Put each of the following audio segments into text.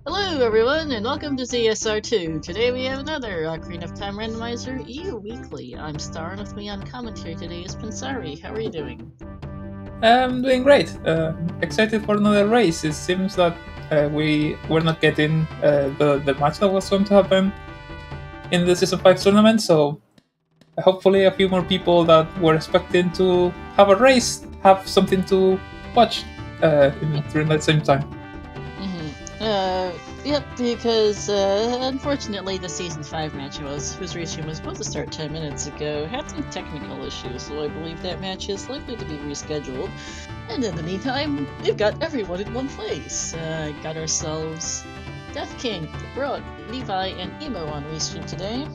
Hello everyone and welcome to ZSR2. Today we have another Ocarina of Time Randomizer EU Weekly. I'm Star and with me on commentary today is Pansari. How are you doing? I'm doing great. Excited for another race. It seems that we were not getting the match that was going to happen in the Season 5 tournament, so hopefully a few more people that were expecting to have a race have something to watch during that same time. Yep, because unfortunately the Season 5 match whose restream was supposed to start 10 minutes ago had some technical issues, so I believe that match is likely to be rescheduled. And in the meantime, we've got everyone in one place. Got ourselves Death King, Brooke, Levi, and Emo on restream today.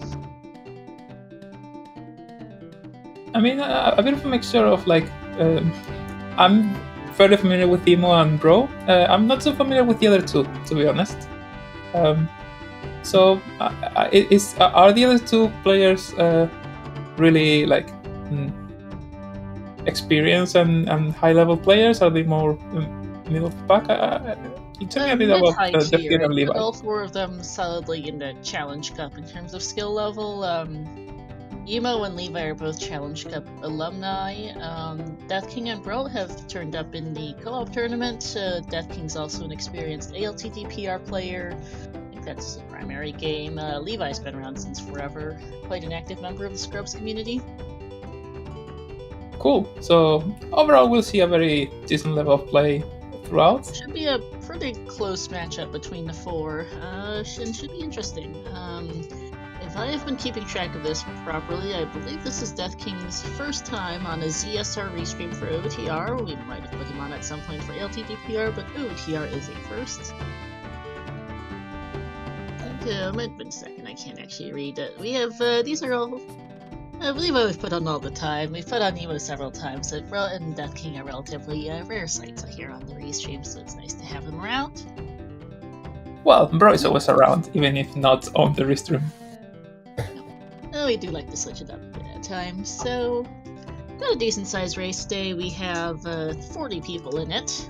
I mean, a bit of a mixture of I'm fairly familiar with Emo and Bro. I'm not so familiar with the other two, to be honest. So, are the other two players really experienced and high level players? Are they more middle of the pack? Tell me a bit about Mid-high Death tier. Kid and I put Levi. all four of them solidly in the Challenge Cup in terms of skill level. Emo and Levi are both Challenge Cup alumni. Death King and Bro have turned up in the co-op tournament. Death King's also an experienced ALTT PR player. I think that's the primary game. Levi's been around since forever. Quite an active member of the Scrubs community. Cool. So overall, we'll see a very decent level of play throughout. Should be a pretty close matchup between the four. Should be interesting. If I have been keeping track of this properly, I believe this is Death King's first time on a ZSR restream for OTR. We might have put him on at some point for LTDPR, but OTR is a first. It might have been second, I can't actually read it. We have, these are all, I believe we've put on all the time. We've put on Emo several times, and Death King are relatively rare sights here on the restream, so it's nice to have them around. Well, Bro is always around, even if not on the restream. We do like to switch it up a bit at times, so got a decent sized race today. We have 40 people in it.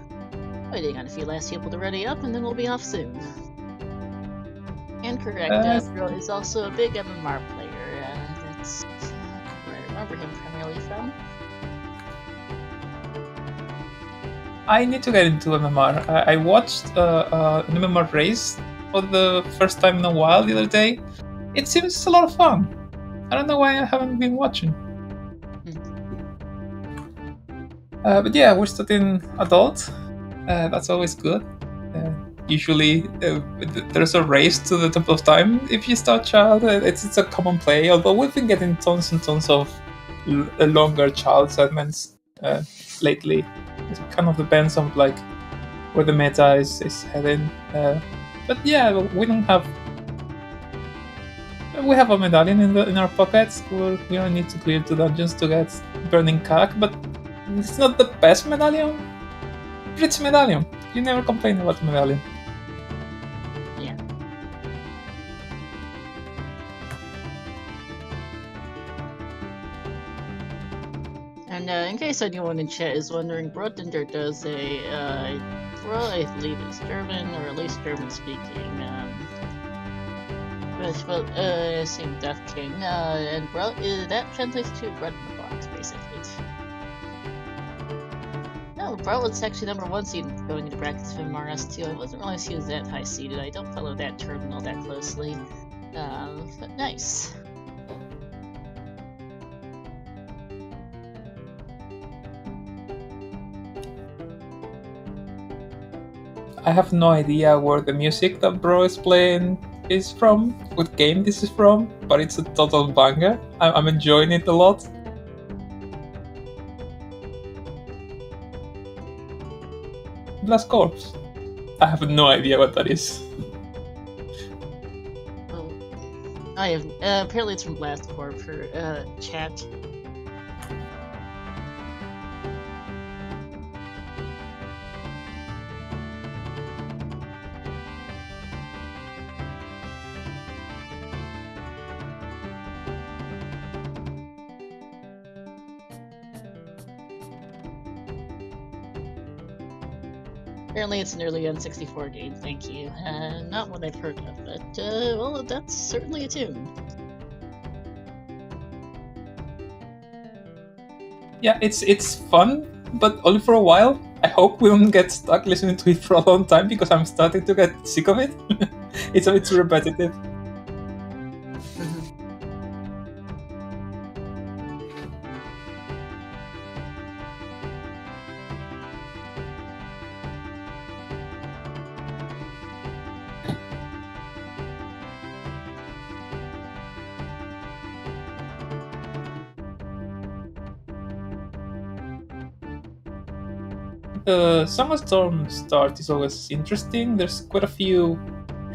Waiting on a few last people to ready up, and then we'll be off soon. And correct, Bro is also a big MMR player. That's where I remember him primarily from. I need to get into MMR. I watched an MMR race for the first time in a while the other day. It seems a lot of fun. I don't know why I haven't been watching. But yeah, we're studying adult. That's always good. Usually, there's a race to the top of time if you start child. It's a common play. Although we've been getting tons and tons of longer child segments lately. It kind of depends on where the meta is heading. But yeah, we don't have. We have a medallion in our pockets. We don't need to clear 2 dungeons to get Burning Cack, but it's not the best medallion. It's medallion. You never complain about the medallion. Yeah. And in case anyone in chat is wondering, Brotender does a, well, I believe it's German, or at least German speaking, same Death King, and that translates to bread in the box, basically. No, Bartlett's actually number 1 seed going into brackets for MRS2. I wasn't realize he was that high seeded. I don't follow that terminal that closely. But nice. I have no idea where the music that Bro is playing is from, what game this is from, but it's a total banger. I'm enjoying it a lot. Blast Corps. I have no idea what that is. Oh, I have. Apparently, it's from Blast Corp for chat. Apparently it's an early N64 game, thank you. Not one I've heard of, but, well, that's certainly a tune. Yeah, it's fun, but only for a while. I hope we don't get stuck listening to it for a long time because I'm starting to get sick of it. It's a bit repetitive. The Summer Storm start is always interesting. There's quite a few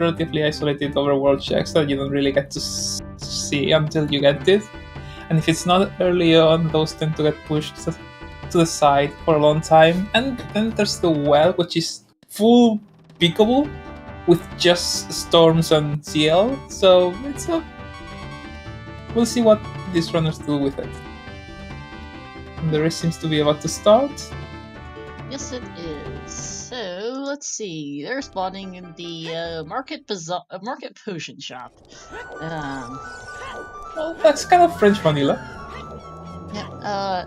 relatively isolated overworld checks that you don't really get to see until you get it. And if it's not early on, those tend to get pushed to the side for a long time. And then there's the well, which is full peekable with just storms and CL. So it's a... We'll see what these runners do with it. And the race seems to be about to start. Yes, it is. So let's see. They're spawning in the market potion shop. Well, that's kind of French vanilla. Yeah.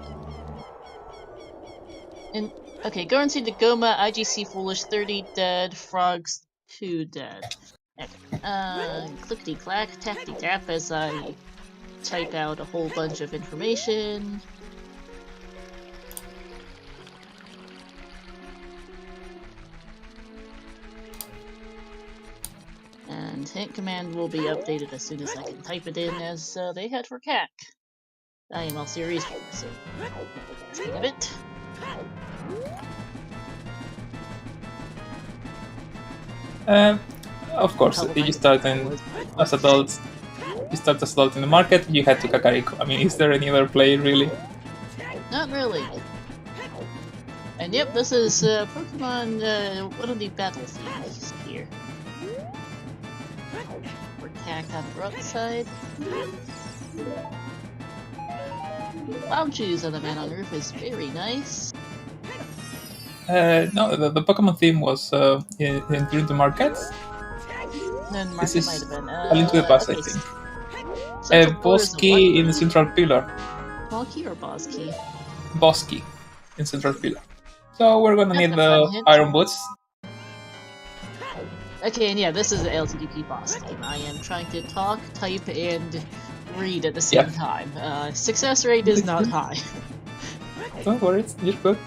Okay. Guaranteed to Goma, IGC Foolish 30 dead, Frogs 2 dead. Clickety clack, tappity tap as I type out a whole bunch of information. And hint command will be updated as soon as I can type it in as they head for CAC. IML series 4, so asking of it. Of course, you start as adults. You start as adult in the market, you head to Kakariko. I mean, is there any other play, really? Not really. And yep, this is Pokemon, one of the battle themes here. For CAC on the outside. Cloud Shoes on the Man on Roof is very nice. No, the Pokemon theme was during the market. Then market might have been. A Link to the Past, okay. I think. Bosky in the Central Pillar. Bosky or Bosky? Bosky in Central Pillar. So we're gonna need the Iron Boots. Okay, and yeah, this is the LTDP boss game. I am trying to talk, type, and read at the same time. Success rate is not high. Don't worry, you're good.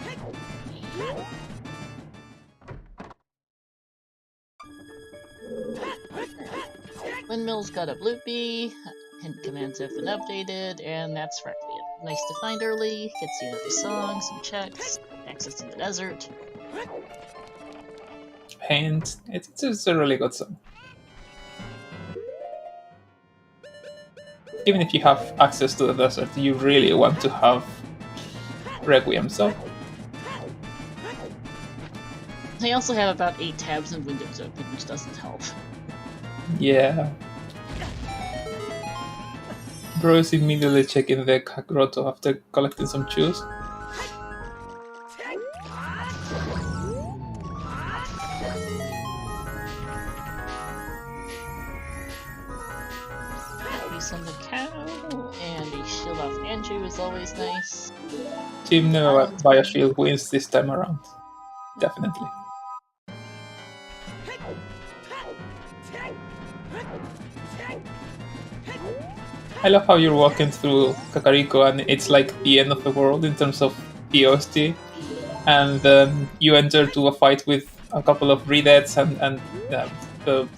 Windmill's got a bloopy, hint commands have been updated, and that's Requiem. Nice to find early, gets you another song, some checks, access to the desert. Hint, it's a really good song. Even if you have access to the desert, you really want to have Requiem, so... I also have about 8 tabs and windows open, which doesn't help. Yeah. Bro is immediately checking the grotto after collecting some chews. Use on the cow, and a shield off Andrew is always nice. Team Nova by a shield wins this time around. Definitely. I love how you're walking through Kakariko and it's like the end of the world in terms of POST, and you enter to a fight with a couple of Redeads and the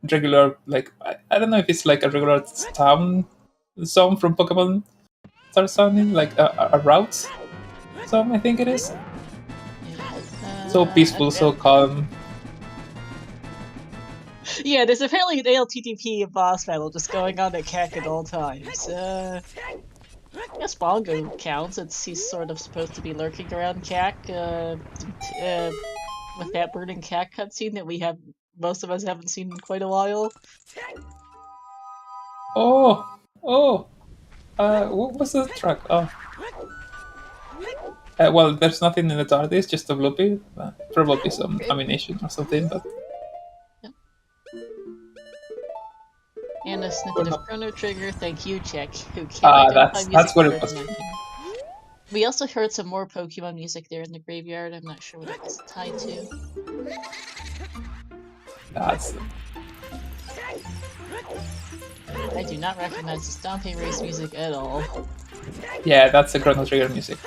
regular, like, I don't know if it's like a regular town song from Pokemon Star Sounding, like a route song, I think it is. So peaceful, so calm. Yeah, there's apparently an ALTTP boss battle just going on at CAC at all times. I guess Bongo counts, he's sort of supposed to be lurking around CAC, with that burning CAC cutscene that most of us haven't seen in quite a while. What was the track? Oh. Well, there's nothing in the TARDIS, just a bloopy. Probably some ammunition or something, but... Yep. And a snippet of Chrono Trigger. Thank you, Check. Who can't identify music that's what it better was. than I can. We also heard some more Pokemon music there in the graveyard. I'm not sure what it was tied to. That's... I do not recognize the Stomping Race music at all. Yeah, that's the Chrono Trigger music.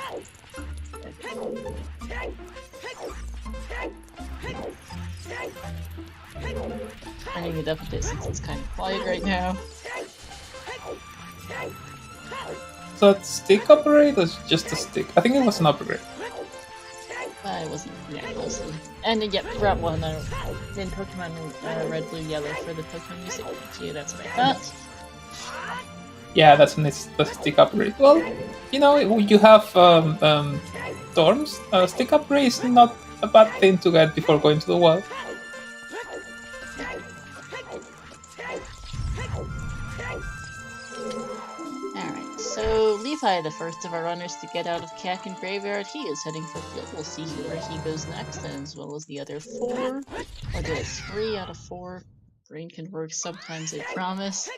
Turning it up a bit since it's kind of quiet right now. So it's stick upgrade or just a stick? I think it was an upgrade. I wasn't closely. And then, yep, brought one in Pokemon Red, Blue, Yellow for the Pokemon music. Thank you, that's what I thought. Yeah, that's a stick upgrade. Well, you know, you have storms. Stick upgrade is not a bad thing to get before going to the wild. Alright, so Levi, the first of our runners to get out of Kakin Graveyard, he is heading for Flip. We'll see where he goes next, and as well as the other 4. Or did it 3 out of 4? Brain can work sometimes, I promise.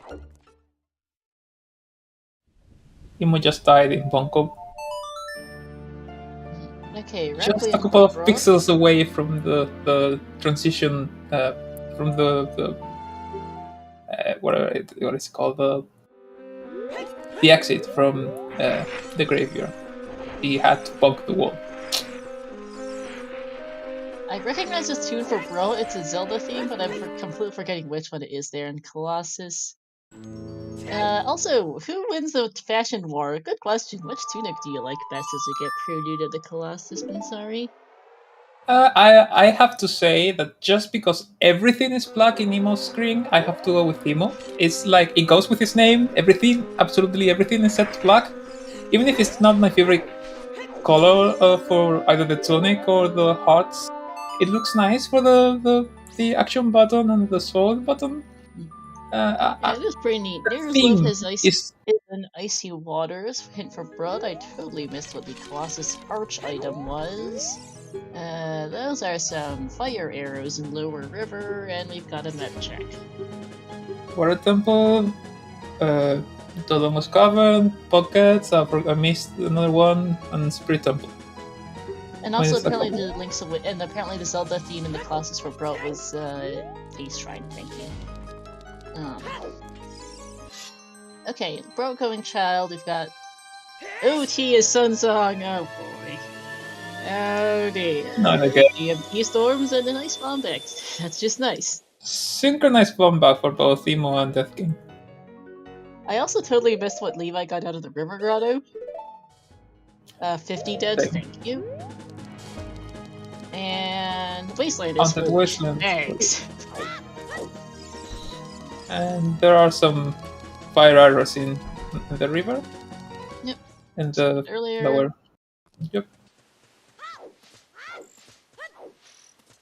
Imo just died in Bonko. Okay, Just a couple of pixels away from the transition from the what is it called, the exit from the graveyard. He had to bug the wall. I recognize this tune for Bro. It's a Zelda theme, but I'm completely forgetting which one it is there in Colossus. Also, who wins the fashion war? Good question. Which tunic do you like best as you get prelude of the Colossus, Sorry? I have to say that just because everything is black in Nemo's screen, I have to go with Nemo. It's like, it goes with his name. Everything, absolutely everything is set to black. Even if it's not my favorite color for either the tunic or the hearts, it looks nice for the action button and the sword button. Yeah, it is pretty neat. There's Love His Ice in Icy Waters. Hint for Blood. I totally missed what the Colossus Arch item was. Those are some fire arrows in Lower River, and we've got a map check. Water Temple, Dodomo's Cavern, Pockets, I missed another one, and Spirit Temple. And also apparently the links of and apparently the Zelda theme in the Colossus for Bro was Face Shrine, thank you. Okay, Bro Going Child, we've got OoT is Sun Song, oh boy. Oh dear. Not again. EMP Storms and an Ice Bomb X. That's just nice. Synchronized bomb back for both Emo and Death King. I also totally missed what Levi got out of the River Grotto. 50 dead, thank you. And Wasteland is full. Wasteland. Thanks. And there are some fire arrows in the river. Yep. And the lower. Yep.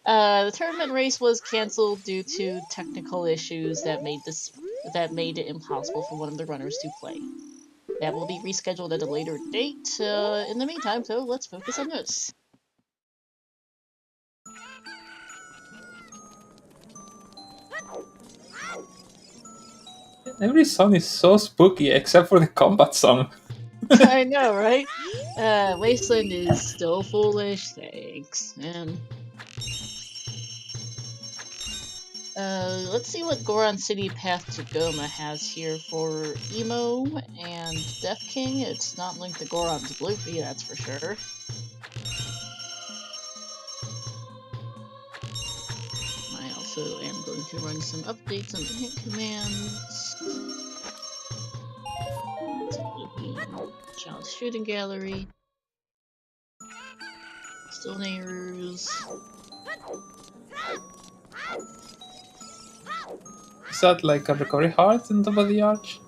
The tournament race was cancelled due to technical issues that made it impossible for one of the runners to play. That will be rescheduled at a later date. In the meantime, though, let's focus on this. Every song is so spooky except for the combat song. I know, right? Wasteland is still foolish, thanks, man. Let's see what Goron City Path to Goma has here for Emo and Death King. It's not linked to Goron's Bloopy, that's for sure. I also am going to run some updates on the hint commands. Child Shooting Gallery. Stone Arrows. Is that like a recovery heart on top of the arch?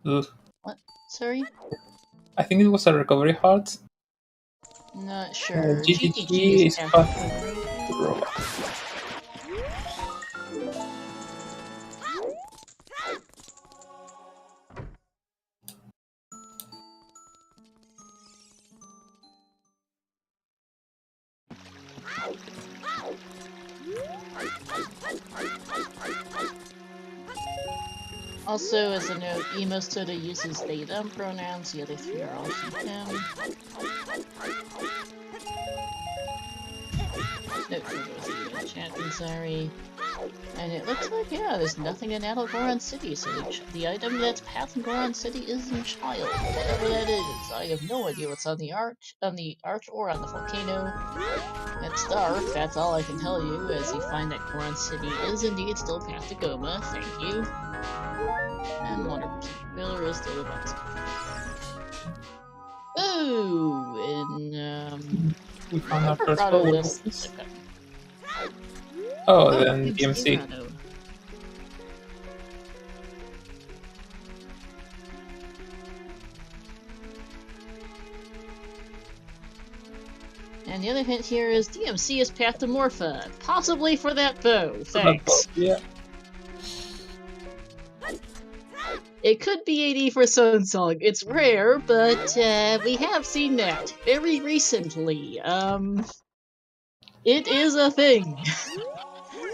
Ugh. What? Sorry? I think it was a recovery heart. Not sure. GTG is fast to roll. Also, as a note, Emo Soda uses they them pronouns, the other three are all he him. Note for both of you in chat, I'm sorry. And it looks like, yeah, there's nothing in Adult Goron City, so the item that's path in Goron City is in Child, whatever that is. I have no idea what's on the arch or on the volcano. It's dark, that's all I can tell you, as you find that Goron City is indeed still path to Goma, thank you. And 100% filler is still about to. Oh, and we found our first Rado goal. list. Okay. Oh, then DMC. Rado. And the other hint here is DMC is path to Morpha, possibly for that bow. Thanks. Yeah. It could be AD for Sunsong. It's rare, but we have seen that very recently. It is a thing.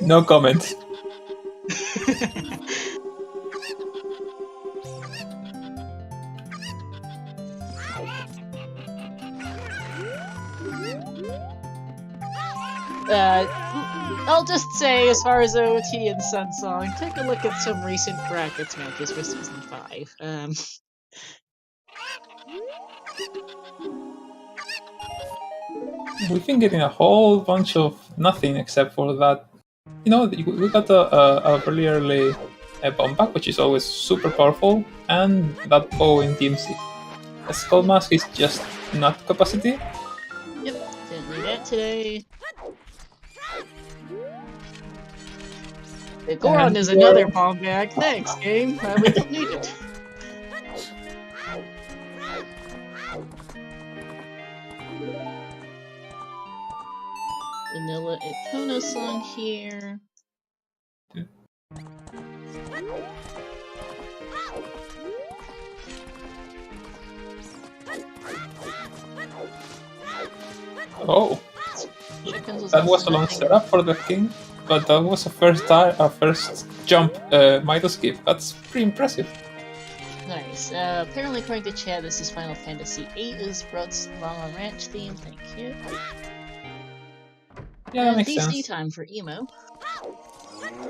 No comment. I'll just say, as far as OoT and Sunsong, take a look at some recent brackets matches for Season 5. We've been getting a whole bunch of nothing except for that. You know, we got a really early bomb back, which is always super powerful, and that bow in DMC. A Skull Mask is just not capacity. Yep, didn't need that today. The Goron is another bomb bag. Thanks, game. We don't need it. Vanilla Ipona song here. Oh, that was a long setup for the king, but that was a first jump Midas skip. That's pretty impressive. Nice. Apparently, according to chat, this is Final Fantasy VIII is Broad's Long on Ranch theme. Thank you. Yeah, that makes DC sense. time for emo.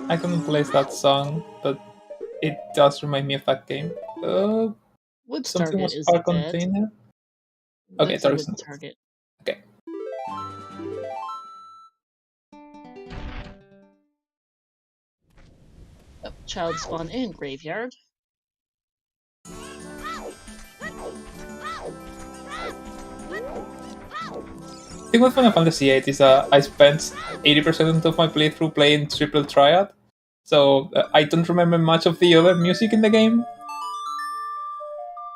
I couldn't place that song, but it does remind me of that game. Wood Something Target was is Park dead. Container. Okay, Wood Target. Target. Okay. Oh, child spawn in graveyard. The thing with Final Fantasy VIII is I spent 80% of my playthrough playing Triple Triad, so I don't remember much of the other music in the game.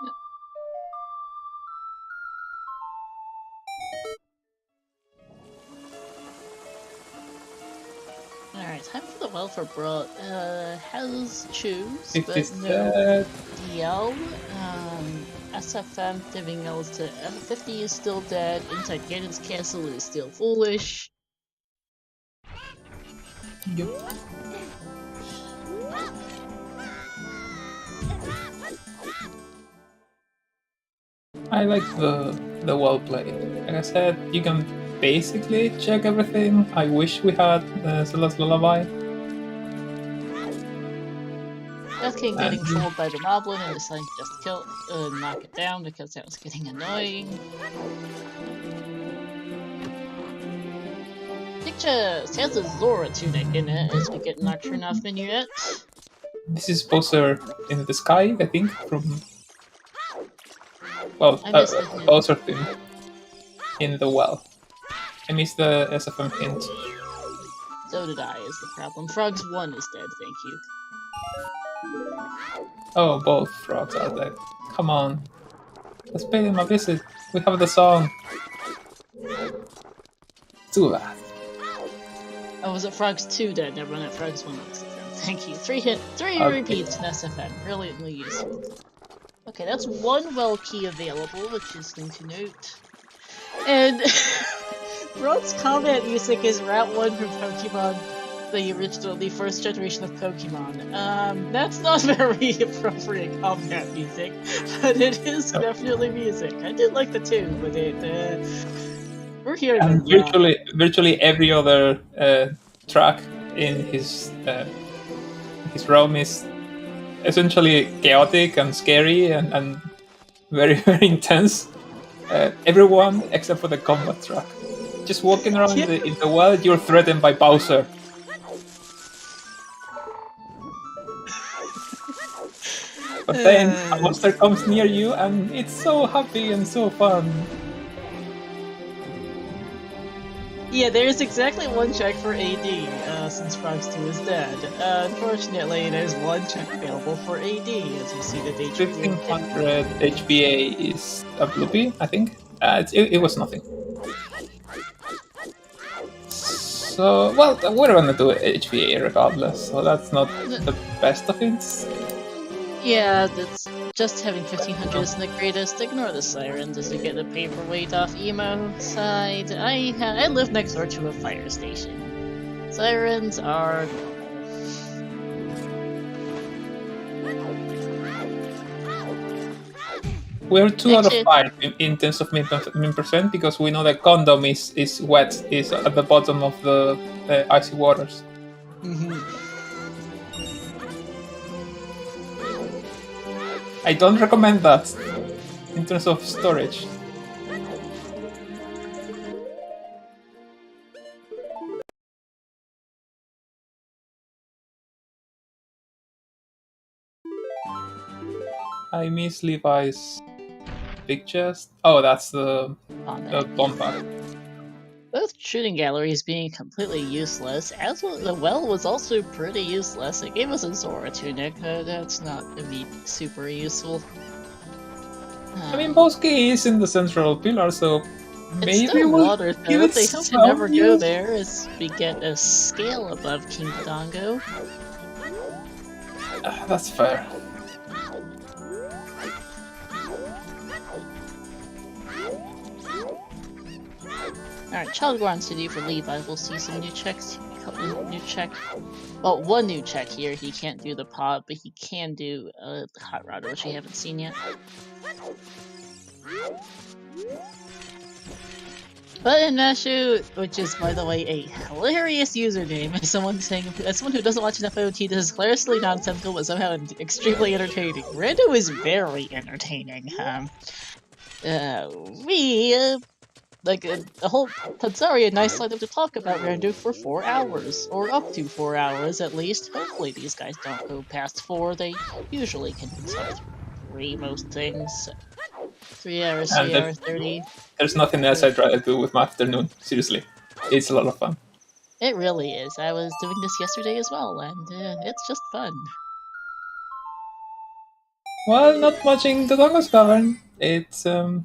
Yep. Alright, time for the well for Broad. Has choose, If but it's no DL. SFM giving L's to F50 is still dead. Inside Ganon's castle is still foolish. Yep. I like the well play. Like I said, you can basically check everything. I wish we had Zelda's Lullaby. Death King getting trolled by the Moblin and deciding to just knock it down because that was getting annoying. Pictures has a Zora tunic in it as we get Nocturne off Minuet. This is Bowser in the sky, I think, from... Well, Bowser thing in the well. I missed the SFM hint. So did I, is the problem. Frogs 1 is dead, thank you. Oh, both frogs are dead. Come on. Let's pay them a visit. We have the song. Too bad. Oh, was it Frogs 2 dead? Never mind, Frogs 1 was dead. Thank you. 3 repeats in SFM. Brilliantly useful. Okay, that's one well key available, which is thing to note. And Broad's combat music is Route 1 from Pokemon the first generation of Pokemon. That's not very appropriate combat music, but it is definitely music. I did like the tune, but we're hearing And it. virtually every other track in his realm is essentially chaotic and scary and very very intense. Everyone except for the combat track. Just walking around in the world, you're threatened by Bowser. But then a monster comes near you and it's so happy and so fun. Yeah, there's exactly one check for AD, since Frogs 2 is dead. Unfortunately, there's one check available for AD, as you see that HPA... 1500 HPA is a bloopy, I think. It was nothing. So, well, we're gonna do HPA regardless, so that's not the best of it. Yeah, that's just having 1500 isn't the greatest. Ignore the sirens as you get the paperweight off emo side. I live next door to a fire station. Sirens are... We're 2 out of 5 in terms of min percent because we know that Condom is wet, is at the bottom of the icy waters. I don't recommend that in terms of storage. I miss Levi's big chest. Oh, that's the bomb pack. Both shooting galleries being completely useless, as well, the well was also pretty useless. It gave us a Zora tunic, that's not super useful. I mean, Bosky is in the central pillar, so maybe it's still water, though. If they hope to never go there, as we get a scale above King Dongo. That's fair. Alright, Child Guard City for Levi. We'll see some new checks. Well, one new check here. He can't do the pod, but he can do Hot Rod, which we haven't seen yet. Button Mashu, which is, by the way, a hilarious username. As someone who doesn't watch enough OoT, this is hilariously nonsensical, but somehow extremely entertaining. Rando is very entertaining. Like a whole Tanzari, a nice lineup to talk about Rando for 4 hours, or up to 4 hours at least. Hopefully these guys don't go past 4. They usually can talk 3 most things. 3 hours, 3 hours 30. There's nothing else I'd rather do with my afternoon. Seriously, it's a lot of fun. It really is. I was doing this yesterday as well, and it's just fun. Well, not much in the Dongo's Cavern. It's a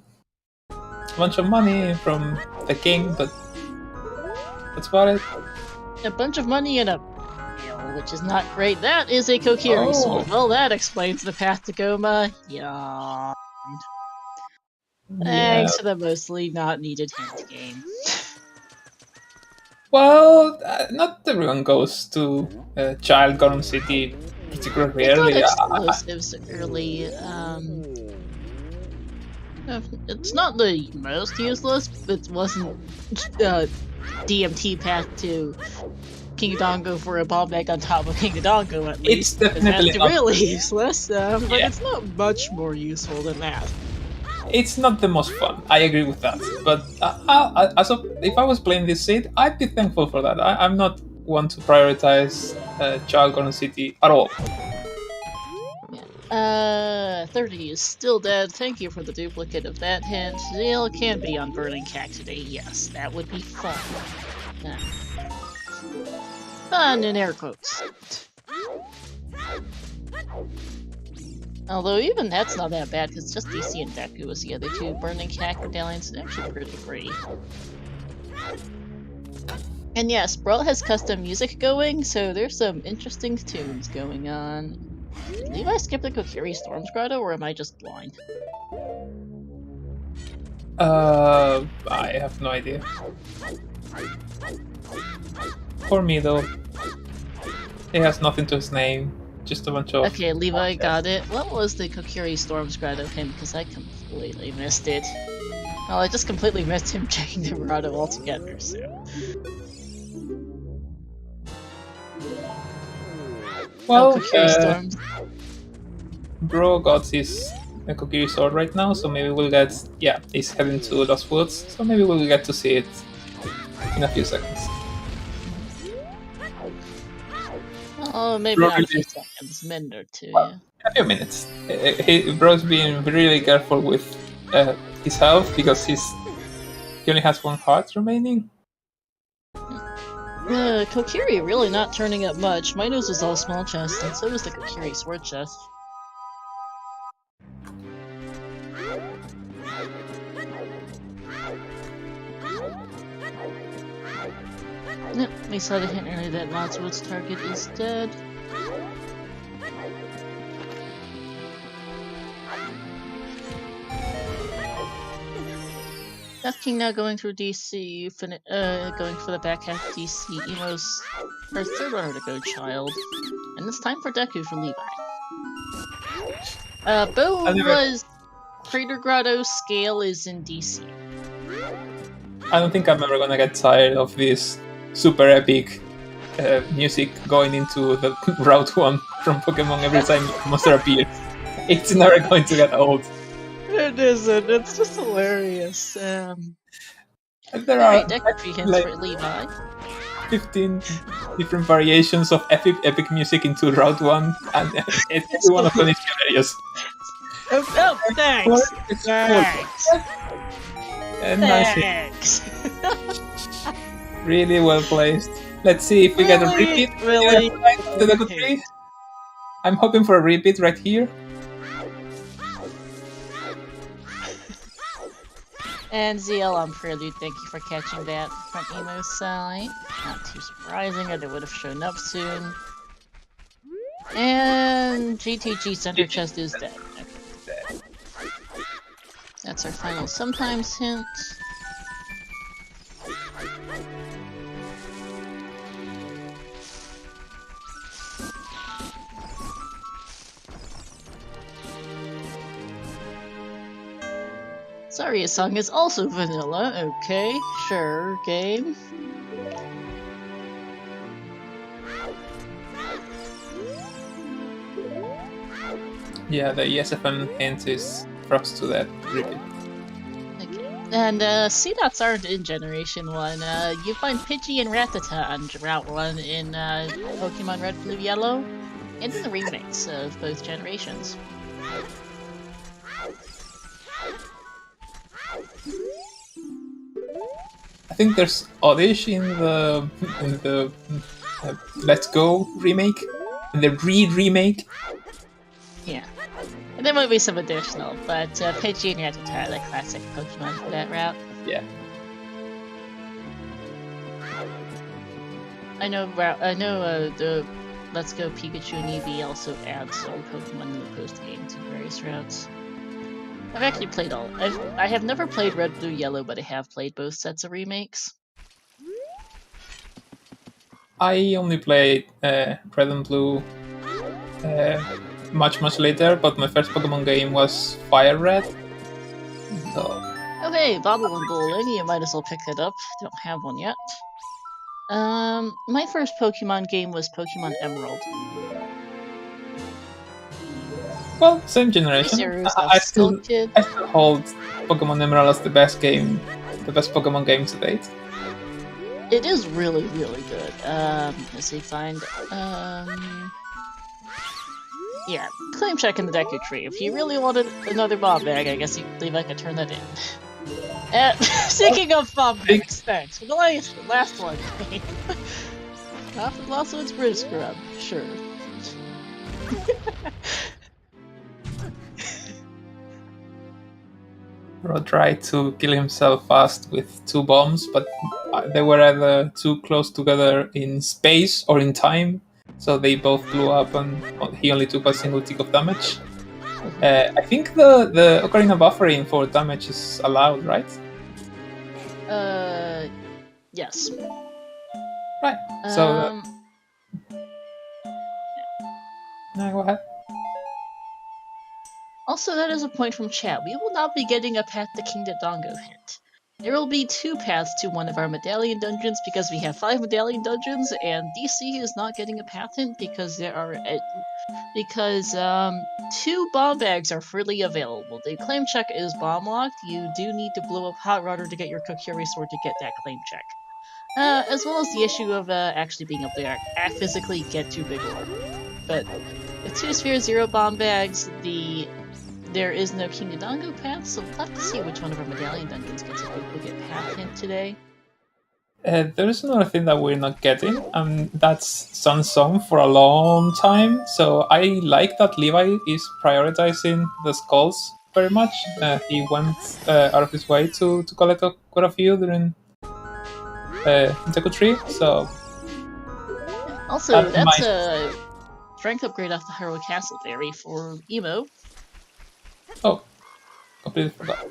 bunch of money from the king, but that's about it. A bunch of money and a bill, which is not great. That is a Kokiri sword. Well, that explains the path to Goma. Yawn. Thanks for the mostly not needed hint game. Well, not everyone goes to Child Garden City particularly early. Explosives early. It's not the most useless, but it wasn't DMT path to King Dongo for a bomb bag on top of King Dongo at least. It's definitely not really useless, but it's not much more useful than that. It's not the most fun, I agree with that. But if I was playing this seed, I'd be thankful for that. I'm not one to prioritize Child Garden City at all. 30 is still dead. Thank you for the duplicate of that hint. Zeal can be on Burning Cack today. Yes, that would be fun. Fun in air quotes. Although even that's not that bad, because just DC and Deku was the other two. Burning Cack medallions is actually pretty. And yes, Brawl has custom music going, so there's some interesting tunes going on. Did Levi skip the Kokiri Storm's Grotto, or am I just blind? I have no idea. For me, though. He has nothing to his name, just a bunch of... Okay, Levi got it. What was the Kokiri Storm's grotto hymn? Because I completely missed it. Well, I just completely missed him checking the grotto altogether, so... Well, Kokiri Storms. Bro got his Kokiri sword right now, so maybe we'll get... Yeah, he's heading to Lost Woods, so maybe we'll get to see it in a few seconds. Oh, maybe Bro not a really- few seconds, minute or two, Well, yeah. a few minutes. Bro's being really careful with his health because he only has one heart remaining. Kokiri really not turning up much. My nose was all small chest, and so was the Kokiri sword chest. Yep, we saw the hint earlier that Lotswood's target is dead. Death King now going through DC, going for the back half of DC. Emo's her third runner to go, Child. And it's time for Deku for Levi. Bo's Crater Grotto scale is in DC. I don't think I'm ever gonna get tired of this super epic music going into the Route 1 from Pokemon every time a monster appears. It's never going to get old. It isn't, it's just hilarious. And Alright, there are Deku tree hints like for Levi. 15 different variations of epic music into Route 1, and every one of them is hilarious. Oh, thanks! It's Thanks! and nice. Thanks! Really well placed. Let's see if we get a repeat. Really? To the tree. I'm hoping for a repeat right here. And ZL on Prelude, thank you for catching that from Emo's side. Not too surprising, or they would have shown up soon. And GTG Center Chest is dead. Okay. That's our final sometimes hint. Sorry, a song is also vanilla. Okay, sure, game. Yeah, the ESFM hint is props to that repeat. Okay. And C-Dots aren't in Generation 1. You find Pidgey and Rattata on Route 1 in Pokemon Red, Blue, Yellow, and in the remakes of both generations. I think there's Oddish in the Let's Go remake, in the remake. Yeah. And there might be some additional, but Pidgey and Rattata are the classic Pokemon for that route. Yeah. I know the Let's Go Pikachu and Eevee also add some Pokemon in the post-game to various routes. I've actually played all. I have never played Red, Blue, Yellow, but I have played both sets of remakes. I only played Red and Blue much later, but my first Pokemon game was Fire Red. So. Okay, Bottle and Bowling, you might as well pick it up. Don't have one yet. My first Pokemon game was Pokemon Emerald. Well, same generation. I still hold Pokemon Emerald as the best Pokemon game to date. It is really, really good. Let's see, yeah, claim check in the Deku tree. If you really wanted another bomb bag, I guess you believe I could turn that in. Speaking of bomb bags, thanks. For the last one. Not for Lost Woods Bridge Scrub, sure. Bro tried to kill himself fast with 2 bombs, but they were either too close together in space or in time, so they both blew up and he only took a single tick of damage. I think the Ocarina buffering for damage is allowed, right? Yes. Right. So Also, that is a point from chat. We will not be getting a Path to King Dodongo hint. There will be 2 paths to one of our medallion dungeons because we have 5 medallion dungeons, and DC is not getting a path hint because there are 2 bomb bags are freely available. The claim check is bomb locked. You do need to blow up Hot Rodder to get your Kokiri sword to get that claim check. As well as the issue of actually being able to physically get to Big Ore. But with 2 spheres, 0 bomb bags, there is no King Dodongo path, so we'll have to see which one of our medallion dungeons gets a duplicate path hint today. There's another thing that we're not getting, and that's Sun Song for a long time. So I like that Levi is prioritizing the skulls very much. He went out of his way to collect quite a few during Deku Tree. So also, that's a strength upgrade off the Hyrule Castle Berry for Emo. Oh, completely forgot.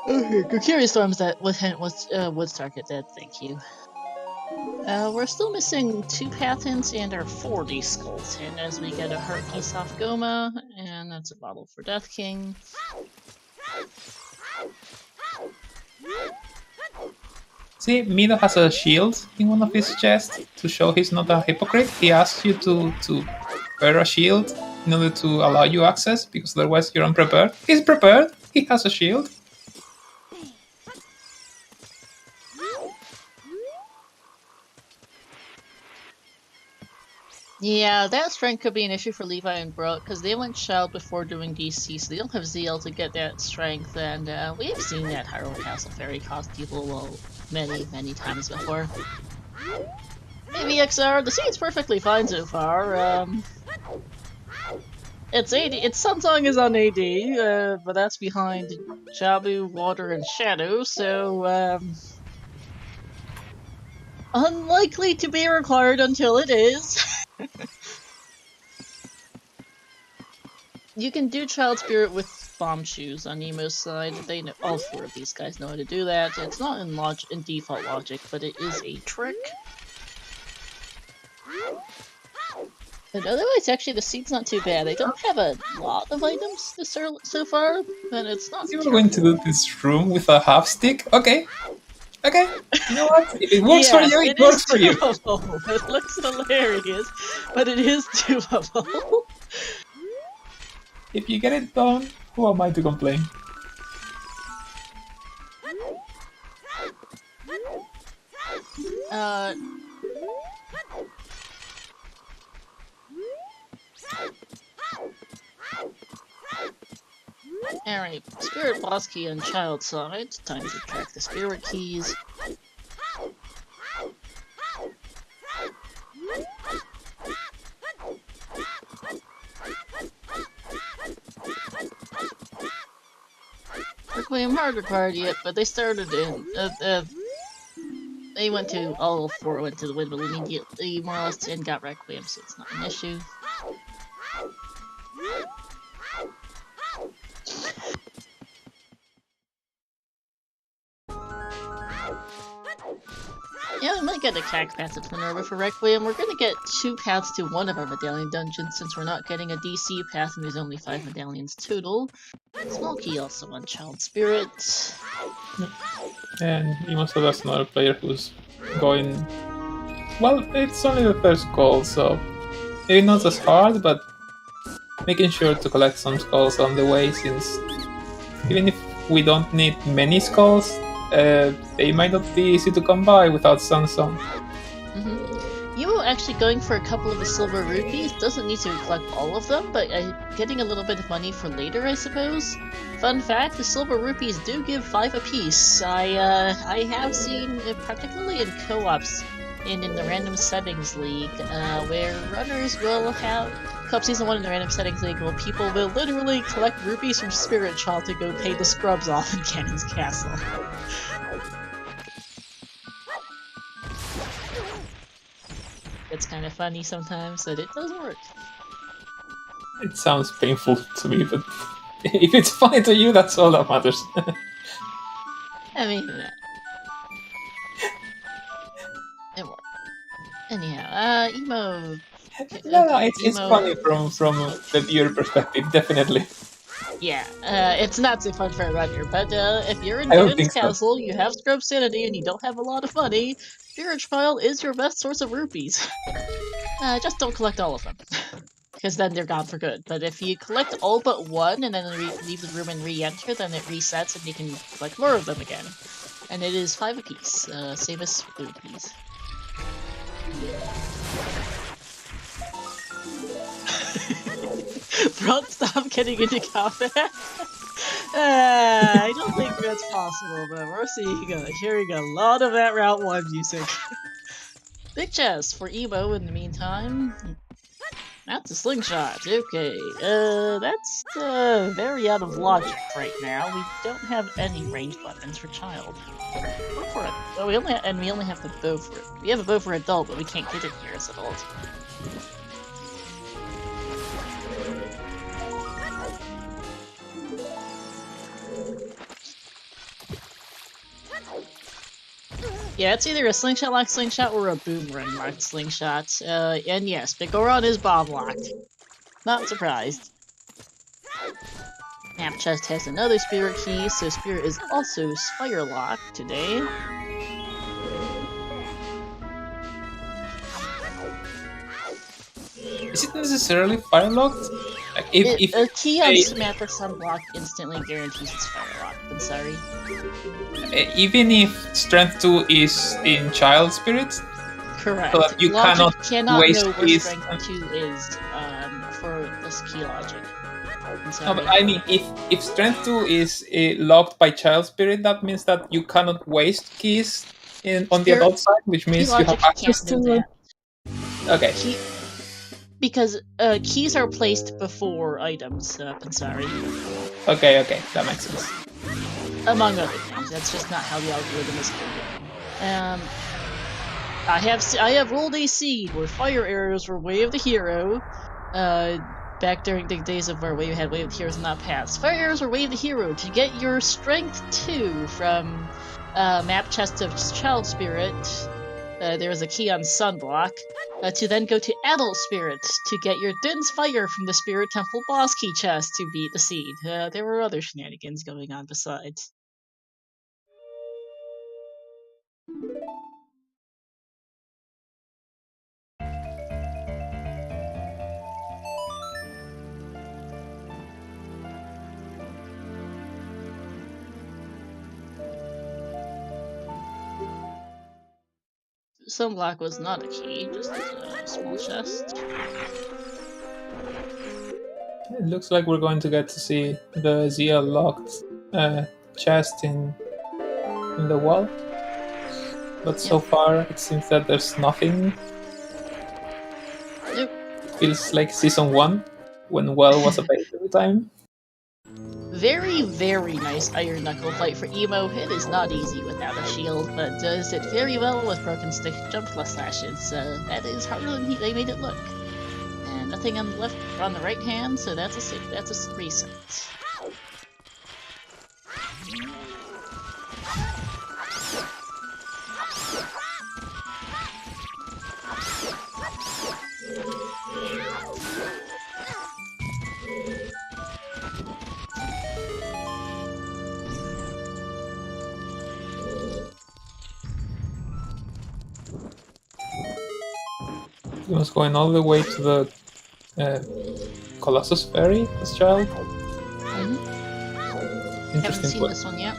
Okay, Kokiri Storms that would target that, thank you. We're still missing 2 path hints and our 40 skulls hint as we get a Heart Piece off Goma, and that's a bottle for Death King. See, Mido has a shield in one of his chests to show he's not a hypocrite. He asks you to wear a shield in order to allow you access, because otherwise you're unprepared. He's prepared. He has a shield. Yeah, that strength could be an issue for Levi and Brock, because they went Child before doing DC, so they don't have ZL to get that strength, and we've seen that Hyrule Castle Fairy cost people many times before. Maybe XR, the scene's perfectly fine so far. It's Sunsong is on AD, but that's behind Jabu, Water, and Shadow, so unlikely to be required until it is. You can do Child Spirit with Bomb Shoes on Nemo's side. They know, all 4 of these guys know how to do that. It's not in default logic, but it is a trick. But otherwise, actually, the seat's not too bad. They don't have a lot of items so far, but it's not. You're going to do this room with a half stick? Okay. Okay. You know what? If it works for you, it works for you. It looks hilarious, but it is doable. If you get it done, who am I to complain? Alright, Spirit Boss Key on Child side. Time to track the Spirit Keys. Requiem hard required yet, but they started in. They went to all 4 went to the Windmill immediately, more or less, and got Requiem, so it's not an issue. Yeah, we might get a CAC path to Twin Orb for Requiem. We're gonna get 2 paths to one of our medallion dungeons since we're not getting a DC path and there's only 5 medallions total. Smokey also on Child Spirit. And you must have another player who's going... Well, it's only the first goal, so maybe not as hard, but making sure to collect some skulls on the way, since even if we don't need many skulls, they might not be easy to come by without Sun Song. You actually going for a couple of the silver rupees doesn't need to collect all of them, but getting a little bit of money for later, I suppose. Fun fact, the silver rupees do give 5 apiece. I have seen, particularly in co-ops, in the Random Settings League, where runners will have Co-op Season 1 in the Random Settings League, where people will literally collect rupees from Spirit Child to go pay the scrubs off in Ganon's Castle. It's kind of funny sometimes, but it does work. It sounds painful to me, but If it's funny to you, that's all that matters. I mean, anyhow, emo. No, it's Emo. funny from the viewer perspective, definitely. Yeah, it's not so fun for a runner, but if you're in I don't Galen's think so. castle, you have scrub sanity, and you don't have a lot of money, Spirit Trial is your best source of rupees. Just don't collect all of them, because then they're gone for good. But if you collect all but one, and then leave the room and re-enter, then it resets and you can collect more of them again. And it is 5 apiece. Save us food, please. Bro, stop getting into combat. I don't think that's possible, but we're seeing hearing a lot of that Route 1 music. Big chest for Emo in the meantime. That's a slingshot. Okay, that's very out of logic right now. We don't have any ranged weapons for child. Or for it. Oh, we only have the bow for it. We have a bow for adult, but we can't get it here as adult. Yeah, it's either a slingshot locked slingshot or a boomerang locked slingshot. And yes, Bigoron is bomb locked. Not surprised. Map chest has another spirit key, so spirit is also fire locked today. Is it necessarily fire locked? Like if a key on map that's unblocked instantly guarantees it's fire locked. I'm sorry. Even if Strength 2 is in Child Spirit? Correct. So that you Logic cannot waste know where keys. Strength 2 is for this key logic. No, but I mean, if Strength 2 is locked by Child Spirit, that means that you cannot waste keys on the adult side, which means you have access to that. Okay. Because keys are placed before items, Pansari. Okay, that makes sense. Among other things, that's just not how the algorithm is coded. I have rolled a seed where fire arrows were Way of the Hero. Back during the days of where we had Way of the Heroes not paths. Fire arrows were Way of the Hero to get your Strength 2 from Map Chest of Child Spirit. There was a key on Sunblock. To then go to Adult Spirit to get your Din's Fire from the Spirit Temple boss key chest to beat the seed. There were other shenanigans going on besides. Sunblock was not a key, just a small chest. It looks like we're going to get to see the Zia locked chest in the wall. But so far, it seems that there's nothing. Nope. It feels like Season 1, when Well was a bait every time. Very, very nice Iron Knuckle fight for Emo. It is not easy without a shield, but does it very well with Broken Stick Jump Plus Slashes. That is harder than they made it look. And nothing on the left or on the right hand, so that's a reset. He was going all the way to the Colossus Ferry as child. Haven't Interesting seen point. this one yet.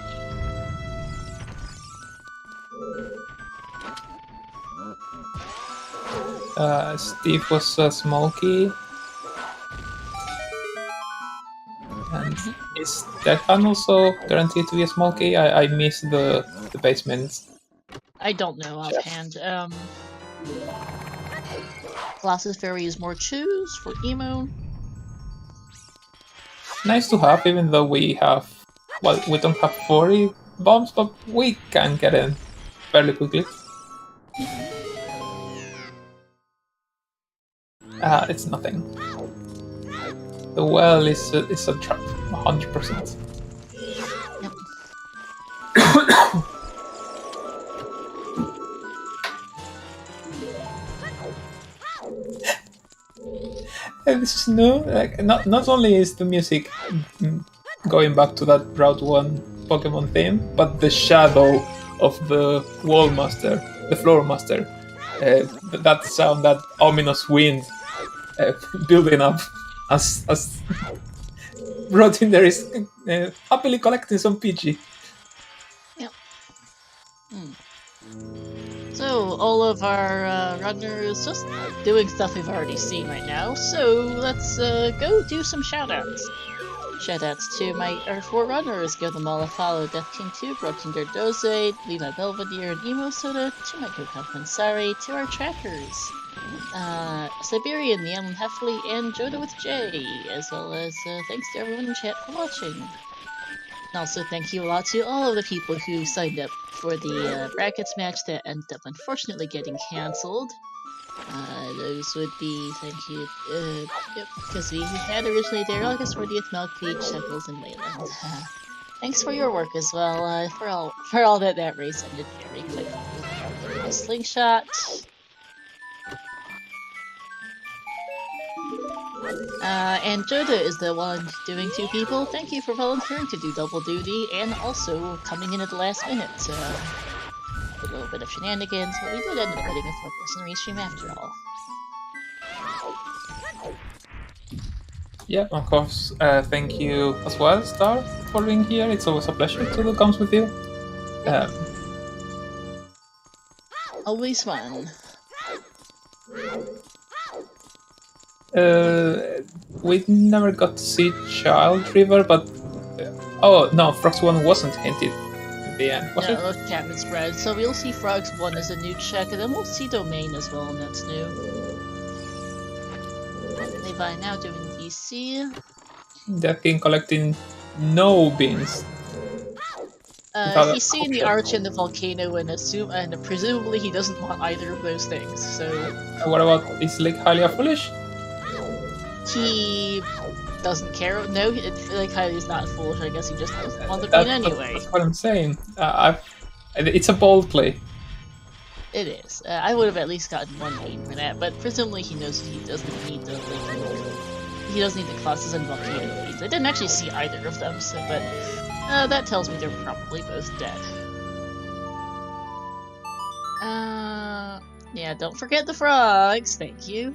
Steve was a Smokey. And is Declan also guaranteed to be a Smokey? I missed the basement. I don't know offhand. Colossus Fairy is more choose for Emo. Nice to have, even though we have... Well, we don't have 40 bombs, but we can get in fairly quickly. It's nothing. The well is a trap. 100%. Yep. This is new. Like, not only is the music going back to that Route 1 Pokemon theme, but the shadow of the Wall Master, the Floor Master, that sound, that ominous wind building up as Rodin there is happily collecting some Pidgey. Yep. So, all of our runners just doing stuff we've already seen right now, so let's go do some shoutouts. Shoutouts to our 4 runners, give them all a follow: Death King 2, Brokinder Doze, Levi Belvedere, and Emo Soda, to my Kokampensari, to our trackers, Siberian, the Heffley, and Joda with J, as well as thanks to everyone in chat for watching. And also thank you a lot to all of the people who signed up for the brackets match that ended up unfortunately getting cancelled. Those would be, thank you, yep, because we had originally there August 40th, Milk Peach, Shekels, and Leyland. Thanks for your work as well, for all that race ended very quickly. A slingshot. And Joda is the one doing 2 people. Thank you for volunteering to do double duty and also coming in at the last minute. A little bit of shenanigans, but we did end up getting a 4-person restream after all. Yeah, of course. Thank you as well, Star, for being here. It's always a pleasure to do comms with you. Always fun. We never got to see Child River, but oh no, Frogs 1 wasn't hinted at the end, was it? No, Chapman spread. So we'll see Frogs 1 as a new check, and then we'll see Domain as well, and that's new. Levi now doing DC. That king collecting no beans. He's seen the arch and the volcano and presumably he doesn't want either of those things, so... What about, is Lake Hylia foolish? He doesn't care. No, Lake Hylia's not foolish, I guess he just doesn't want the bean anyway. That's what I'm saying. It's a bold play. It is. I would have at least gotten 1 bean for that, but presumably he knows he doesn't need the he doesn't need the Colossus and Volcano beans. I didn't actually see either of them, so but that tells me they're probably both dead. Yeah, don't forget the frogs. Thank you.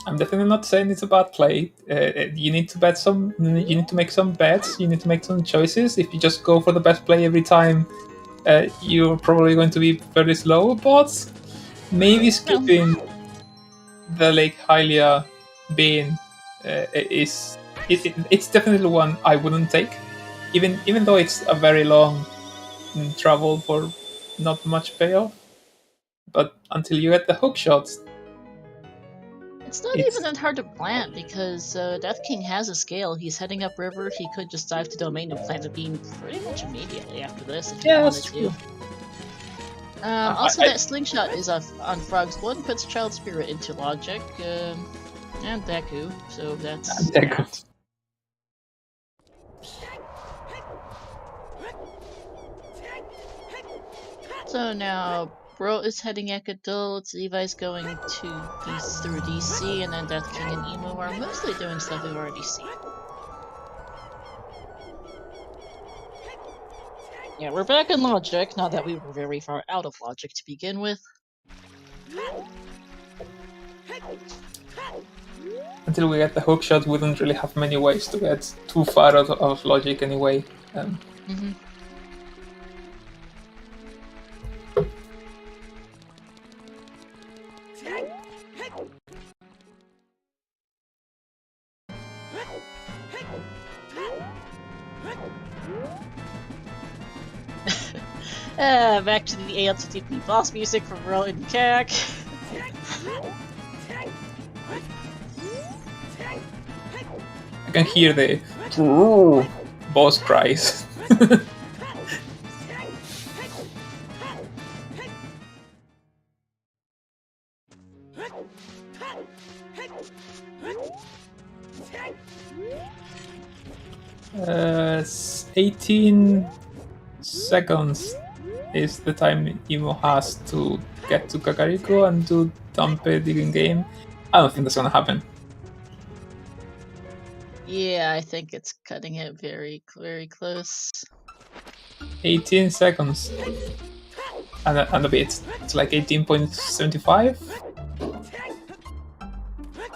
I'm definitely not saying it's a bad play. You need to bet some. You need to make some bets. You need to make some choices. If you just go for the best play every time, you're probably going to be very slow. But maybe skipping the Lake Hylia bean it's definitely one I wouldn't take, even though it's a very long travel for not much payoff. But until you get the hook shots. It's not even that hard to plant because Death King has a scale. He's heading up river. He could just dive to Domain and plant a beam pretty much immediately after this if he wanted to. Also, that slingshot is on Frogs. 1 puts Child Spirit into Logic, and Deku, so that's... Deku. So now, Bro is heading Ekadol, Levi's going through DC, and then Death King and Emo are mostly doing stuff we've already seen. Yeah, we're back in Logic, not that we were very far out of Logic to begin with. Until we get the hook shot, we don't really have many ways to get too far out of Logic anyway. Back to the ALTTP boss music from Rowan and Kak. I can hear the boss cries. 18 seconds is the time Imo has to get to Kakariko and do Dumpe digging game. I don't think that's gonna happen. Yeah, I think it's cutting it very, very close. 18 seconds. And a bit. It's like 18.75?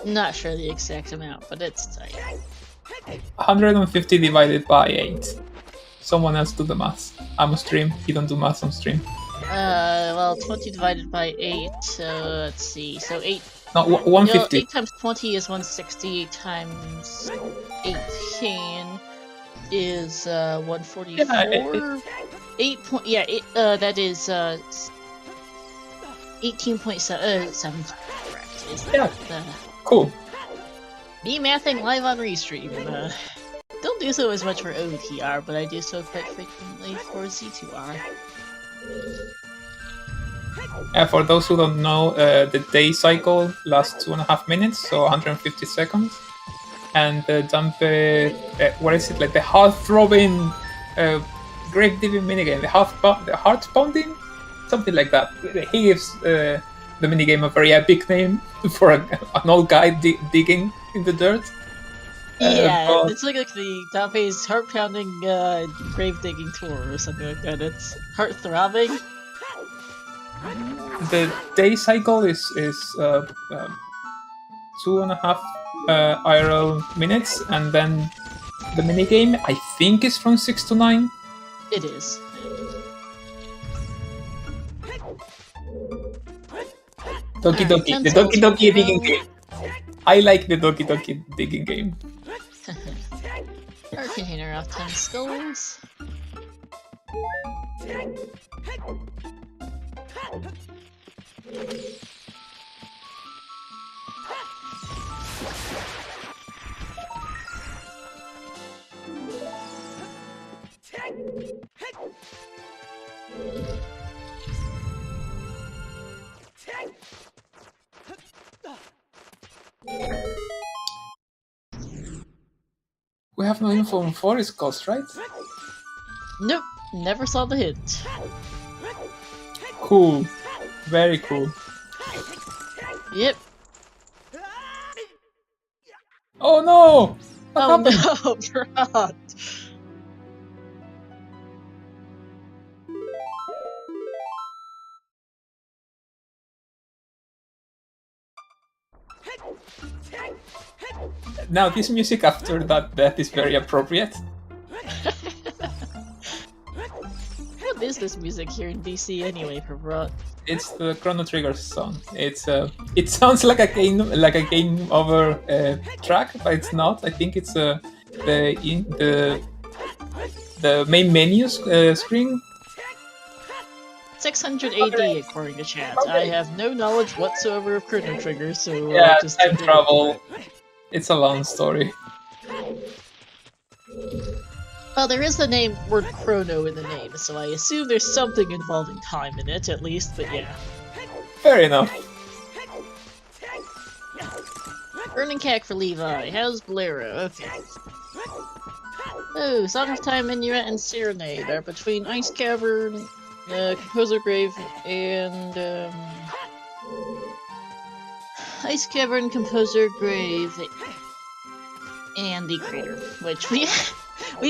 Not sure the exact amount, but it's tight. 150 divided by 8. Someone else do the math. I'm on stream. You don't do math on stream. Well, 20 divided by 8, let's see, so 8... No, 150. 8 times 20 is 160, 8 times 18 is 144. Yeah, 8 point, yeah, that is 18.7 correct. Is Yeah. Cool. Me mathing live on Restream. Don't do so as much for OTR, but I do so quite frequently for Z2R. For those who don't know, the day cycle lasts 2.5 minutes, so 150 seconds. And the Dumpe, what is it, like the heart-throbbing, grave-digging minigame, the heart-pounding? Something like that. He gives the minigame a very epic name for an old guy digging in the dirt. Yeah, it's like the Dumpe's heart-pounding grave-digging tour or something like that. It's heart-throbbing. The day cycle is 2.5 IRL minutes, and then the minigame I think is from 6 to 9. It is. Doki Doki, the Doki Doki digging game. I like the Doki Doki digging game. Our container of 10 skulls. We have no info on Forest Coast, right? Nope, never saw the hint. Cool. Very cool. Yep. Oh no! What happened? No, Brad. Now this music after that death is very appropriate. What is this music here in DC anyway, for Brad? It's the Chrono Trigger song. It's it sounds like a game over track, but it's not. I think it's the main menu screen. 680 according to chat. Okay. I have no knowledge whatsoever of Chrono Trigger, so Yeah, just time travel. It's a long story. Well, there is the word Chrono in the name, so I assume there's something involving time in it, at least, but yeah. Fair enough. Burning Cack for Levi. How's Bolero? Okay. Oh, Song of Time, Minuet, and Serenade are between Ice Cavern, Composer Grave, and Ice Cavern, Composer Grave, and the Crater, which we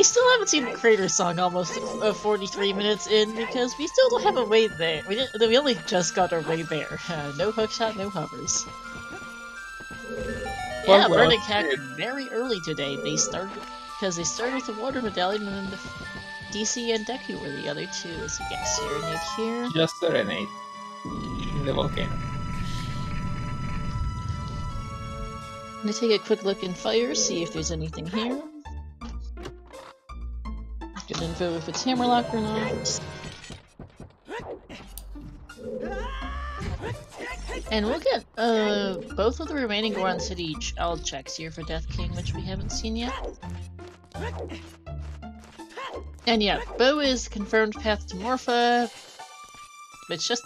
still haven't seen the Crater song almost 43 minutes in, because we still don't have a way there. We only just got our way there. No hookshot, no hovers. Yeah, Well, Burning Cack very early today. They started with the Water Medallion, and then the DC and Deku were the other two. So you get Serenade here. Just Serenade in the volcano. I'm gonna take a quick look in Fire, see if there's anything here. Get info if it's Hammerlock or not. And we'll get both of the remaining Goron City Owl checks here for Death King, which we haven't seen yet. And yeah, Bow is confirmed path to Morpha, which just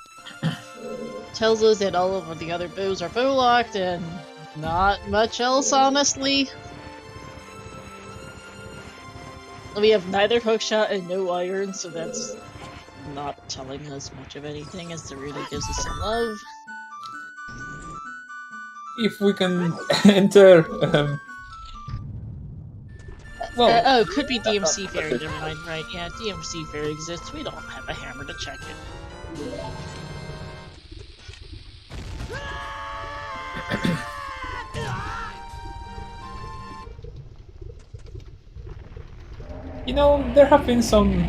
tells us that all of the other bows are bow locked and not much else, honestly. We have neither hookshot and no iron, so that's not telling us much of anything, as it really gives us some love. If we can enter... well... oh, could be DMC Fairy, never mind, right, yeah, DMC Fairy exists, we don't have a hammer to check it. You know, there have been some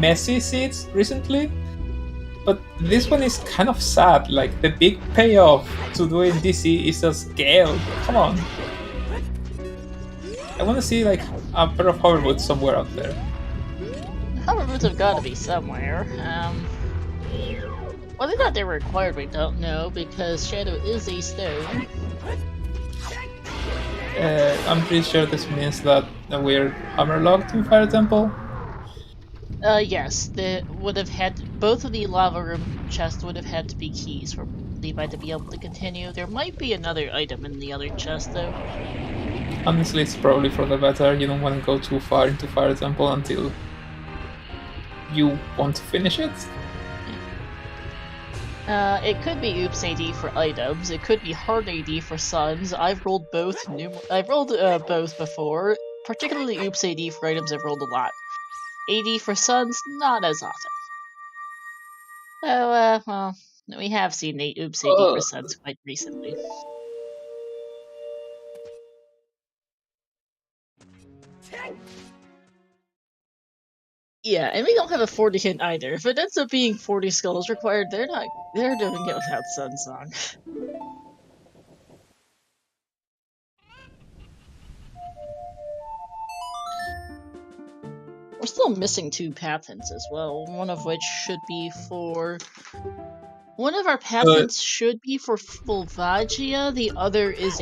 messy seeds recently, but this one is kind of sad. Like, the big payoff to doing DC is a scale. Come on. I want to see, like, a pair of hoverboots somewhere out there. Hoverboots have got to be somewhere. Whether or not they were required, we don't know, because Shadow is a stone. I'm pretty sure this means that we're hammerlocked in Fire Temple. Yes, both of the lava room chests would have had to be keys for Levi to be able to continue. There might be another item in the other chest, though. Honestly, it's probably for the better. You don't want to go too far into Fire Temple until you want to finish it. It could be Oops AD for items. It could be Hard AD for suns. I've rolled both. I've rolled both before. Particularly Oops AD for items, I've rolled a lot. AD for suns, not as often. So, well, we have seen Oops AD for suns quite recently. Yeah, and we don't have a 40 hit either. If it ends up being 40 skulls required, they're doing it without Sunsong. We're still missing 2 patents as well, one of which should be for... One of our patents should be for Volvagia, the other is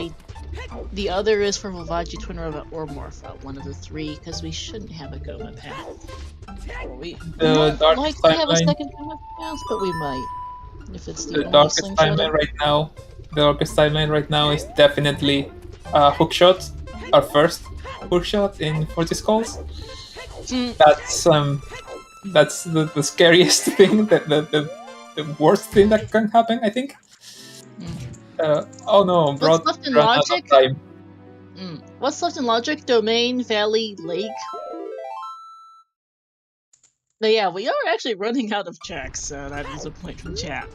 for Volvagia Twin or Morpho, one of the 3, because we shouldn't have a Goma patent. We don't likely have a second Goma path, but we might. If it's the darkest timeline right now. The darkest timeline right now is definitely hookshot, our first hookshot in 40 skulls. That's the scariest thing, the worst thing that can happen, I think. Oh no, what's left in logic? What's left in logic? Domain, Valley, Lake. But yeah, we are actually running out of checks, so that is a point from chat.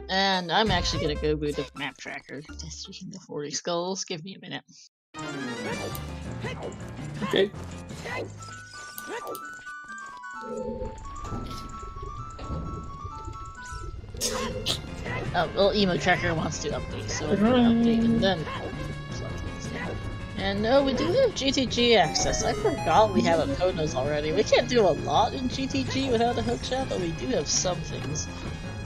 And I'm actually gonna go with the map tracker. Speaking of 40 skulls, give me a minute. Okay. Oh, well, Emo Tracker wants to update, so I'm gonna update and then... And no, we do have GTG access. I forgot we have a Ponos already. We can't do a lot in GTG without a hookshot, but we do have some things.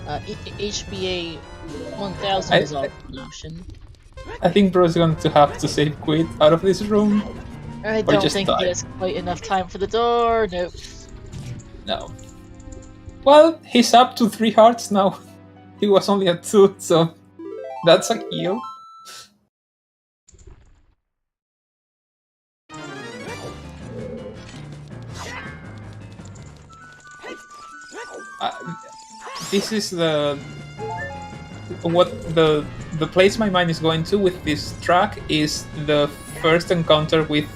HBA 1000 is also an option. I think bro's going to have to save quit out of this room. I don't think there's quite enough time for the door. Nope. No. Well, he's up to 3 hearts now. He was only at 2, so that's a heal. This is the place my mind is going to with this track is the first encounter with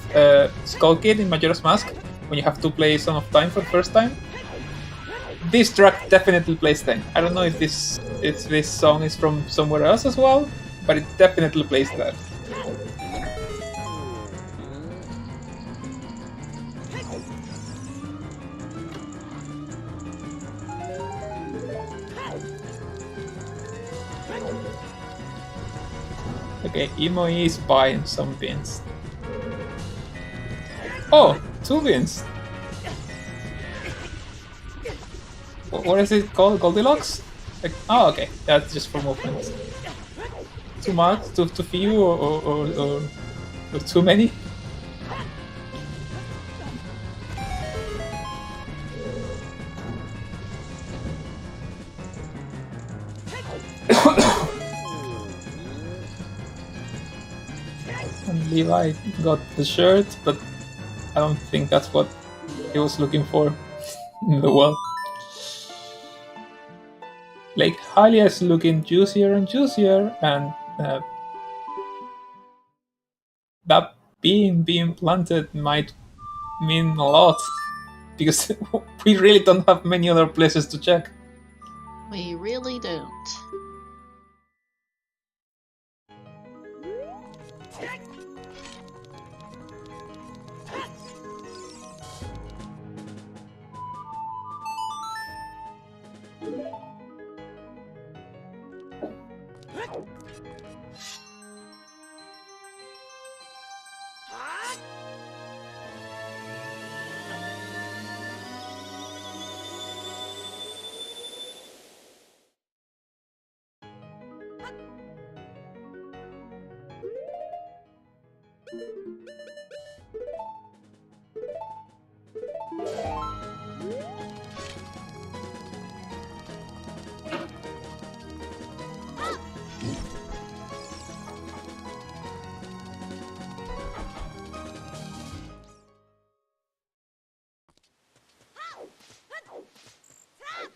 Skull Kid in Majora's Mask, when you have to play Song of Time for the first time. This track definitely plays then. I don't know if this song is from somewhere else as well, but it definitely plays that. Okay, Emo is buying some beans. Oh, 2 beans! What is it called? Goldilocks? Like, oh, okay, that's just for movement. Too much? Too few? Or too many? Levi got the shirt, but I don't think that's what he was looking for in the world. Like, Hylia is looking juicier and juicier, and that being planted might mean a lot, because we really don't have many other places to check. We really don't.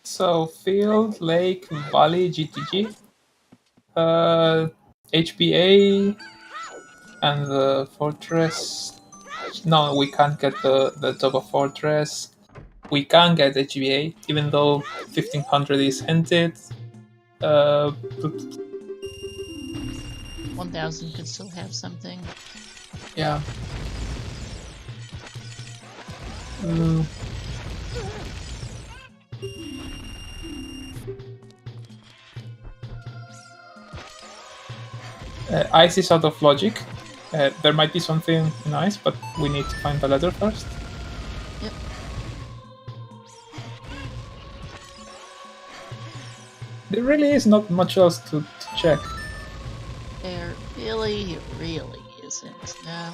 So, Field, Lake, Valley, GTG, HBA, and the Fortress. No, we can't get the top of Fortress. We can get HBA, even though 1500 is hinted. 1000 could still have something. Yeah. Ice is out of logic. There might be something nice, but we need to find the letter first. Yep. There really is not much else to check. There really isn't. No.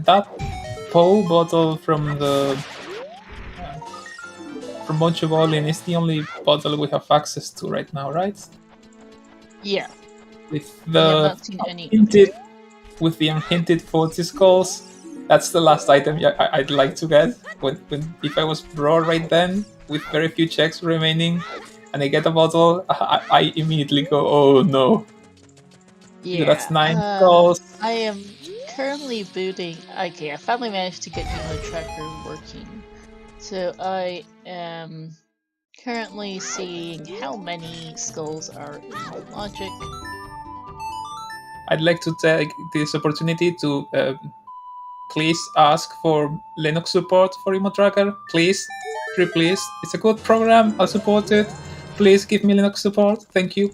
That Poe bottle from the from Bonchovolin is the only bottle we have access to right now, right? Yeah. With I have the not seen any. unhinted 40 skulls, that's the last item I'd like to get. If I was raw right then, with very few checks remaining, and I get a bottle, I immediately go, oh no. Yeah. That's 9 skulls. I am currently booting. Okay, I finally managed to get Emo Tracker working. So I am currently seeing how many skulls are in logic. I'd like to take this opportunity to please ask for Linux support for Emo Tracker. Please, please. It's a good program. I'll support it. Please give me Linux support. Thank you.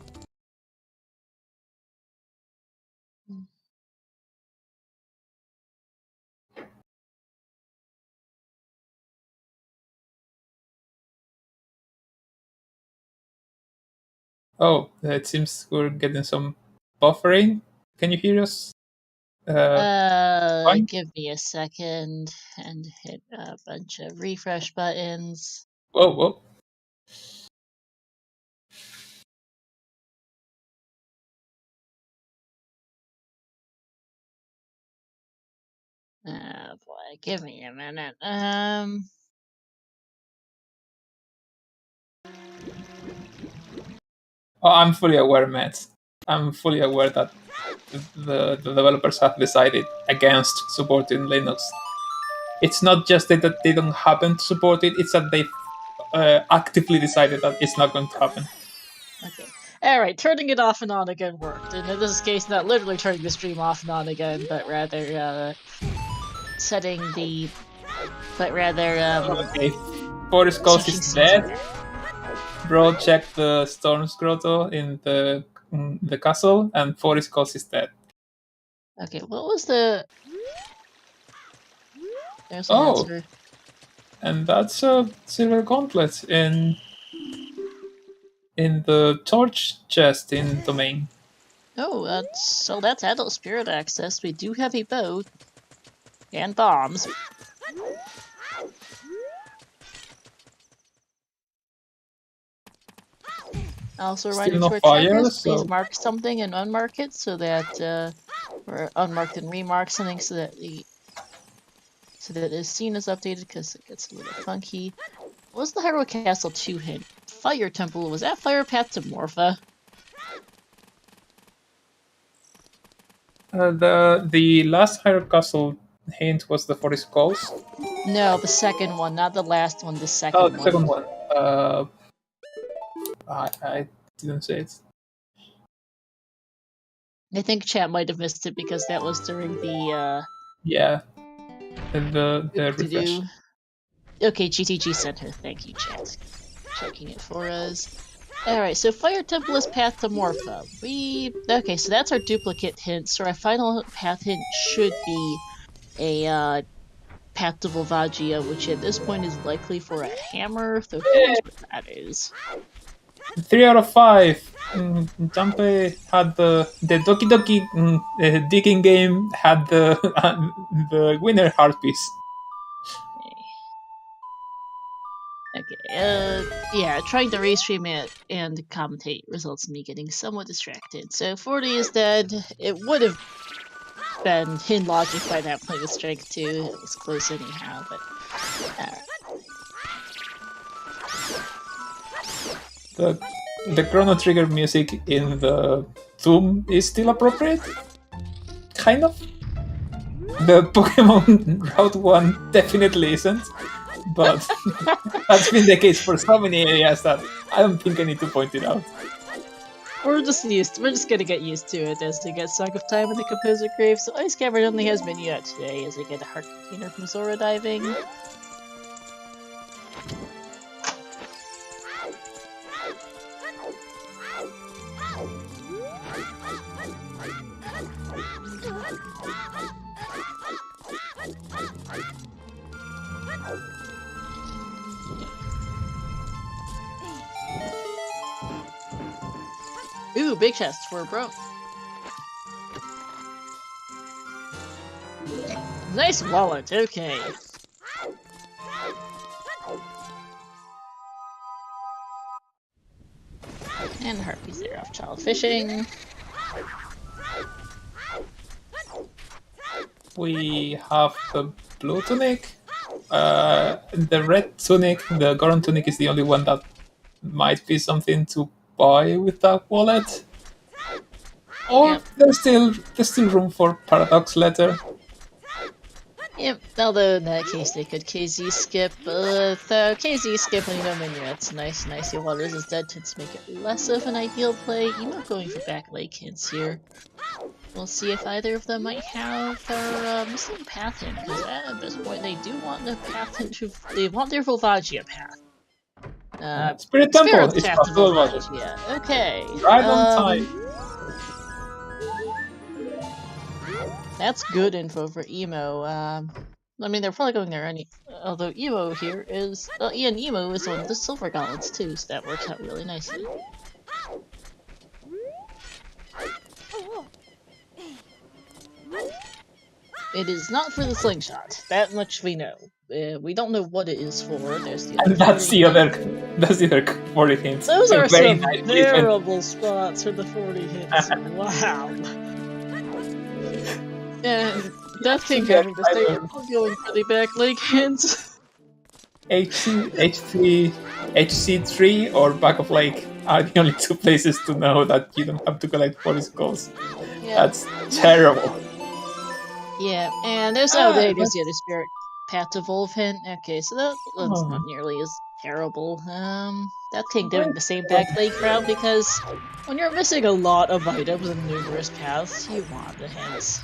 Oh, it seems we're getting some buffering. Can you hear us? Fine? Give me a second and hit a bunch of refresh buttons. Whoa. Boy, give me a minute. Oh, I'm fully aware, Matt. I'm fully aware that the developers have decided against supporting Linux. It's not just that they don't happen to support it, it's that they've actively decided that it's not going to happen. Okay. Alright, turning it off and on again worked. And in this case, not literally turning the stream off and on again, but rather, setting the... But rather, Okay. Forest Coast is dead. Bro, check the Storm's Grotto in the castle, and Forest Coast is dead. Okay, what was the... There's an Oh, answer. and that's a silver gauntlet in the torch chest in domain. Oh, so that's adult spirit access. We do have a boat. And bombs. Also, Still reminder no to our fire, trackers, so please mark something and unmark it so that, or unmarked and remark something so that the scene is updated because it gets a little funky. What was the Hyrule Castle 2 hint? Fire Temple, was that Fire Path to Morpha? the last Hyrule Castle hint was the 40 skulls. No, the second one, not the last one, the Oh, second the one. second one. I didn't say it. I think chat might have missed it because that was during the, Yeah, the refresh. Okay, GTG Center, thank you, chat. Checking it for us. Alright, so Fire Temple is Path to Morpha. Okay, so that's our duplicate hint, so our final path hint should be a, Path to Volvagia, which at this point is likely for a hammer, though who knows what that is. 3 out of 5. Jumpe had the Doki Doki digging game had the winner heart piece. Okay, yeah, trying to restream it and commentate results in me getting somewhat distracted. So 40 is dead. It would have been in logic by that point with strength 2. It was close anyhow, but The Chrono Trigger music in the Doom is still appropriate? Kind of. The Pokemon Route 1 definitely isn't, but that's been the case for so many areas that I don't think I need to point it out. we're just gonna get used to it as we get Song of Time in the Composer Grave. So Ice Cavern only has menu out today as I get a heart container from Zora diving. Ooh, big chest for a bro. Nice wallet, okay. And Harpy's there off child fishing. We have the blue tunic. The red tunic, the Goron tunic, is the only one that might be something to buy with that wallet. Or Yep. there's still room for Paradox Letter. Yep, although in that case they could KZ skip, but KZ skip when you know minuets. Nice. Your waters is dead tends to make it less of an ideal play. Emo going for back lake hints here. We'll see if either of them might have their missing path hint, because at this point they do want the path hint they want their Volvagia path. Spirit Temple, it's path to possible. Volvagia. Okay. Right on time. That's good info for Emo. I mean, they're probably going there although Emo here is... Ian Emo is one of the silver gauntlets too, so that works out really nicely. It is not for the slingshot. That much we know. We don't know what it is for. There's the other. That's the other 40 hints. Those are some nice terrible spots for the 40 hits. Wow. And Death King having to stay going for the back leg hints. HC3 or Back of Lake are the only two places to know that you don't have to collect 40 skulls. Yeah. That's terrible. Yeah, and there's there's the other spirit path to Volv hint. Okay, so that's not nearly as terrible. That King doing the same back leg route because when you're missing a lot of items and numerous paths, you want the hints.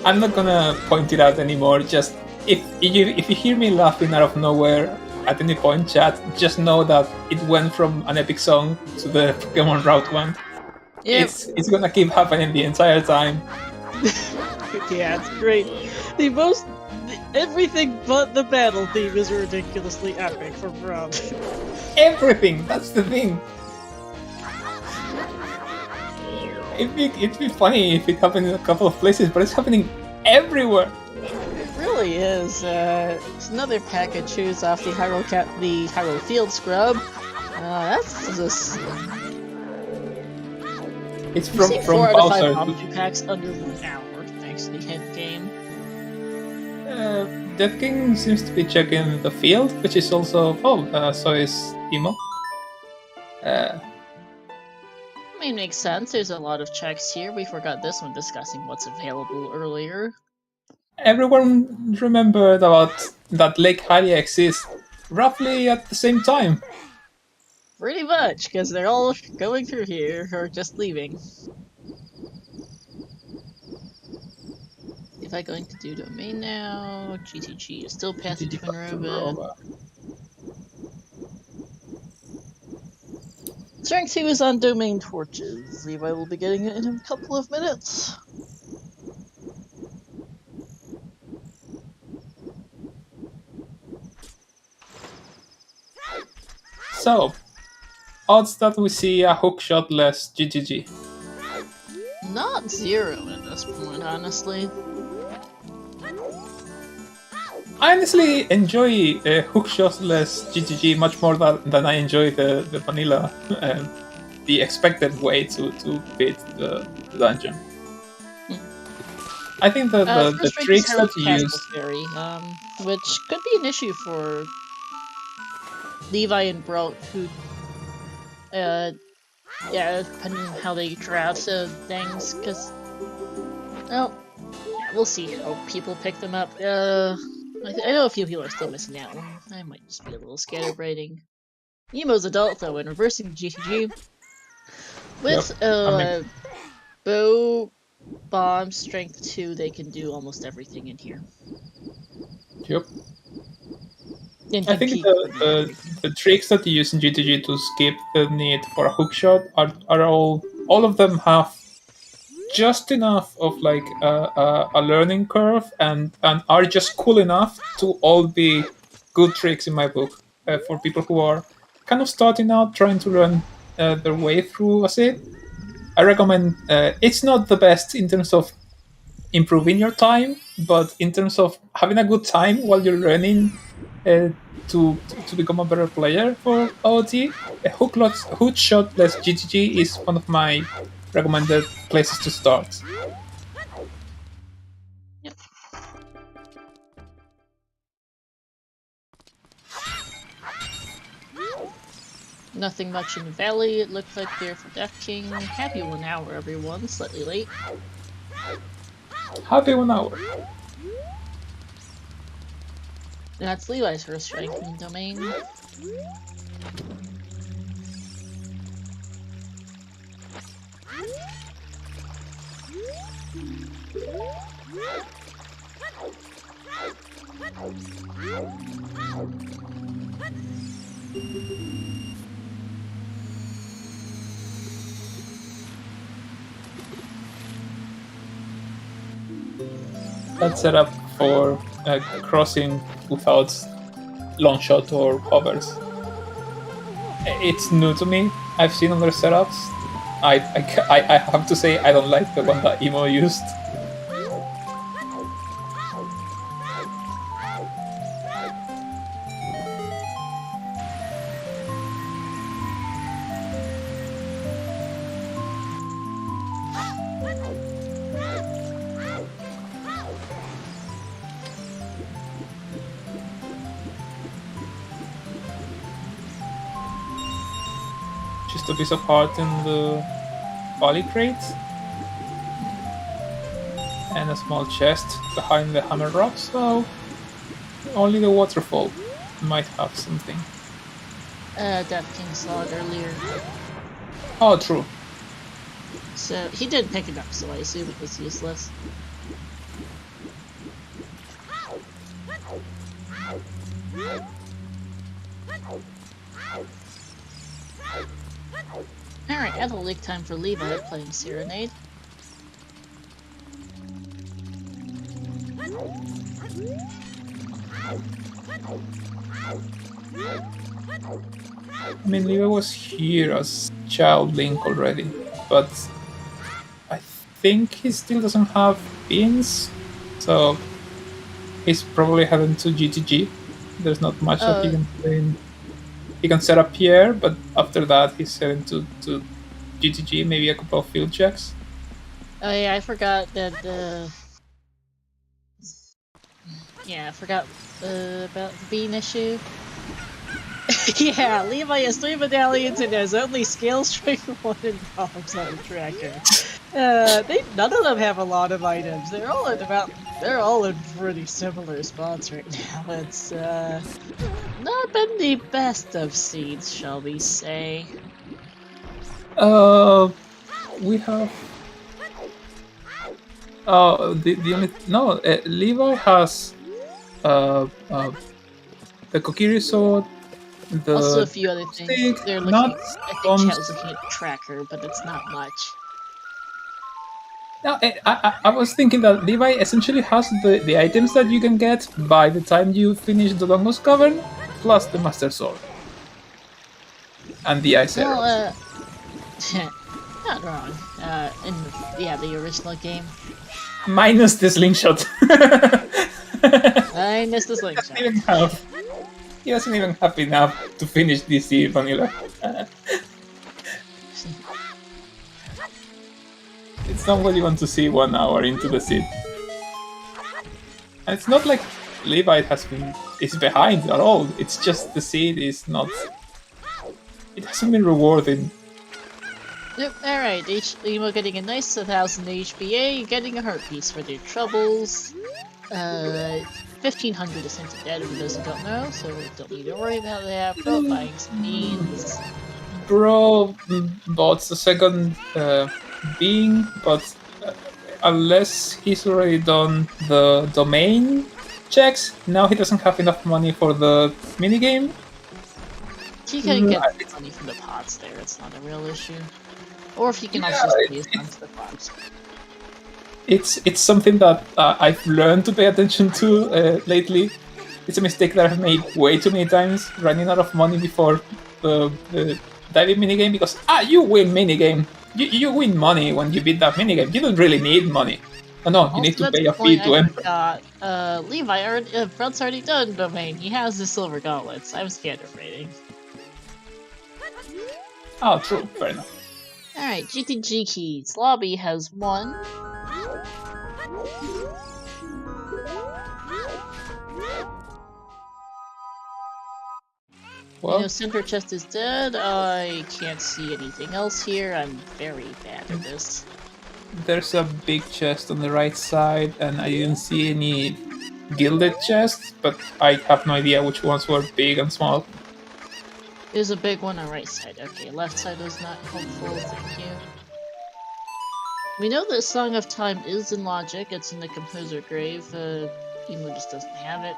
I'm not gonna point it out anymore. Just if you hear me laughing out of nowhere at any point, chat, just know that it went from an epic song to the Pokemon Route one. Yep. It's gonna keep happening the entire time. Yeah, it's great. Everything but the battle theme is ridiculously epic from Rob. Everything. That's the thing. It'd be funny if it happened in a couple of places, but it's happening everywhere. It really is. It's another Pikachu's off the Hyrule Field Scrub. That's just. It's from 4 out of 5 Bowser. Pikachu packs under 1 hour, thanks to the hint game. Death King seems to be checking the field, which is also so is Emo. I mean, makes sense. There's a lot of checks here. We forgot this one discussing what's available earlier. Everyone remembered about that Lake Hylia exists roughly at the same time. Pretty much, because they're all going through here or just leaving. If I'm going to do domain now, GTG is still Path to Twin Robot. Strength 2 is on domain torches. Levi will be getting it in a couple of minutes. So, odds that we see a hookshot-less GGG. Not 0 at this point, honestly. I honestly enjoy hookshot-less GGG much more than I enjoy the vanilla, the expected way to beat the dungeon. I think the tricks that you use... Fairy, which could be an issue for Levi and Brout, who, yeah, depending on how they draft things, because, well, we'll see how people pick them up. I know a few people are still missing out. I might just be a little scatterbrained. Nemo's adult, though, and reversing GTG. With, bow, bomb, strength 2, they can do almost everything in here. Yep. I think the tricks that you use in GTG to skip the need for a hookshot are all of them have just enough of like a learning curve and are just cool enough to all be good tricks in my book for people who are kind of starting out trying to learn their way through a set. I recommend it's not the best in terms of improving your time, but in terms of having a good time while you're learning to become a better player for OoT, hookshot-less GTG is one of my recommended places to start. Yep. Nothing much in the valley. It looks like they're for Death King. Happy 1 hour, everyone. Slightly late. Happy 1 hour. That's Levi's first strike in the domain. That's set up for crossing without long shot or hovers. It's new to me. I've seen other setups. I have to say I don't like the one that Emo used. Just a piece of heart in the Valley crate. And a small chest behind the hammer rock, so only the waterfall might have something. That King saw it earlier. Oh, true. So he did pick it up, so I assume it was useless. Alright, Adult League time for Levi playing Serenade. I mean, Levi was here as Child Link already, but I think he still doesn't have beans, so he's probably heading to GTG. There's not much that he can play in. He can set up Pierre, but after that he's heading to GTG, maybe a couple of field checks. Oh yeah, I forgot that, yeah, I forgot about the bean issue. Yeah, Levi has 3 medallions and has only Scale Strike 1 and Bombs on the tracker. None of them have a lot of items. They're all in pretty similar spots right now. It's not been the best of seeds, shall we say? We have. The only no. Levi has the Kokiri sword. Also a few other things. They're looking. Not I think bombs. Chat was looking at the tracker, but it's not much. No, I was thinking that Levi essentially has the items that you can get by the time you finish the Longos Cavern, plus the Master Sword. And the Ice Arrows. Not wrong. In the original game. Minus the slingshot. Minus the slingshot. He doesn't even have enough to finish DC vanilla. It's not what you want to see 1 hour into the seed. And it's not like Levi is behind at all. It's just the seed is not. It hasn't been rewarding. Yep, alright, Emo getting a nice 1000 HPA, getting a heart piece for their troubles. 1500 is sent to dead if he doesn't know, so we don't need to worry about that. Bro buying some beans. Bro bought the second being, but unless he's already done the domain checks, now he doesn't have enough money for the minigame. He can get money from the pots there, it's not a real issue. Or if he can also just pay his money to the pots. It's something that I've learned to pay attention to lately. It's a mistake that I've made way too many times, running out of money before the diving minigame, because you win minigame. You win money when you beat that minigame. You don't really need money. Oh no, you need to pay a fee to enter. Levi, Front's already done domain. He has the silver gauntlets. I'm scared of raiding. Oh, true. Fair enough. Alright, GTG keys. Lobby has 1. Well, center chest is dead. I can't see anything else here. I'm very bad at this. There's a big chest on the right side, and I didn't see any gilded chests, but I have no idea which ones were big and small. There's a big one on right side. Okay, left side was not helpful. Thank you. We know that Song of Time is in Logic. It's in the Composer Grave. Emo just doesn't have it.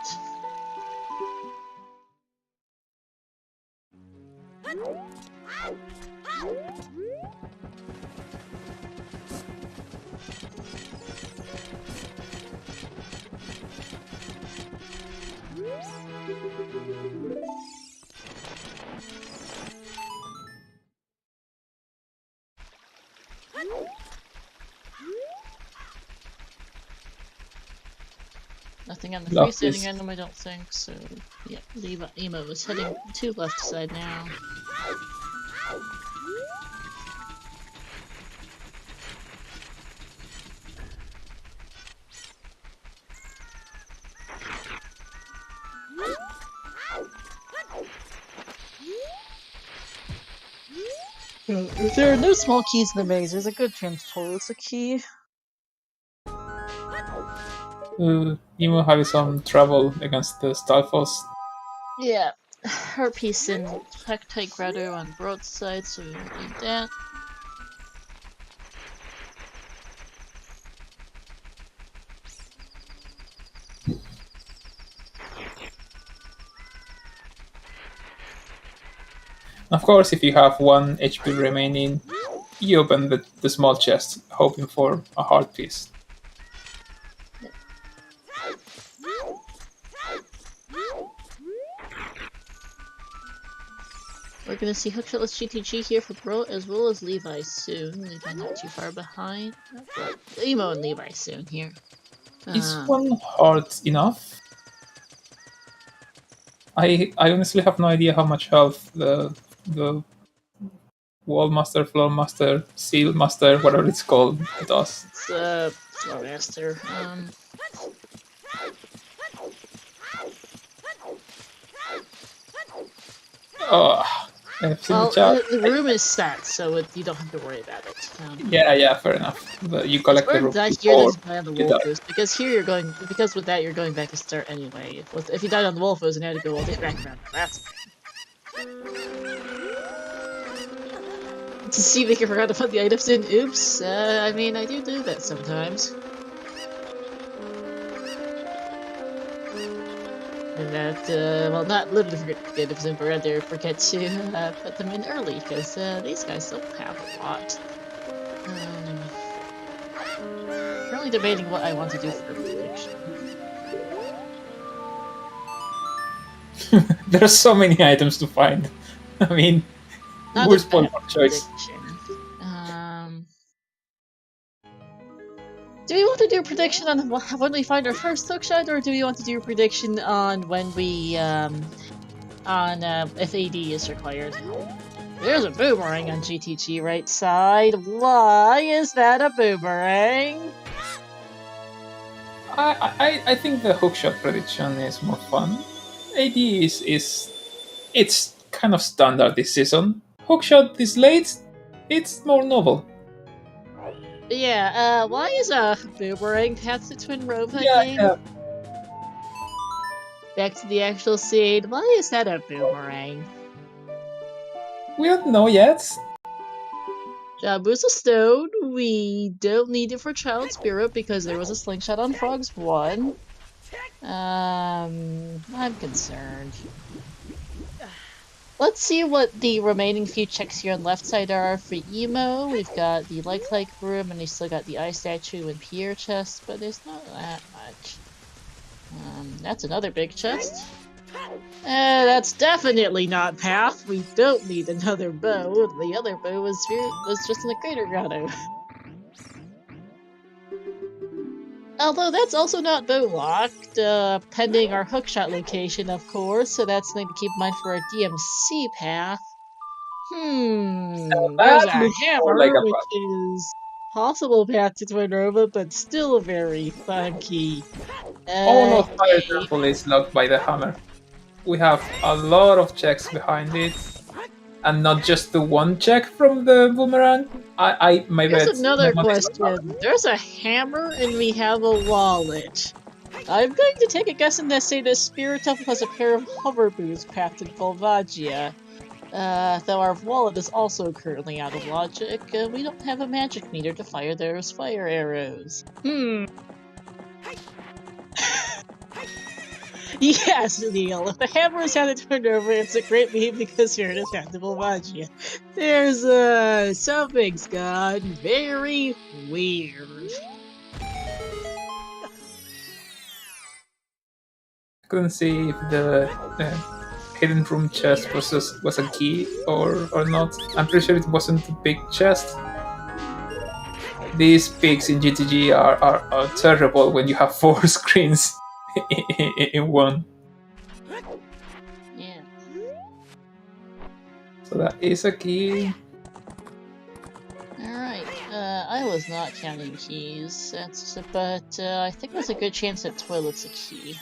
Nothing on the freestanding random, I don't think, so yeah, Emo is heading to left side now. If there are no small keys in the maze, there's a good chance Toilet's a key. Emo having some trouble against the Stalfos. Yeah, Harpies and Tactite Grotto on broadside, so we won't need that. Of course, if you have 1 HP remaining, you open the small chest, hoping for a heart piece. We're gonna see Hookshotless GTG here for Bro as well as Levi soon. Levi not too far behind. Emo and Levi soon here. Is 1 heart enough? I honestly have no idea how much health the Wall Master, Floor Master, Seal Master, whatever it's called, does. It's Floor Master. Oh, Well, the room is set, so you don't have to worry about it. Yeah, fair enough. But you collect the room before die on the Wolf Boost, because here you're going. Because with that you're going back to start anyway. If you died on the Wolf Boost and you had to go all the way back around, that's to see if you forgot to put the items in. Oops. I mean, I do that sometimes. And that, well, not literally forget to get them in, but rather forget to put them in early, because these guys don't have a lot. Currently debating what I want to do for a prediction. There are so many items to find. I mean, we're spoiled for choice. Do we want to do a prediction on when we find our first hookshot, or do we want to do a prediction on when we, if AD is required? There's a boomerang on GTG right side. Why is that a boomerang? I think the hookshot prediction is more fun. AD it's kind of standard this season. Hookshot is late, it's more novel. Yeah, why is a boomerang path to Twin Rova game? Yeah. Back to the actual scene. Why is that a boomerang? We don't know yet. Jabu's a stone. We don't need it for Child Spirit because there was a slingshot on Frogs 1. I'm concerned. Let's see what the remaining few checks here on left side are for Emo. We've got the like room, and we still got the eye statue and Pierre chest, but there's not that much. That's another big chest. That's definitely not Path. We don't need another bow. The other bow was just in the Crater Grotto. Although that's also not bow locked, pending our hookshot location, of course, so that's something to keep in mind for our DMC path. There's a hammer, which is possible path to Twin Rova, but still very funky. Almost Fire Temple is locked by the hammer. We have a lot of checks behind it, and not just the one check from the boomerang. Here's another question. There's a hammer and we have a wallet. I'm going to take a guess and say that Spirit Temple has a pair of hover boots path in Volvagia. Though our wallet is also currently out of logic, we don't have a magic meter to fire those fire arrows. Yes, Neil, if the hammer is how to turn over, it's a great meme because you're in a tactical magia. There's, something's gone very weird. I couldn't see if the hidden room chest was a key or not. I'm pretty sure it wasn't a big chest. These pigs in GTG are terrible when you have 4 screens in one. Yeah. So that is a key. Alright, I was not counting keys, but I think there's a good chance that toilet's a key.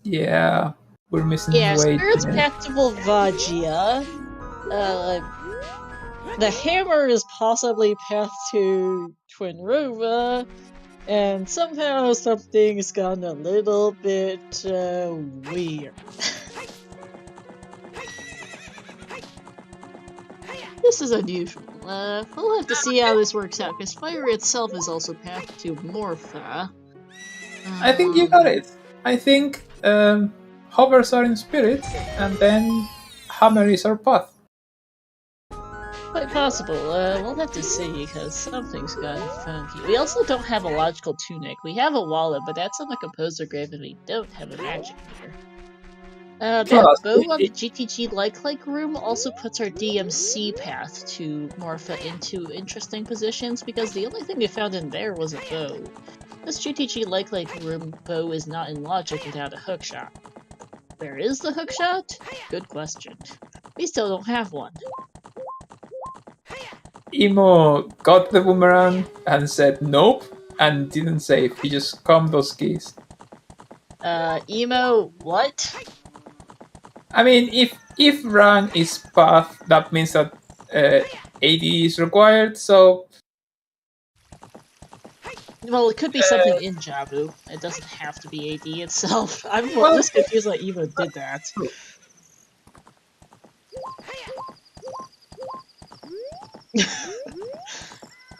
Yeah, we're missing Spirit's path to Volvagia. The hammer is possibly path to Twin Rova, and somehow something's gone a little bit weird. This is unusual. We'll have to see how this works out, because fire itself is also path to Morpha. I think you got it. I think hovers are in spirit, and then hammer is our path. Quite possible. We'll have to see, because something's gotten funky. We also don't have a logical tunic. We have a wallet, but that's on the composer grave, and we don't have a magic meter. That bow on the GTG like room also puts our DMC path to Morpha into interesting positions, because the only thing we found in there was a bow. This GTG like room bow is not in logic without a hookshot. Where is the hookshot? Good question. We still don't have one. Emo got the boomerang and said nope, and didn't save. He just combed those keys. Emo, what? I mean, if run is path, that means that AD is required, so... Well, it could be something in Jabu. It doesn't have to be AD itself. I'm just confused why Emo did that.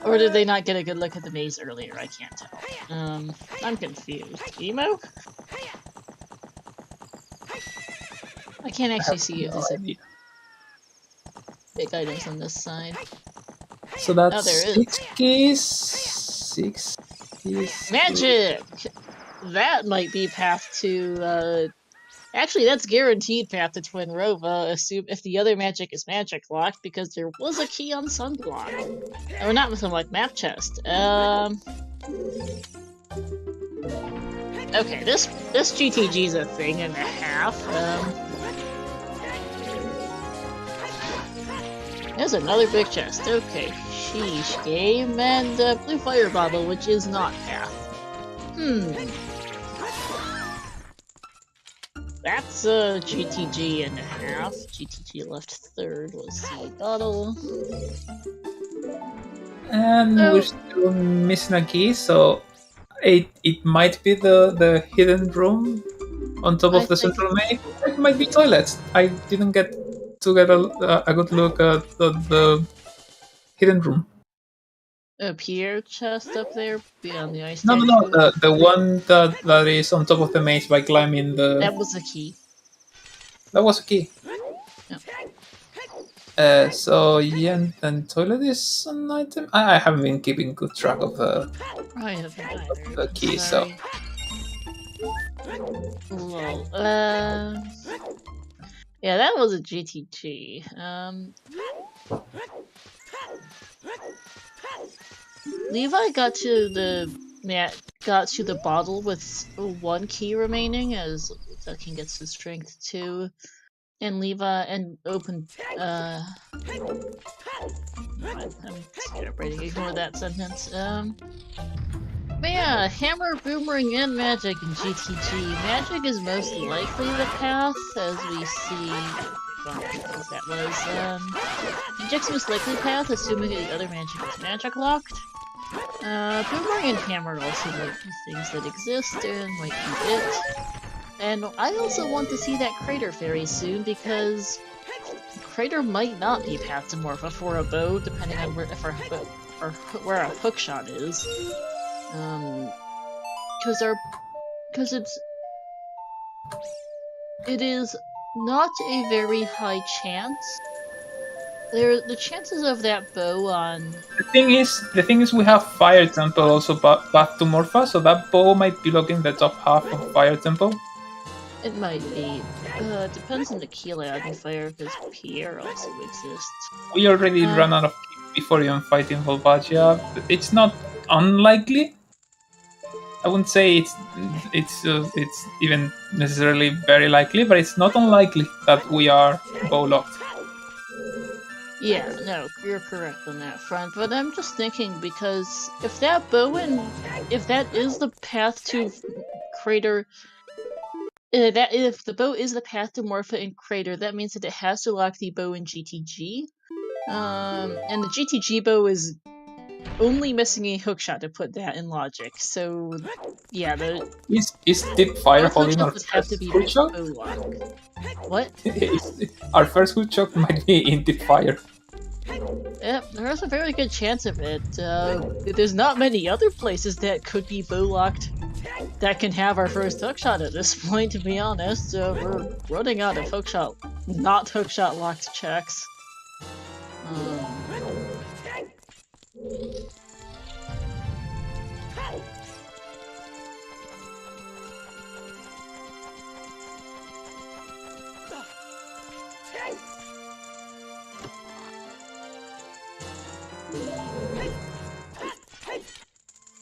Or did they not get a good look at the maze earlier? I can't tell. I'm confused. Emo? I can't actually see if there's any big items on this side. So that's oh, there 6 keys. 6 keys. Magic! That might be path to, Actually, that's guaranteed path to Twin Rova, assume if the other magic is magic locked, because there was a key on Sunblock. Or not Sunblock, map chest. Okay, this GTG's a thing and a half. There's another big chest. Okay, sheesh game, and blue fire bottle, which is not path. That's a GTG and a half. GTG left third was the bottle. And we're still missing a key, so it might be the hidden room on top of the central main. It might be toilets. I didn't get to get a good look at the hidden room. A pier chest up there beyond the ice. No, the one that is on top of the maze by climbing the... That was a key. That was a key. Yeah. So yeah, and toilet is an item. I haven't been keeping good track of the keys, so... Lol. Yeah, that was a GTG. Levi got to the bottle with 1 key remaining, as Ducking gets his strength 2, and Levi opened. I'm celebrating. Ignore that sentence. But yeah, hammer, boomerang, and magic in GTG. Magic is most likely the path, as we see. As that was. Magic's most likely path, assuming the other magic is magic locked. Boomerang and hammer also might be things that exist and might be it. And I also want to see that crater fairy soon, because crater might not be path to Morpha for a bow, depending on where our hookshot is. Because it is not a very high chance. The chances of that bow on... The thing is we have Fire Temple also path to Morpha, so that bow might be looking the top half of Fire Temple. It might be. Depends on the key layout in Fire, because Pierre also exists. We already ran out of keys before even fighting Volvagia. It's not unlikely. I wouldn't say it's even necessarily very likely, but it's not unlikely that we are bow locked. Yeah, no, you're correct on that front, but I'm just thinking, because if that is the path to Crater, if the bow is the path to Morpha and Crater, that means that it has to lock the bow in GTG. And the GTG bow is only missing a hookshot to put that in logic, so yeah, Is Deep Fire holding our have to be hookshot? What? Our first hookshot might be in Deep Fire. Yep, there's a very good chance of it. There's not many other places that could be bow-locked that can have our first hookshot at this point, to be honest. We're running out of not hookshot locked checks.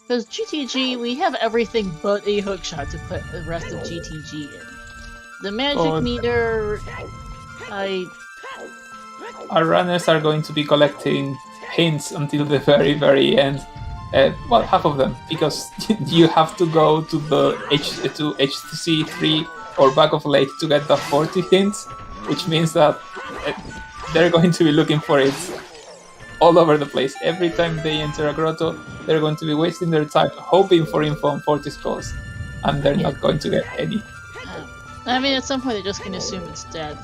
Because GTG, we have everything but a hookshot to put the rest of GTG in. The magic meter, Our runners are going to be collecting hints until the very, very end. Well, half of them, because you have to go to the HTC 3 or back of lake to get the 40 hints, which means that they're going to be looking for it all over the place. Every time they enter a grotto, they're going to be wasting their time hoping for info on 40 skulls, and they're not going to get any. I mean, at some point they're just going to assume it's dead.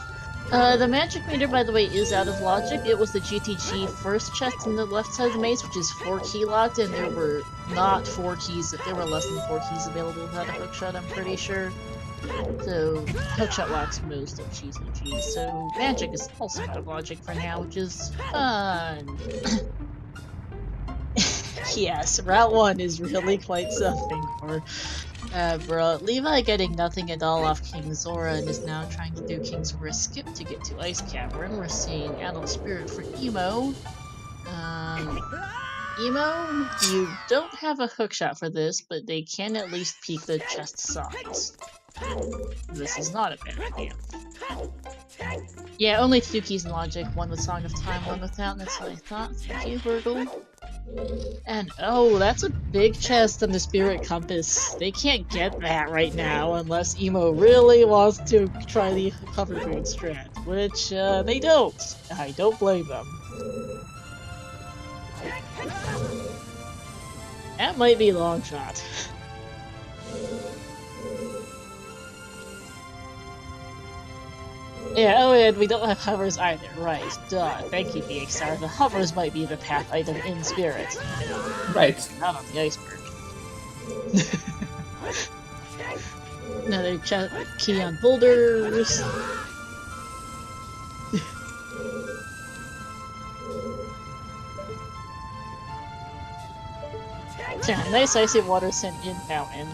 The magic meter, by the way, is out of logic. It was the GTG first chest in the left side of the maze, which is 4 key locked, and there were not 4 keys. There were less than 4 keys available without a hookshot, I'm pretty sure. So, hookshot locks most of GTG, so magic is also out of logic for now, which is fun. Yes, Route 1 is really quite something for bro. Levi getting nothing at all off King Zora and is now trying to do King's Risk Skip to get to Ice Cavern. We're seeing Adult Spirit for Emo. Emo, you don't have a hookshot for this, but they can at least peek the chest size. This is not a bad idea. Yeah, only 2 keys in logic, one with Song of Time, one without, that's what I thought. Thank you, Virgil. And oh, that's a big chest on the Spirit Compass. They can't get that right now unless Emo really wants to try the Hover Food strat, which they don't. I don't blame them. That might be a long shot. Yeah, oh, and we don't have hovers either, right, duh. Thank you, BXR. The hovers might be the path item in Spirit. Right. Not on the iceberg. Another key on boulders. Yeah, nice icy water sent in fountain.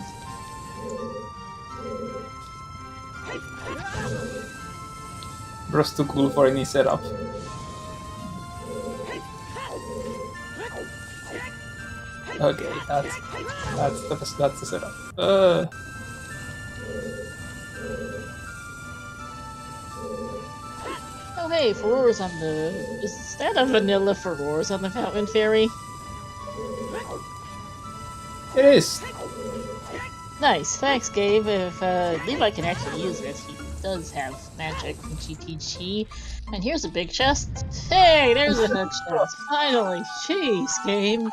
Bro's too cool for any setup. Okay, that's the setup. Oh hey, Furor's on the... Is that a vanilla Furor's on the Fountain Fairy? It is! Nice, thanks Gabe. If Levi can actually use it, he does have magic from GTG. And here's a big chest. Hey, there's a hookshot. Finally, jeez, game.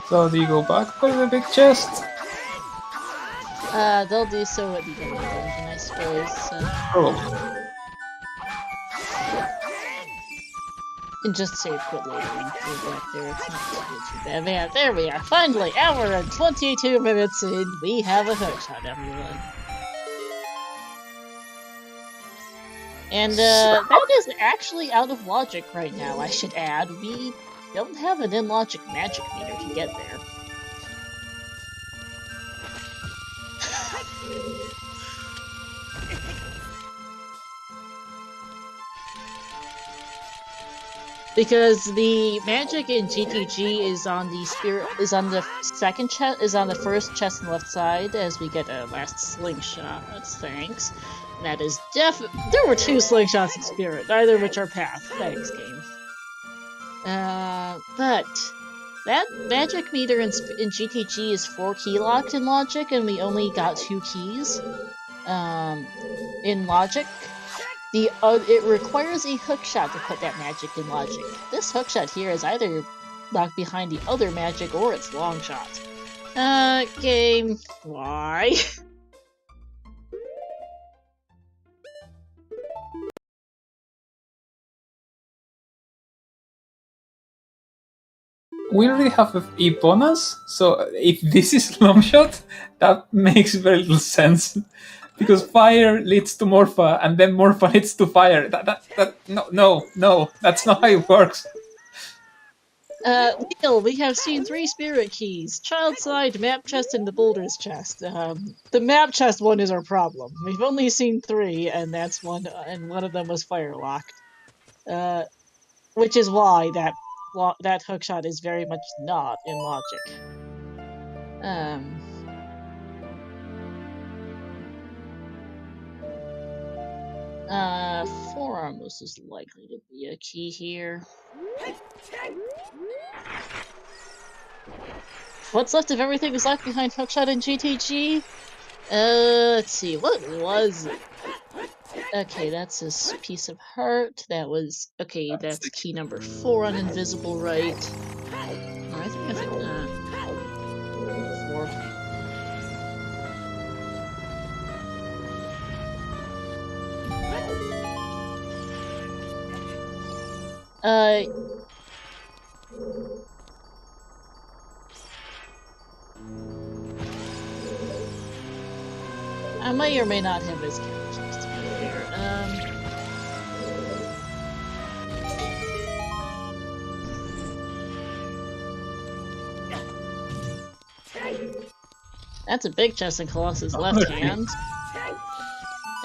So do you go back for the big chest? They'll do so at the end of the dungeon, I suppose. Probably. And just save quit later and go back there. It's not too bad. Man, there we are. Finally, hour and 22 minutes in. We have a hookshot, everyone. And that is actually out of logic right now, I should add. We don't have an in-logic magic meter to get there. Because the magic in GTG is on the first chest on the left side as we get a last slingshot. Thanks. That is there were 2 slingshots in Spirit, neither of which are path. Thanks, game. But that magic meter in GTG is 4 key locked in logic, and we only got 2 keys. In logic. It requires a hookshot to put that magic in logic. This hookshot here is either locked behind the other magic or it's long shot. Game, why? we already have a bonus, so if this is long shot, that makes very little sense. Because fire leads to Morpha, and then Morpha leads to fire. No, that's not how it works. Neil, we have seen 3 spirit keys. Child side, map chest, and the boulders chest. The map chest one is our problem. We've only seen 3, and that's one, and one of them was fire locked. Which is why that hookshot is very much not in logic. Forearm is likely to be a key here. What's left of everything is locked behind hookshot and GTG? Let's see, what was it? Okay, that's this piece of heart. That was... Okay, that's key number 4 on invisible right. Oh, I think I think 4. I may or may not have his characters to be fair. That's a big chest in Colossus' left hand.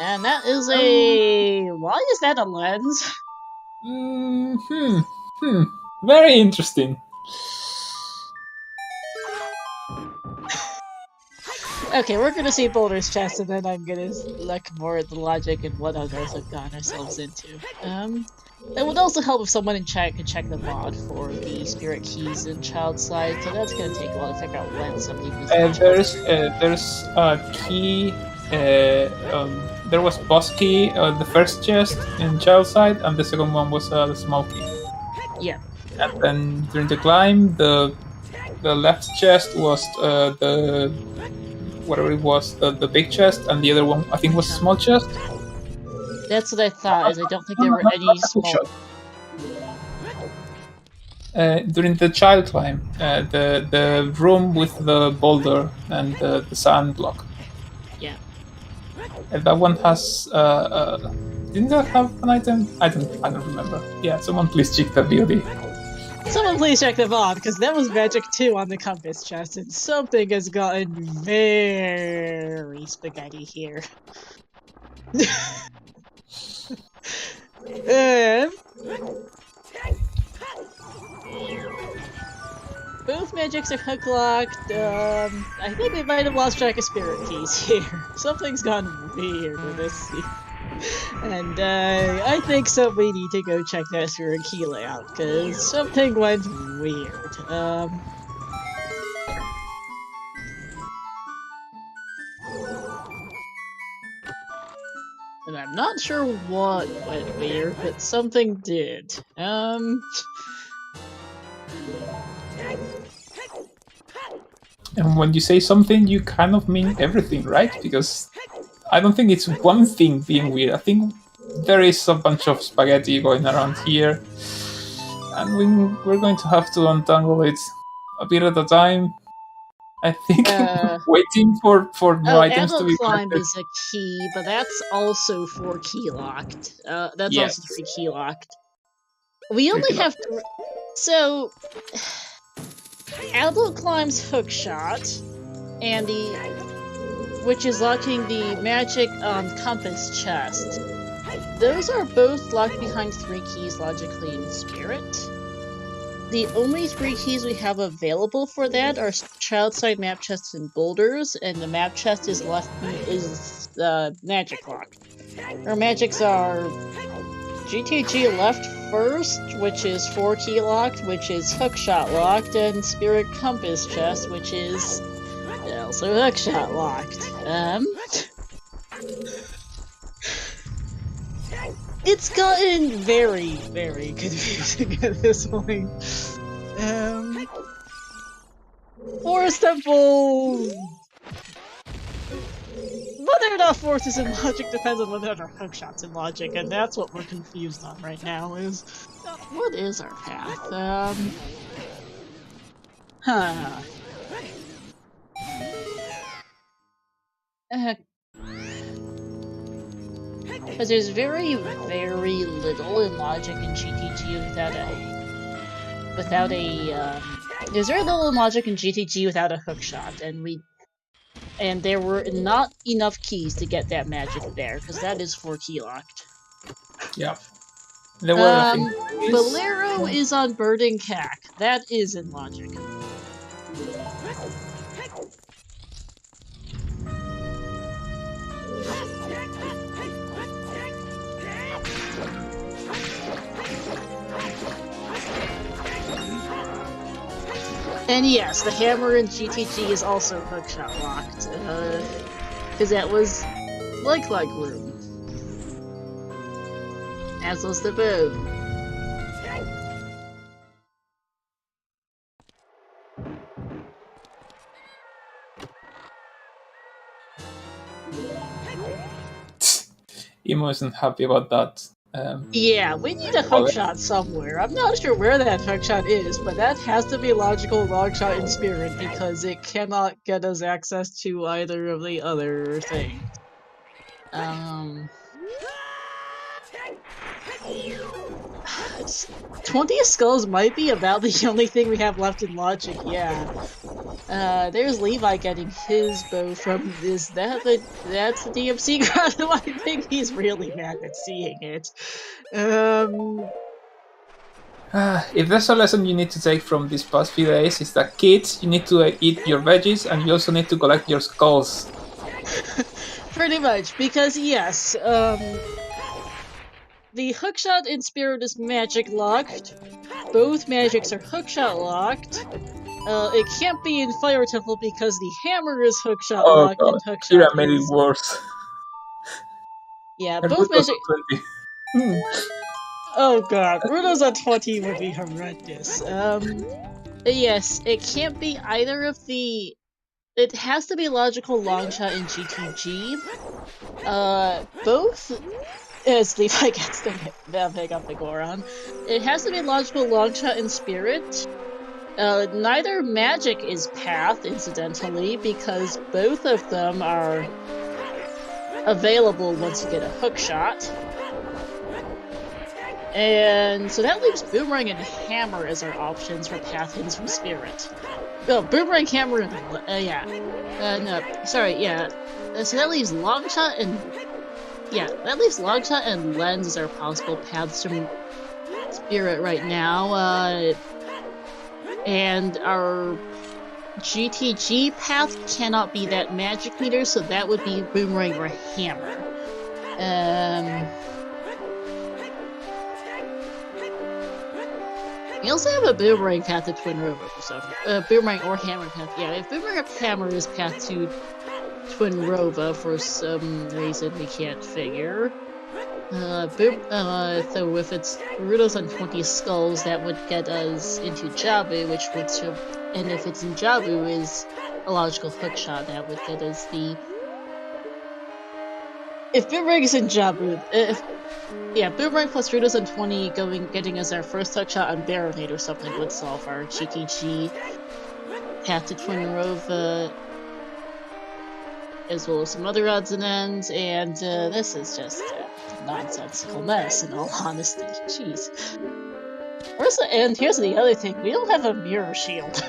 And that is a... Why is that a lens? Very interesting. Okay, we're gonna see Boulder's chest, and then I'm gonna look more at the logic and what others have gotten ourselves into. It would also help if someone in chat could check the mod for the spirit keys in child side, so that's gonna take a while to figure out when some of these there's a key, there was boss key, the first chest in child side, and the second one was the small key. Yeah. And then during the climb, the left chest was the whatever it was, the big chest, and the other one I think was a small chest. That's what I thought, is I don't think there were any small... During the child climb, the room with the boulder and the sand block. Yeah. That one has... didn't that have an item? I don't remember. Yeah, someone please check the BOD. Someone please check the mod, because that was magic 2 on the compass chest, and something has gotten very spaghetti here. Both magics are hook locked. I think we might have lost track of spirit keys here. Something's gone weird with this scene. And I think we need to go check that spirit key layout, because something went weird. And I'm not sure what went weird, but something did. And when you say something, you kind of mean everything, right? Because I don't think it's one thing being weird. I think there is a bunch of spaghetti going around here. And we're going to have to untangle it a bit at a time. I think waiting for more items to be climb is a key, but that's also 4 key locked. That's also 3 key locked. We only have to... So... Adult climbs hookshot, and which is locking the magic compass chest. Those are both locked behind 3 keys logically in spirit. The only 3 keys we have available for that are child side map chests and boulders, and the map chest is magic locked. Our magics are GTG left first, which is 4 key locked, which is hookshot locked, and spirit compass chest, which is also hookshot locked. It's gotten very, very confusing at this point. Forest Temple... Whether or not Force is in logic depends on whether or not hookshots in logic, and that's what we're confused on right now, is... What is our path? Huh. Because there's very, very little in logic in GTG without a there's very little in logic in GTG without a hookshot, and there were not enough keys to get that magic there, because that is 4 key locked. Yeah. There were, I think, Bolero is on Bird and Cack. That is in logic. And yes, the hammer in GTG is also hookshot locked, because that was like room. As was the bow. Emo isn't happy about that. Yeah, we need a hookshot somewhere. I'm not sure where that hookshot is, but that has to be logical longshot in spirit, because it cannot get us access to either of the other things. 20 skulls might be about the only thing we have left in logic, yeah. There's Levi getting his bow from this. That's the DMC grotto. I think he's really mad at seeing it. If there's a lesson you need to take from these past few days, is that kids, you need to eat your veggies and you also need to collect your skulls. Pretty much, because yes, the hookshot in spirit is magic locked. Both magics are hookshot locked. It can't be in Fire Temple because the hammer is hookshot locked and hookshot Kira made it worse. Yeah, both magic. Oh god, Runo's on 20 would be horrendous. Yes, it can't be either of the. It has to be logical longshot in GTG. Both. As Levi gets to pick up the Goron. It has to be logical longshot in spirit. Neither magic is path, incidentally, because both of them are available once you get a hookshot. And so that leaves Boomerang and Hammer as our options for path hints from spirit. Oh, Boomerang, Hammer, and so that leaves Longshot and Longshot and Lens as our possible paths from spirit right now. And our GTG path cannot be that magic meter, so that would be Boomerang or Hammer. We also have a Boomerang path to Twin Rova for some Boomerang or Hammer path. Yeah, if Boomerang or Hammer is path to Twin Rova for some reason we can't figure. So if it's Rudo's on 20 skulls, that would get us into Jabu, which would show, and if it's in Jabu is a logical hookshot, that would get us the. If Boomerang is in Jabu, Boomerang plus Rudo's on 20 getting us our first hookshot on Baronade or something would solve our GTG path to Twin Rova, as well as some other odds and ends, and this is just a nonsensical mess, in all honesty. Jeez. And here's the other thing, we don't have a mirror shield.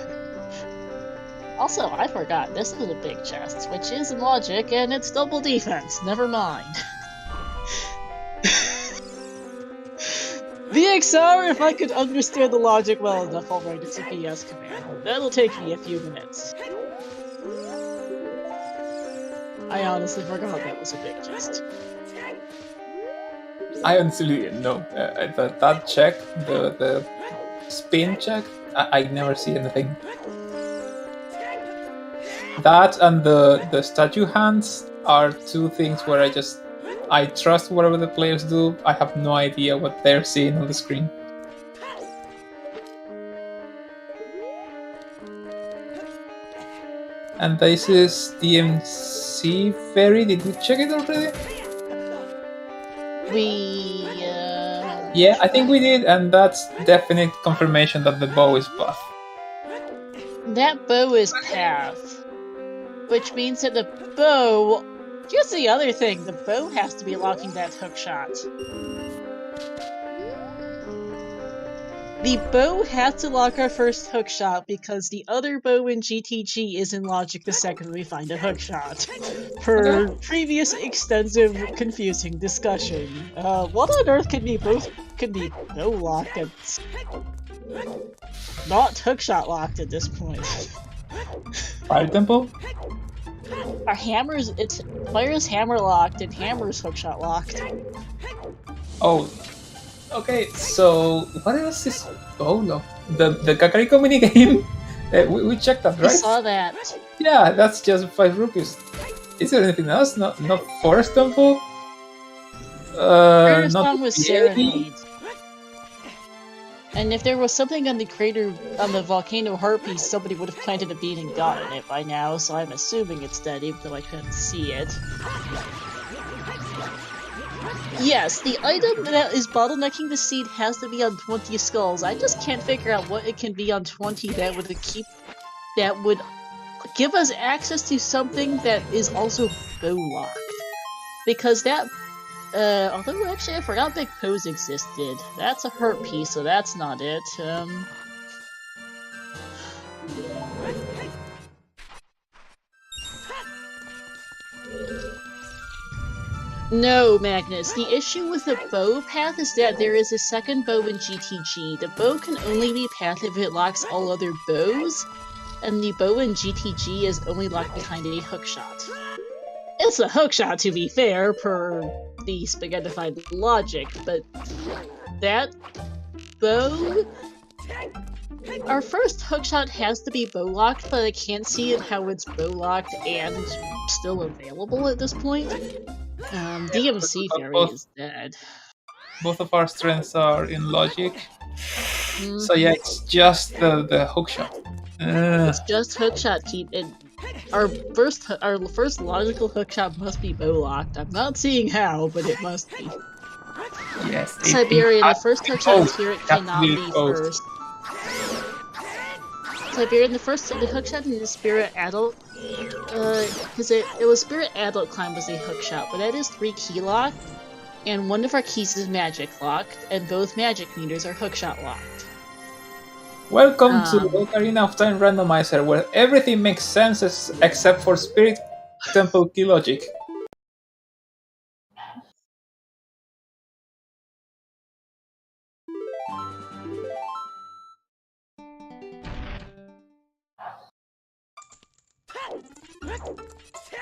Also, I forgot, this is a big chest, which is in logic, and it's double defense, never mind. VXR, if I could understand the logic well enough, I'll write it's a PS command. That'll take me a few minutes. I honestly forgot that was a big chest. I honestly didn't know. That check, the spin check, I never see anything. That and the statue hands are two things where I trust whatever the players do. I have no idea what they're seeing on the screen. And this is DMC Ferry. Did we check it already? Yeah, I think we did, and that's definite confirmation that the bow is buff. That bow is path, which means that the bow... Here's the other thing, the bow has to be locking that hookshot. The bow has to lock our first hookshot because the other bow in GTG is in logic the second we find a hookshot. Per previous extensive confusing discussion. What on earth can be bow locked and not hookshot locked at this point? Fire Temple? Our hammers, it's Fire's hammer locked and Hammer's hookshot locked. Oh, okay. So what else is? Oh no, the Kakariko minigame. We checked that, right? I saw that. Yeah, that's just 5 rupees. Is there anything else? Not Forest Temple. First Not one was Serenade. And if there was something on the crater, on the volcano harpies, somebody would have planted a bean and gotten it by now, so I'm assuming it's dead, even though I couldn't see it. Yes, the item that is bottlenecking the seed has to be on 20 skulls. I just can't figure out what it can be on 20 that would give us access to something that is also bow locked. Because that although actually I forgot Big Pose existed. That's a hurt piece, so that's not it. No, Magnus. The issue with the bow path is that there is a second bow in GTG. The bow can only be path if it locks all other bows, and the bow in GTG is only locked behind a hookshot. It's a hookshot, to be fair, per the spaghettified logic, but that bow... Our first hookshot has to be bow locked, but I can't see it how it's bow locked and still available at this point. DMC Fairy is dead. Both of our strengths are in logic. So yeah, it's just the hookshot. It's just hookshot. Keep it. Our first logical hookshot must be bow locked. I'm not seeing how, but it must be. Yes. Siberian, the first hookshot in Spirit cannot be first. Siberian, the hookshot in the Spirit Adult, because it was Spirit Adult Climb was a hookshot, but that is 3 key locked, and one of our keys is magic locked, and both magic meters are hookshot locked. Welcome to Ocarina of Time Randomizer, where everything makes sense except for Spirit Temple key logic.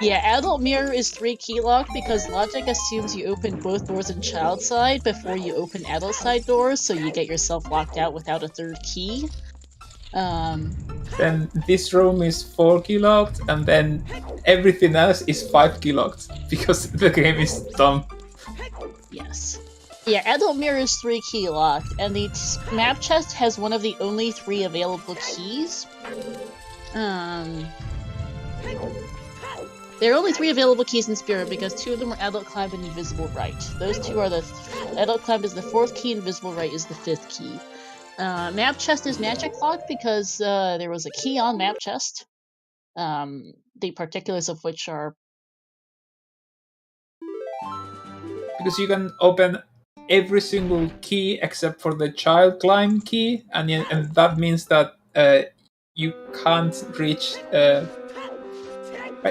Yeah, Adult Mirror is 3 key locked because logic assumes you open both doors in child side before you open adult side doors, so you get yourself locked out without a 3rd key. Then this room is 4 key locked, and then everything else is 5 key locked because the game is dumb. Yes. Yeah, Adult Mirror is 3 key locked, and the map chest has one of the only 3 available keys. There are only 3 available keys in Spirit because 2 of them are Adult Climb and Invisible Right. Those 2 are Adult Climb is the 4th key, Invisible Right is the 5th key. Map chest is magic locked because there was a key on map chest. The particulars of which are... Because you can open every single key except for the child climb key, and that means that you can't reach...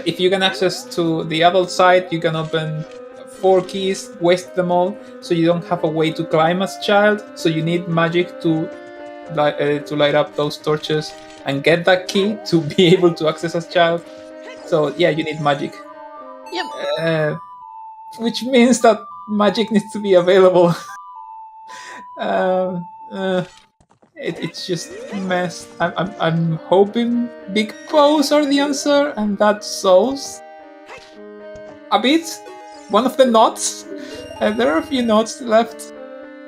if you can access to the adult side, you can open 4 keys, waste them all, so you don't have a way to climb as child, so you need magic to light up those torches and get that key to be able to access as child. So yeah, you need magic. Yep. Which means that magic needs to be available. It's just messed. I'm hoping big bows are the answer, and that solves a bit. One of the knots. There are a few knots left.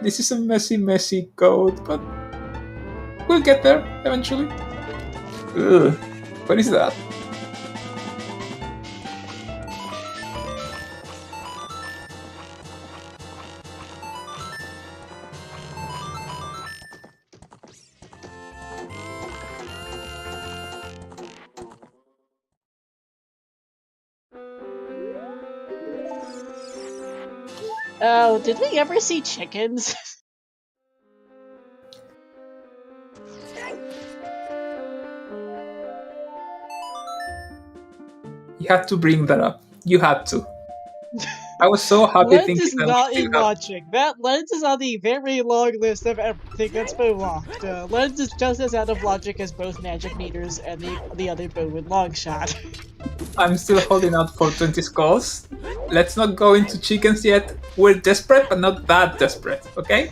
This is a messy code, but we'll get there eventually. Ugh. What is that? Oh, did we ever see chickens? You had to bring that up. You had to. I was so happy Lens thinking is that not we in did that. logic. That Lens is on the very long list of everything that's been locked. Lens is just as out of logic as both magic meters and the other bow with long shot. I'm still holding out for 20 skulls. Let's not go into chickens yet. We're desperate, but not that desperate, okay?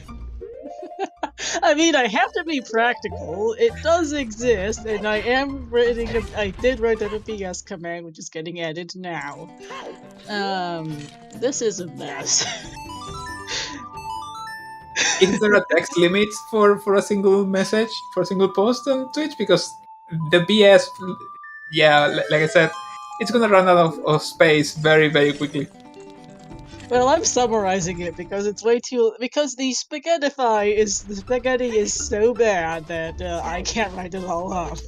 I mean, I have to be practical. It does exist, and I am writing. I did write an PS command, which is getting added now. This is a mess. Is there a text limit for a single message, for a single post on Twitch? Because the BS, yeah, like I said, it's gonna run out of space very, very quickly. Well, I'm summarizing it because it's way too. Because the spaghetti is so bad that I can't write it all up.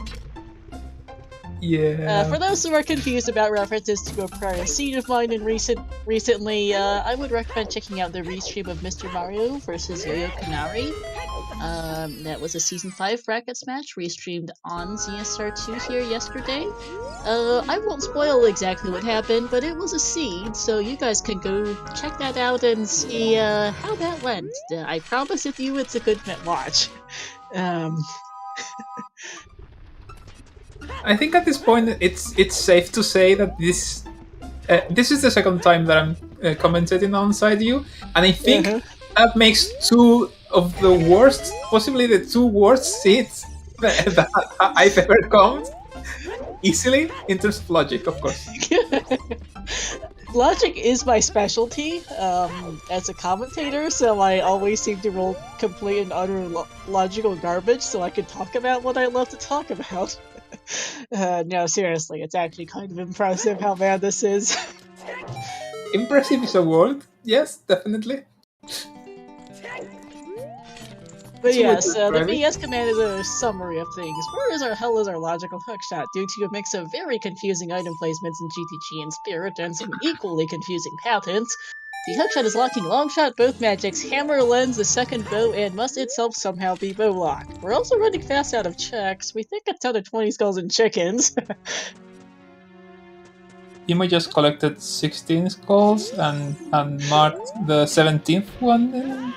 Yeah. For those who are confused about references to a prior scene of mine in recently, I would recommend checking out the restream of Mr. Mario vs. Yo-Yo Kanari. That was a Season 5 brackets match restreamed on ZSR2 here yesterday. I won't spoil exactly what happened, but it was a seed, so you guys can go check that out and see how that went. I promise you it's a good watch. I think at this point it's safe to say that this is the second time that I'm commentating alongside you, and I think that makes two of the worst, possibly the two worst seeds that I've ever come easily in terms of logic, of course. Logic is my specialty as a commentator, so I always seem to roll complete and utter logical garbage so I can talk about what I love to talk about. No, seriously, it's actually kind of impressive how bad this is. Impressive is a word, yes, definitely. But yes, the BS command is a summary of things. Where hell is our logical hookshot? Due to a mix of very confusing item placements in GTG and Spirit and some equally confusing patterns, the hookshot is locking longshot, both magics, hammer, lens, the second bow, and must itself somehow be bow locked. We're also running fast out of checks. We think it's out of 20 skulls and chickens. Imo just collected 16 skulls and marked the 17th one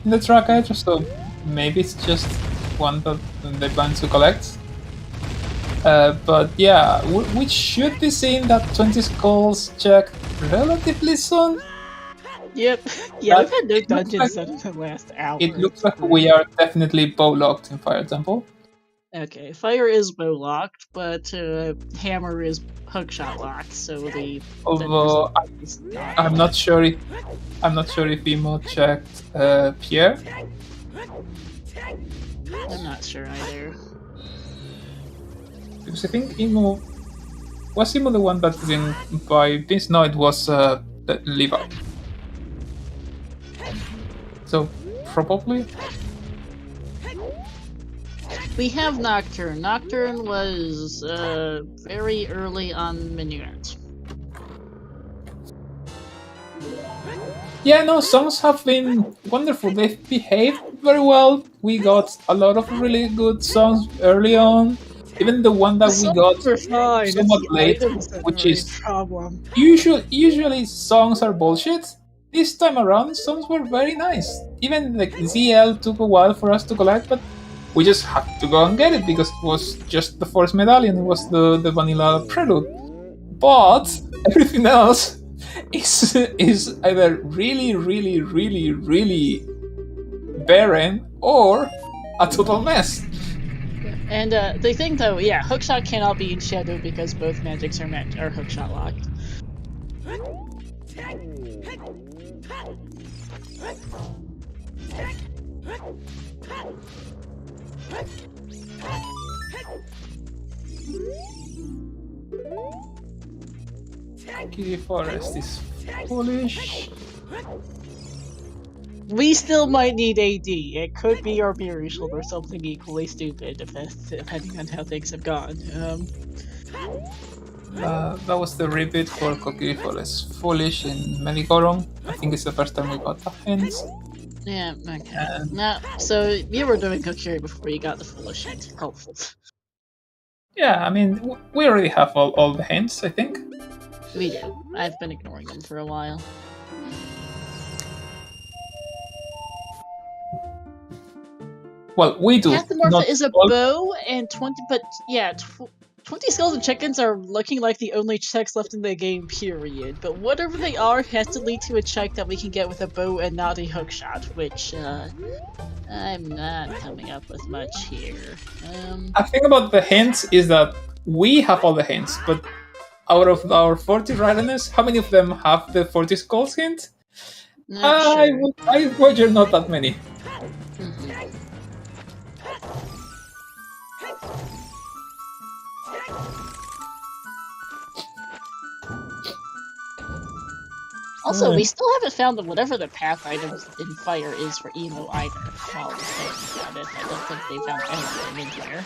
in the tracker, so maybe it's just one that they plan to collect. But yeah, we should be seeing that 20 skulls check relatively soon. Yep. Yeah, we've had no dungeons done in the last hour. It looks like we are definitely bow locked in Fire Temple. Okay, fire is bow locked, but hammer is hookshot locked. So the although I'm not sure if Imo checked Pierre. I'm not sure either. Because I think Imo was the one that didn't buy this. No, it was Levi. So probably. We have Nocturne. Nocturne was very early on Minuet. Yeah, no, songs have been wonderful. They've behaved very well. We got a lot of really good songs early on. Even the one that we got somewhat late, which is problem. Usually songs are bullshit. This time around, songs were very nice. Even like ZL took a while for us to collect, but we just had to go and get it because it was just the first medallion. It was the vanilla prelude. But everything else is either really, really, really, really barren or a total mess. And the thing though, yeah, hookshot cannot be in shadow because both magics are hookshot locked. Kitty Forest is foolish. We still might need AD. It could be our Mirror Shield or something equally stupid, depending on how things have gone. That was the reboot for Cookie Forest Foolish in Meligoron. I think it's the first time we got the hints. Yeah, okay. So you were doing Kokiri before you got the Foolish hint. Helpful. Yeah, I mean, we already have all the hints, I think. We do. I've been ignoring them for a while. Well, we do. Cathamorpha is a bow, and 20, but yeah, 20 skulls and chickens are looking like the only checks left in the game, period. But whatever they are has to lead to a check that we can get with a bow and not a hookshot, which, I'm not coming up with much here. I think about the hints is that we have all the hints, but out of our 40 randomness, how many of them have the 40 skulls hint? I wager not that many. Also, we still haven't found whatever the path items in Fire is for Emo either. Well, I don't think they found anything in here.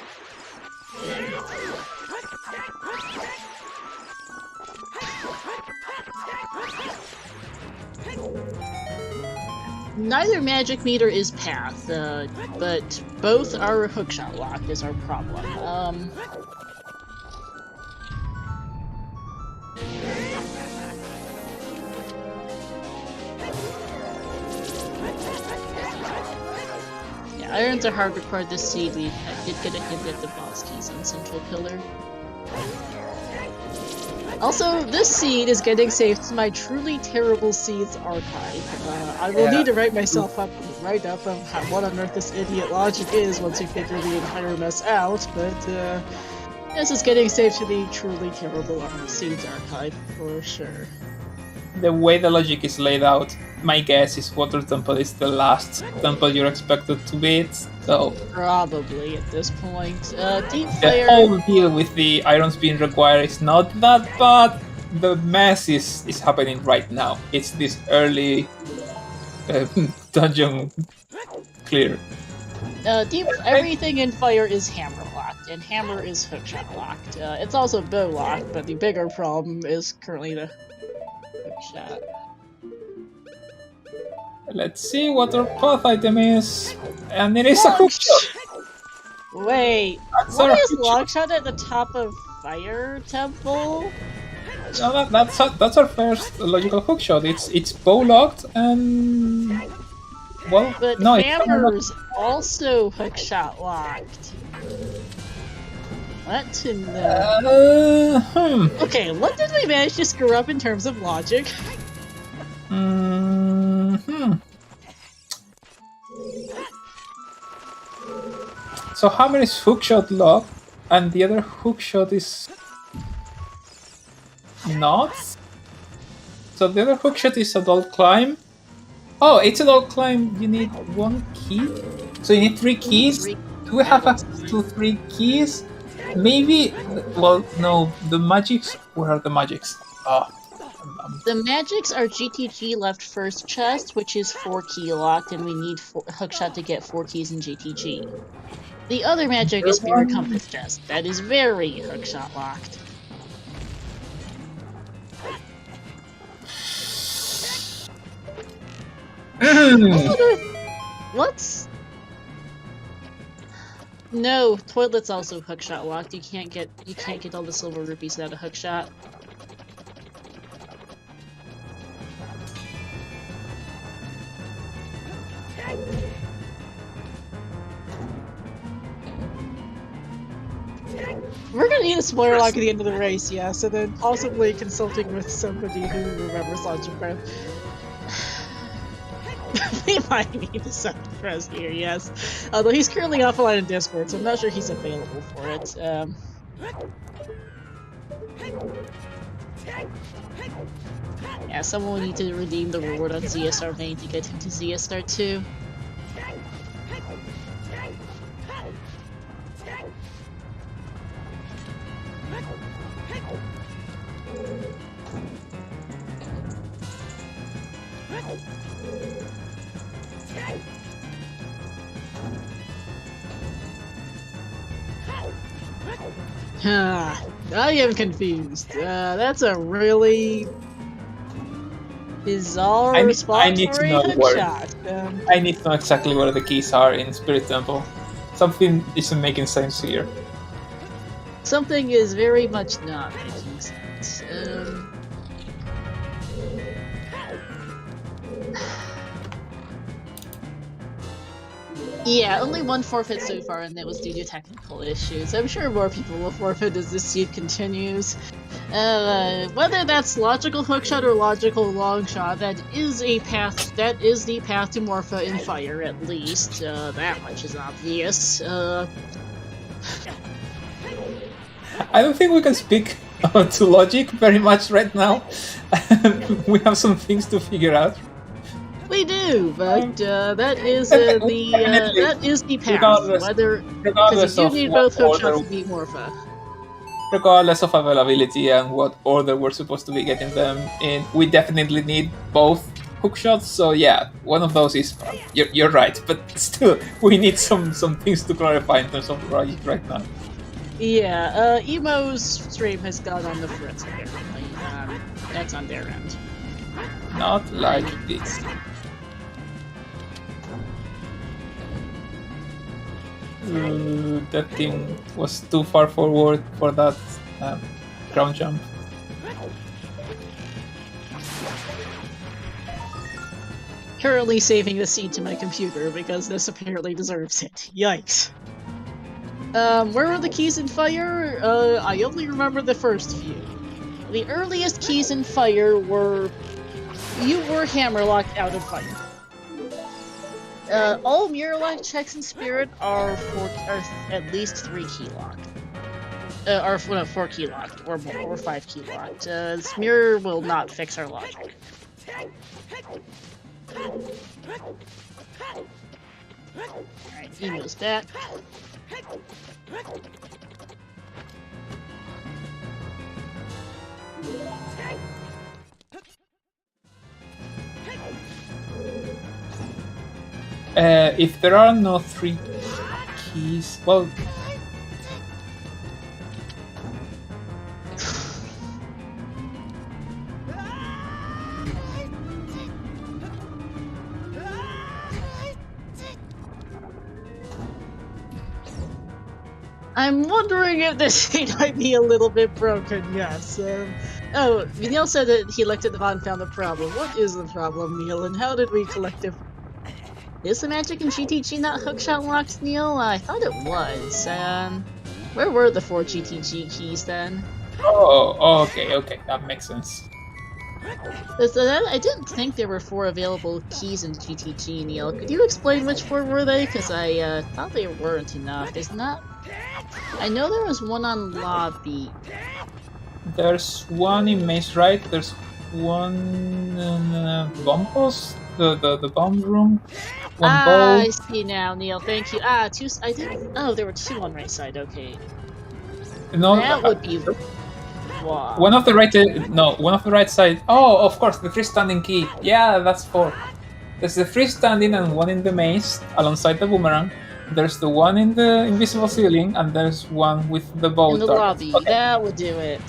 Neither magic meter is path, but both are hookshot locked is our problem. Yeah, irons are hard to record this seed. We did get a hint at the boss keys on Central Pillar. Also, this seed is getting saved to my truly terrible seeds archive. I will need to write myself up of what on earth this idiot logic is once we figure the entire mess out, but this is getting saved to the truly terrible seeds archive for sure. The way the logic is laid out, my guess is Water Temple is the last temple you're expected to beat, so... Probably at this point. Deep Fire... The whole deal with the irons being required is not that bad. The mess is happening right now. It's this early dungeon clear. Everything in Fire is hammer locked, and hammer is hookshot locked. It's also bow locked, but the bigger problem is currently the hookshot. Let's see what our path item is, and it is a hookshot. Wait, why is longshot at the top of Fire Temple? No, that's our first logical hookshot. It's bow locked and well, but no, hammer's also hookshot locked. What to know? Okay, what did we manage to screw up in terms of logic? So hammer is hookshot lock, and the other hookshot is not. So the other hookshot is adult climb. Oh, it's adult climb. You need 1 key. So you need 3 keys. Do we have access to 3 keys? Maybe. Well, no. The magics. Where are the magics? The magics are GTG left first chest, which is 4 key locked, and we need hookshot to get 4 keys in GTG. The other magic is Mirror Compass chest. That is very hookshot locked. What's... No, toilet's also hookshot locked. You can't get all the silver rupees without a hookshot. We're gonna need a spoiler lock at the end of the race, yes, and then possibly consulting with somebody who remembers Logic Breath. We might need a second press here, yes. Although he's currently offline in Discord, so I'm not sure he's available for it. Yeah, someone will need to redeem the reward on ZSR Main to get him to ZSR 2. I am confused. That's a really bizarre spot I need for to a know where. hookshot. I need to know exactly where the keys are in Spirit Temple. Something isn't making sense here. Something is very much not making sense. Yeah, only one forfeit so far, and that was due to technical issues. I'm sure more people will forfeit as this seed continues. Whether that's logical hookshot or logical longshot, that is a path. That is the path to Morpha in fire, at least. That much is obvious. I don't think we can speak to logic very much right now. We have some things to figure out. We do, but that is the path. Because you need both hookshots to beat Morpha. Regardless of availability and what order we're supposed to be getting them in, we definitely need both hookshots. So yeah, one of those is you're right, but still we need some things to clarify in terms of logic right now. Yeah, Emo's stream has gone on the fritz apparently. That's on their end. Not like this. That thing was too far forward for that ground jump. Currently saving the seed to my computer because this apparently deserves it. Yikes. Where were the keys in fire? I only remember the first few. The earliest keys in fire were... You were hammerlocked out of fire. All mirror lock checks in Spirit are at least 3 key locked. Or 4 key locked, or more, or 5 key locked. This mirror will not fix our logic. Alright, Emo's back. If there are no 3 keys, well... I'm wondering if this seed might be a little bit broken, yes. Oh, Neil said that he looked at the bot and found the problem. What is the problem, Neil, and how did we collectively... Is the magic in GTG not hookshot locked, Neil? I thought it was. Where were the 4 GTG keys then? Oh, okay, that makes sense. I didn't think there were 4 available keys in GTG, Neil. Could you explain which 4 were they? Because I thought they weren't enough. There's not... I know there was one on lobby. There's one in Maze Right, there's one in bomb post, the bomb room. One bow. I see now, Neil. Thank you. Two. I didn't. Oh, there were 2 on right side. Okay. No, that would be. Wow. One of the right. No, one of the right side. Oh, of course, the freestanding key. Yeah, that's 4. There's the freestanding and one in the maze alongside the boomerang. There's the one in the invisible ceiling, and there's one with the bow. In the lobby. Okay. That would do it.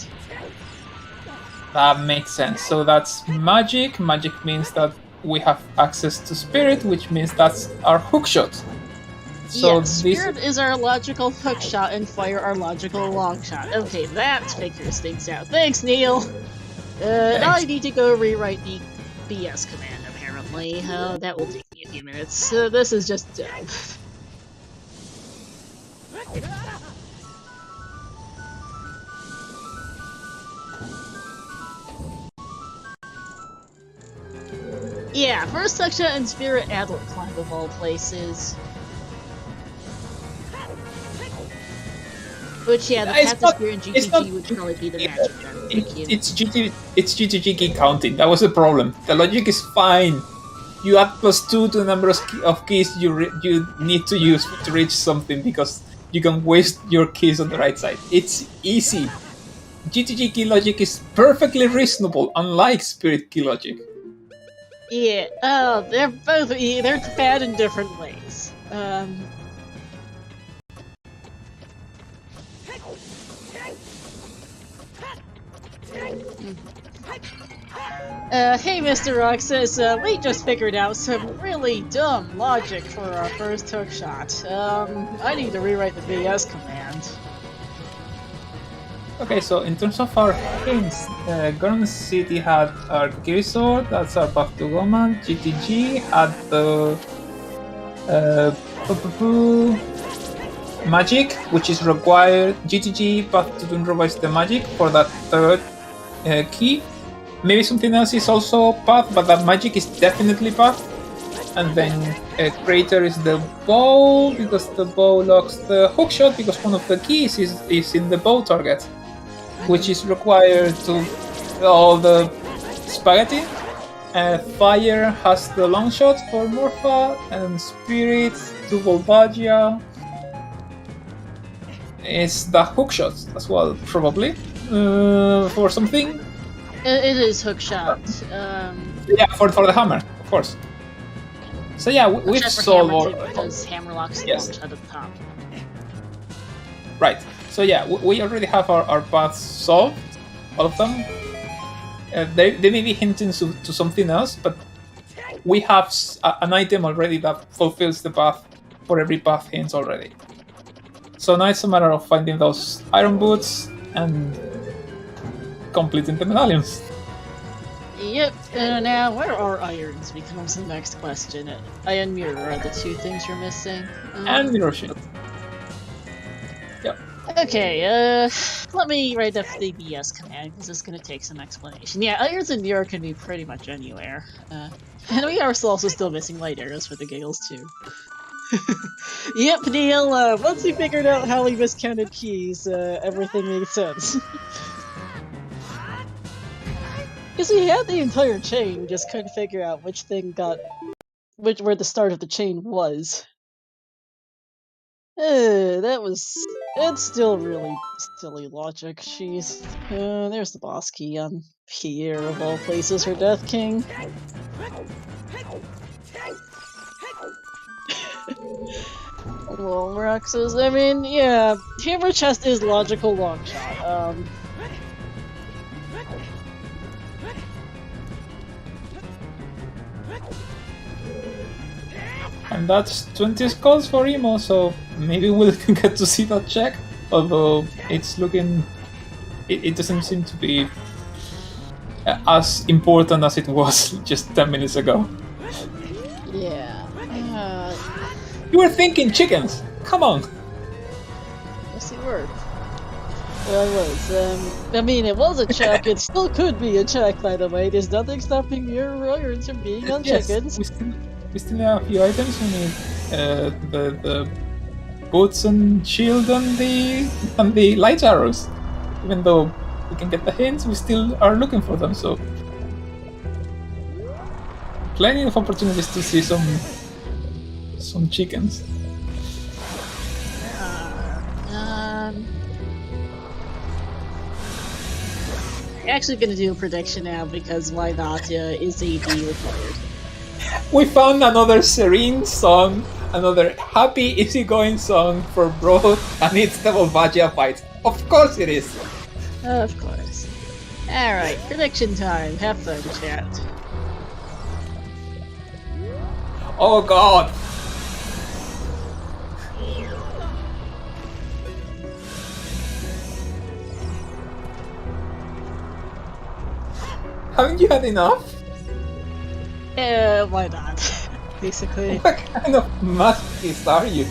That makes sense. So that's magic. Magic means that we have access to Spirit, which means that's our hookshot. So yes, Spirit is our logical hookshot and Fire our logical longshot. Okay, that figures things out. Thanks, Neil! Now I need to go rewrite the BS command, apparently. That will take me a few minutes. This is just dumb. Yeah, first section and Spirit Adult climb of all places. Which, yeah, the path to Spirit and GTG would probably be the magic then. Thank you. It's GTG key counting. That was the problem. The logic is fine. You add +2 to the number of keys you need to use to reach something because you can waste your keys on the right side. It's easy. GTG key logic is perfectly reasonable, unlike Spirit key logic. Yeah, they're bad in different ways. Hey, Mr. Rock says, we just figured out some really dumb logic for our first hookshot. I need to rewrite the BS command. Okay, so in terms of our hints, Garden City had our Kiri Sword, that's our buff to Goman. GTG had the magic, which is required. GTG buff to improvise the magic for that third key. Maybe something else is also path, but that magic is definitely path. And then Crater is the bow, because the bow locks the hookshot, because one of the keys is in the bow target, which is required to all the spaghetti. Fire has the long shot for Morpha, and Spirit to Volvagia is the hookshot as well, probably, for something. It is hookshot. Yeah, for the hammer, of course. So yeah, we've solved all. Because Hammerlock's launched at the top. Right. So yeah, we already have our paths solved, all of them. They may be hinting to something else, but we have an item already that fulfills the path for every path hint already. So now it's a matter of finding those iron boots and completing the medallions. Yep, now where are irons becomes the next question. Iron mirror are the two things you're missing. And mirror shield. Yep. Okay, let me write up the BS command, because it's gonna take some explanation. Yeah, irons and mirror can be pretty much anywhere. And we are also still missing light arrows for the giggles, too. Yep, Neil, once we figured out how we miscounted keys, everything made sense. Because we had the entire chain, we just couldn't figure out which thing got... where the start of the chain was. It's still really silly logic, jeez. There's the boss key on Pierre, of all places, her Death King. Well, Roxas, I mean, yeah, Hammer Chest is logical long shot. And that's 20 skulls for Emo, so maybe we'll get to see that check. Although it's looking... It doesn't seem to be as important as it was just 10 minutes ago. Yeah. You were thinking chickens! Come on! Yes, you were. Well, I was. I mean, it was a check. It still could be a check, by the way. There's nothing stopping your irons from being on chickens. We still have a few items. We need the boots and shield and the light arrows. Even though we can get the hints, we still are looking for them. So plenty of opportunities to see some chickens. I'm actually gonna do a prediction now because why not? Is AD required? We found another serene song, another happy, easygoing song for Bro, and it's the Volvagia fight. Of course it is! Of course. Alright, prediction time. Have fun, chat. Oh god! Haven't you had enough? Why not? Basically. What kind of masochist are you?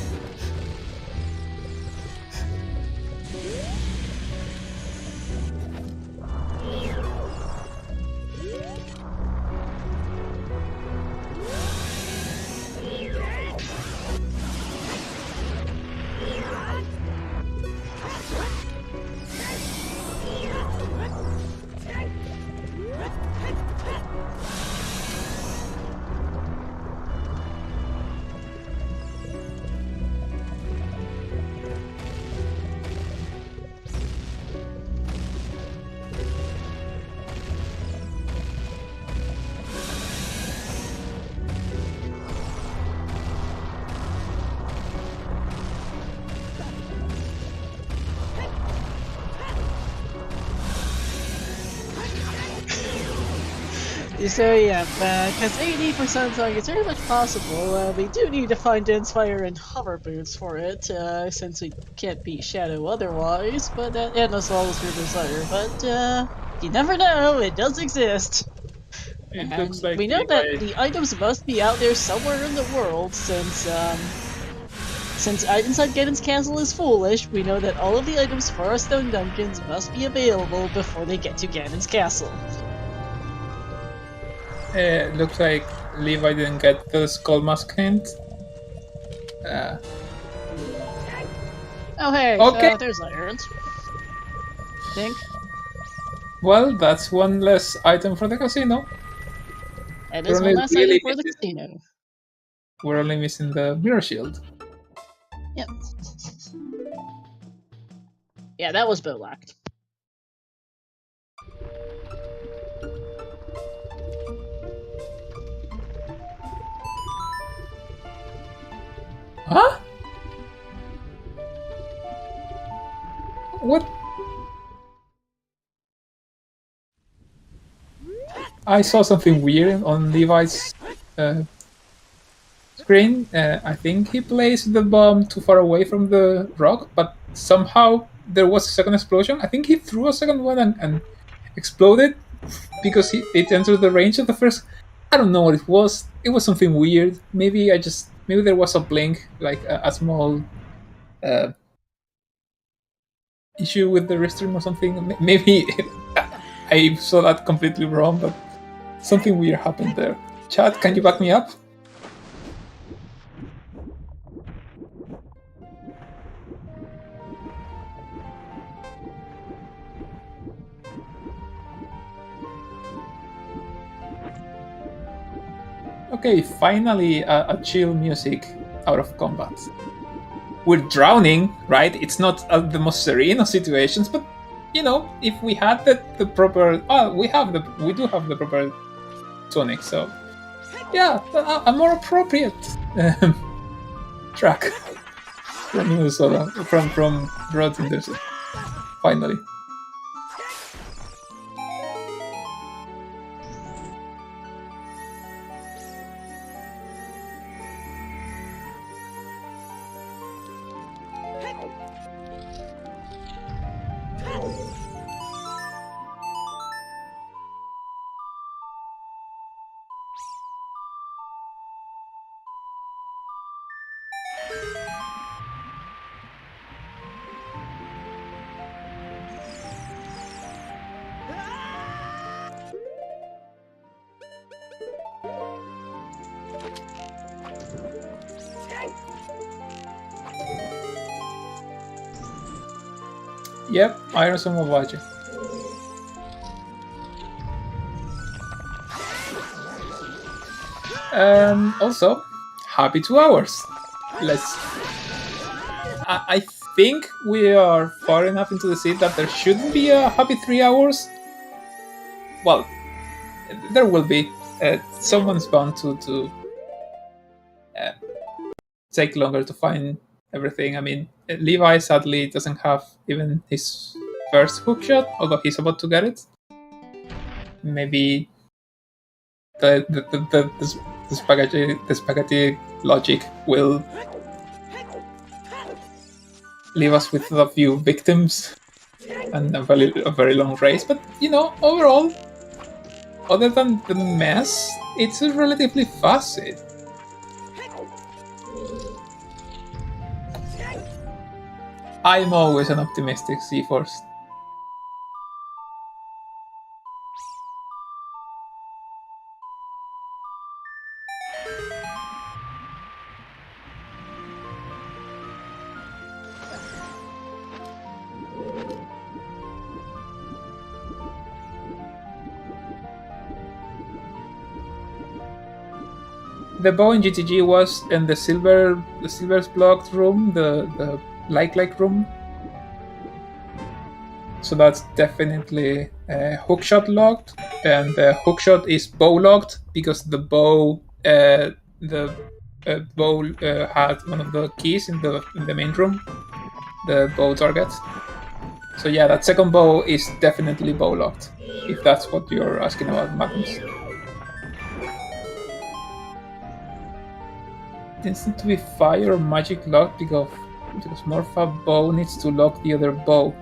So yeah, because 80% is very much possible, we do need to find Inspire and hover boots for it, since we can't beat Shadow otherwise, but and as well as your desire, but you never know, it does exist. It And looks like we know that Levi. the items must be out there somewhere in the world, since inside Ganon's castle is foolish, we know that all of the items for our stone dungeons must be available before they get to Ganon's castle. Looks like Levi didn't get the skull mask hint. Oh hey, Okay. there's irons. Think. Well, that's one less item for the casino. That We're is one only last really item for the missing, casino. we're only missing the mirror shield. Yep. Yeah, that was bow locked. Huh? What? I saw something weird on Levi's screen. I think he placed the bomb too far away from the rock, but somehow there was a second explosion. I think he threw a second one and exploded because it entered the range of the first. I don't know what it was. It was something weird. Maybe there was a blink, like a small issue with the restream or something. Maybe I saw that completely wrong, but something weird happened there. Chat, can you back me up? Okay, finally a chill music out of combat. We're drowning, right? It's not the most serene of situations, but you know, if we had the proper, we do have the proper tonic, so yeah, a more appropriate track from Minnesota, from Road in Desert. Finally. Yep, Iron Samovaji. Also, happy 2 hours. I think we are far enough into the seed that there shouldn't be a happy 3 hours. Well, there will be. Someone's bound to take longer to find everything. I mean, Levi sadly doesn't have even his first hookshot, although he's about to get it. Maybe the spaghetti logic will leave us with a few victims and a very long race. But you know, overall, other than the mess, it's a relatively fast seed. I'm always an optimistic Sea-Force. The bow in GTG was in the silver's blocked room, the like room. So that's definitely hookshot locked, and the hookshot is bow locked because the bow had one of the keys in the main room, the bow target. So yeah, that second bow is definitely bow locked, if that's what you're asking about, Magnus. needs to be fire or magic locked because Morpha bow needs to lock the other bow.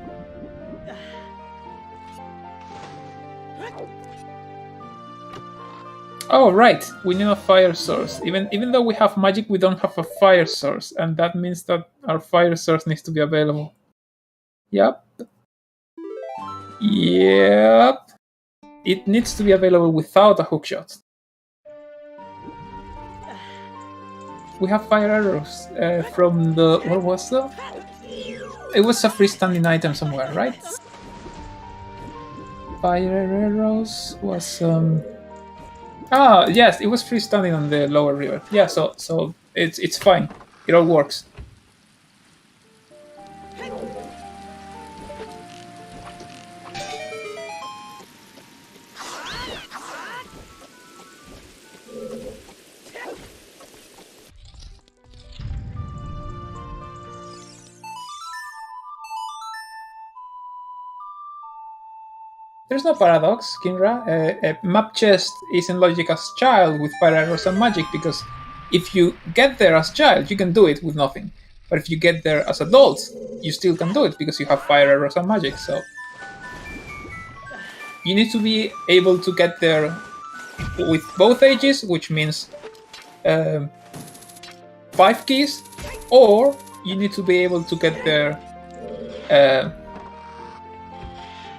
Oh right, we need a fire source. Even though we have magic, we don't have a fire source, and that means that our fire source needs to be available. Yep. Yep. It needs to be available without a hookshot. We have fire arrows from the... What was that? It was a freestanding item somewhere, right? Fire arrows was... Ah, yes, it was freestanding on the lower river. Yeah, so it's fine. It all works. There's no paradox, Kinra. Map chest is in logic as child with fire arrows and magic, because if you get there as child, you can do it with nothing. But if you get there as adult, you still can do it because you have fire arrows and magic. So you need to be able to get there with both ages, which means 5 keys, or you need to be able to get there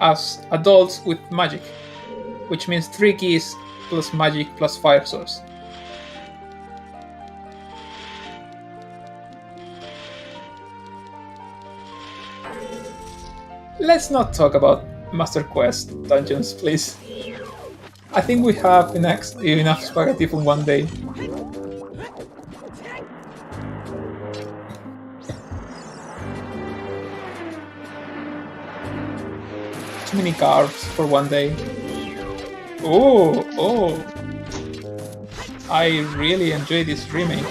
as adults with magic, which means 3 keys plus magic plus fire source. Let's not talk about Master Quest dungeons, please. I think we have enough spaghetti for one day. Too many carbs for one day. Oh! I really enjoy this remake.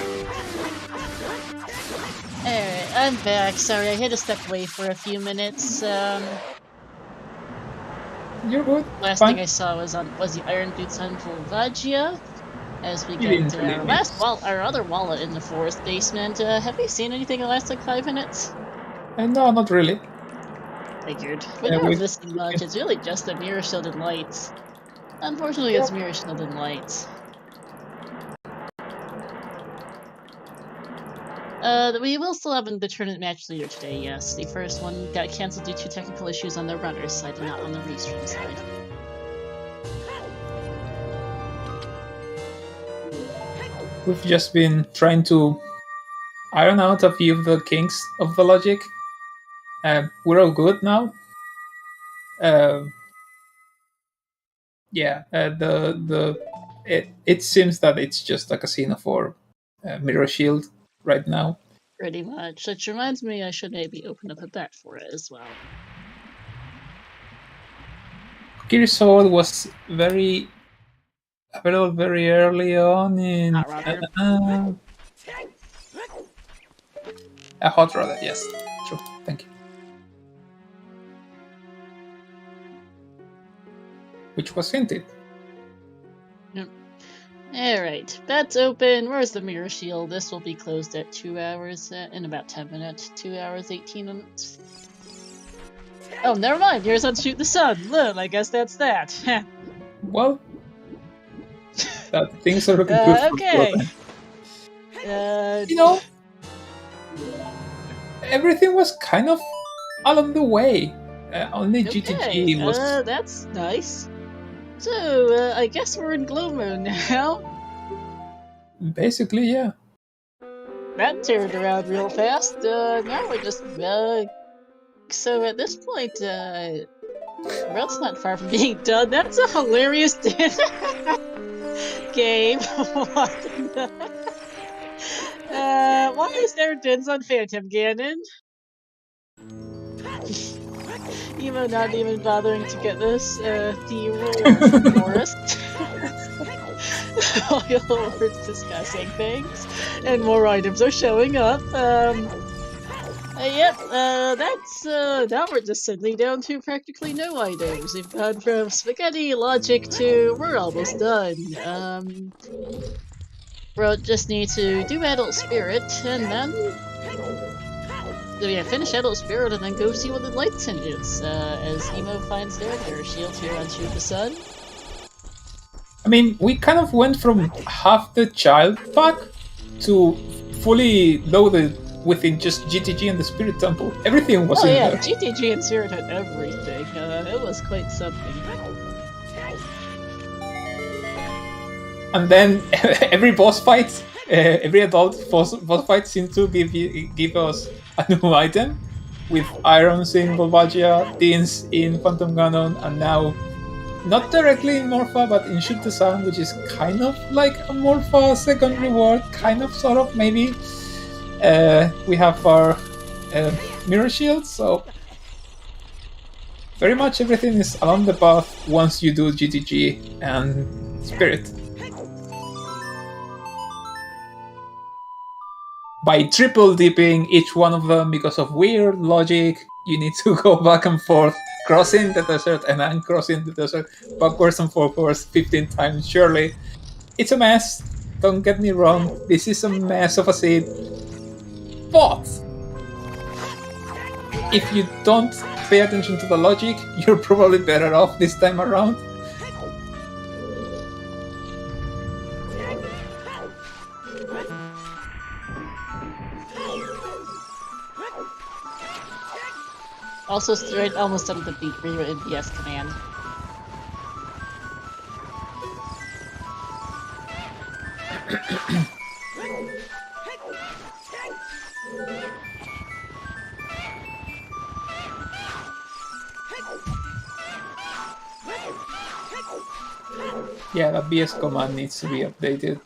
Alright, I'm back. Sorry, I had to step away for a few minutes. You're good. Last Fine. thing I saw was the Iron Boots on Volvagia. As we You get didn't to really our other wallet in the forest basement. Have you seen anything in the last like 5 minutes? No, not really. Figured. But not missing much. It's really just a mirror shield and lights. Unfortunately, it's mirror shield and lights. We will still have the tournament match leader today, yes. The first one got cancelled due to technical issues on the runner's side and not on the restream side. We've just been trying to iron out a few of the kinks of the logic. We're all good now. It seems that it's just a casino for Mirror Shield right now. Pretty much. Which reminds me, I should maybe open up a bet for it as well. Kiri's Sword was very available very early on in a Hot Rod, yes. True, thank you. Which was hinted. Yep. Alright, bet's open. Where's the mirror shield? This will be closed at 2 hours, in about 10 minutes. 2 hours, 18 minutes. Oh, never mind. Here's on Shoot the Sun. Look, I guess that's that. Well, things are looking good for okay. You know, everything was kind of along the way. Only GTG was... that's nice. So, I guess we're in glow mode now. Basically, yeah. That turned around real fast. Now we're just... So at this point, World's not far from being done. That's a hilarious game. What the... why is there dins on Phantom Ganon? Emo not even bothering to get this, the reward forest. All your words discussing things, and more items are showing up. Yep, that's, now we're just suddenly down to practically no items. We've gone from spaghetti logic to we're almost done. Bro just need to do Adult Spirit, and then finish Adult Spirit, and then go see what the light tinges, as Emo finds their shield here on Shoot the Sun. I mean, we kind of went from half the child pack to fully loaded within just GTG and the Spirit Temple. Everything was in there. GTG and Spirit had everything. It was quite something. And then every boss fight, every adult boss fight seemed to give us a new item, with Irons in Volvagia, Deans in Phantom Ganon, and now not directly in Morpha, but in Shoot the Sun, which is kind of like a Morpha second reward, kind of, sort of, maybe. We have our Mirror Shield, so very much everything is along the path once you do GTG and Spirit. By triple dipping each one of them because of weird logic, you need to go back and forth, crossing the desert and then crossing the desert backwards and forwards 15 times. Surely, it's a mess. Don't get me wrong. This is a mess of a seed. But if you don't pay attention to the logic, you're probably better off this time around. Also, straight almost done the beat rewritten BS command. Yeah, that BS command needs to be updated.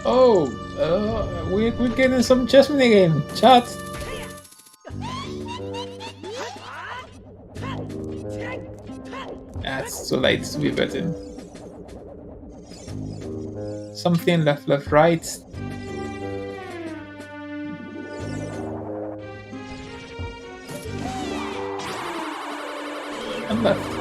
Oh, we're getting some chess minigame. Chat. It's too late to be betting. Something left, right. And left.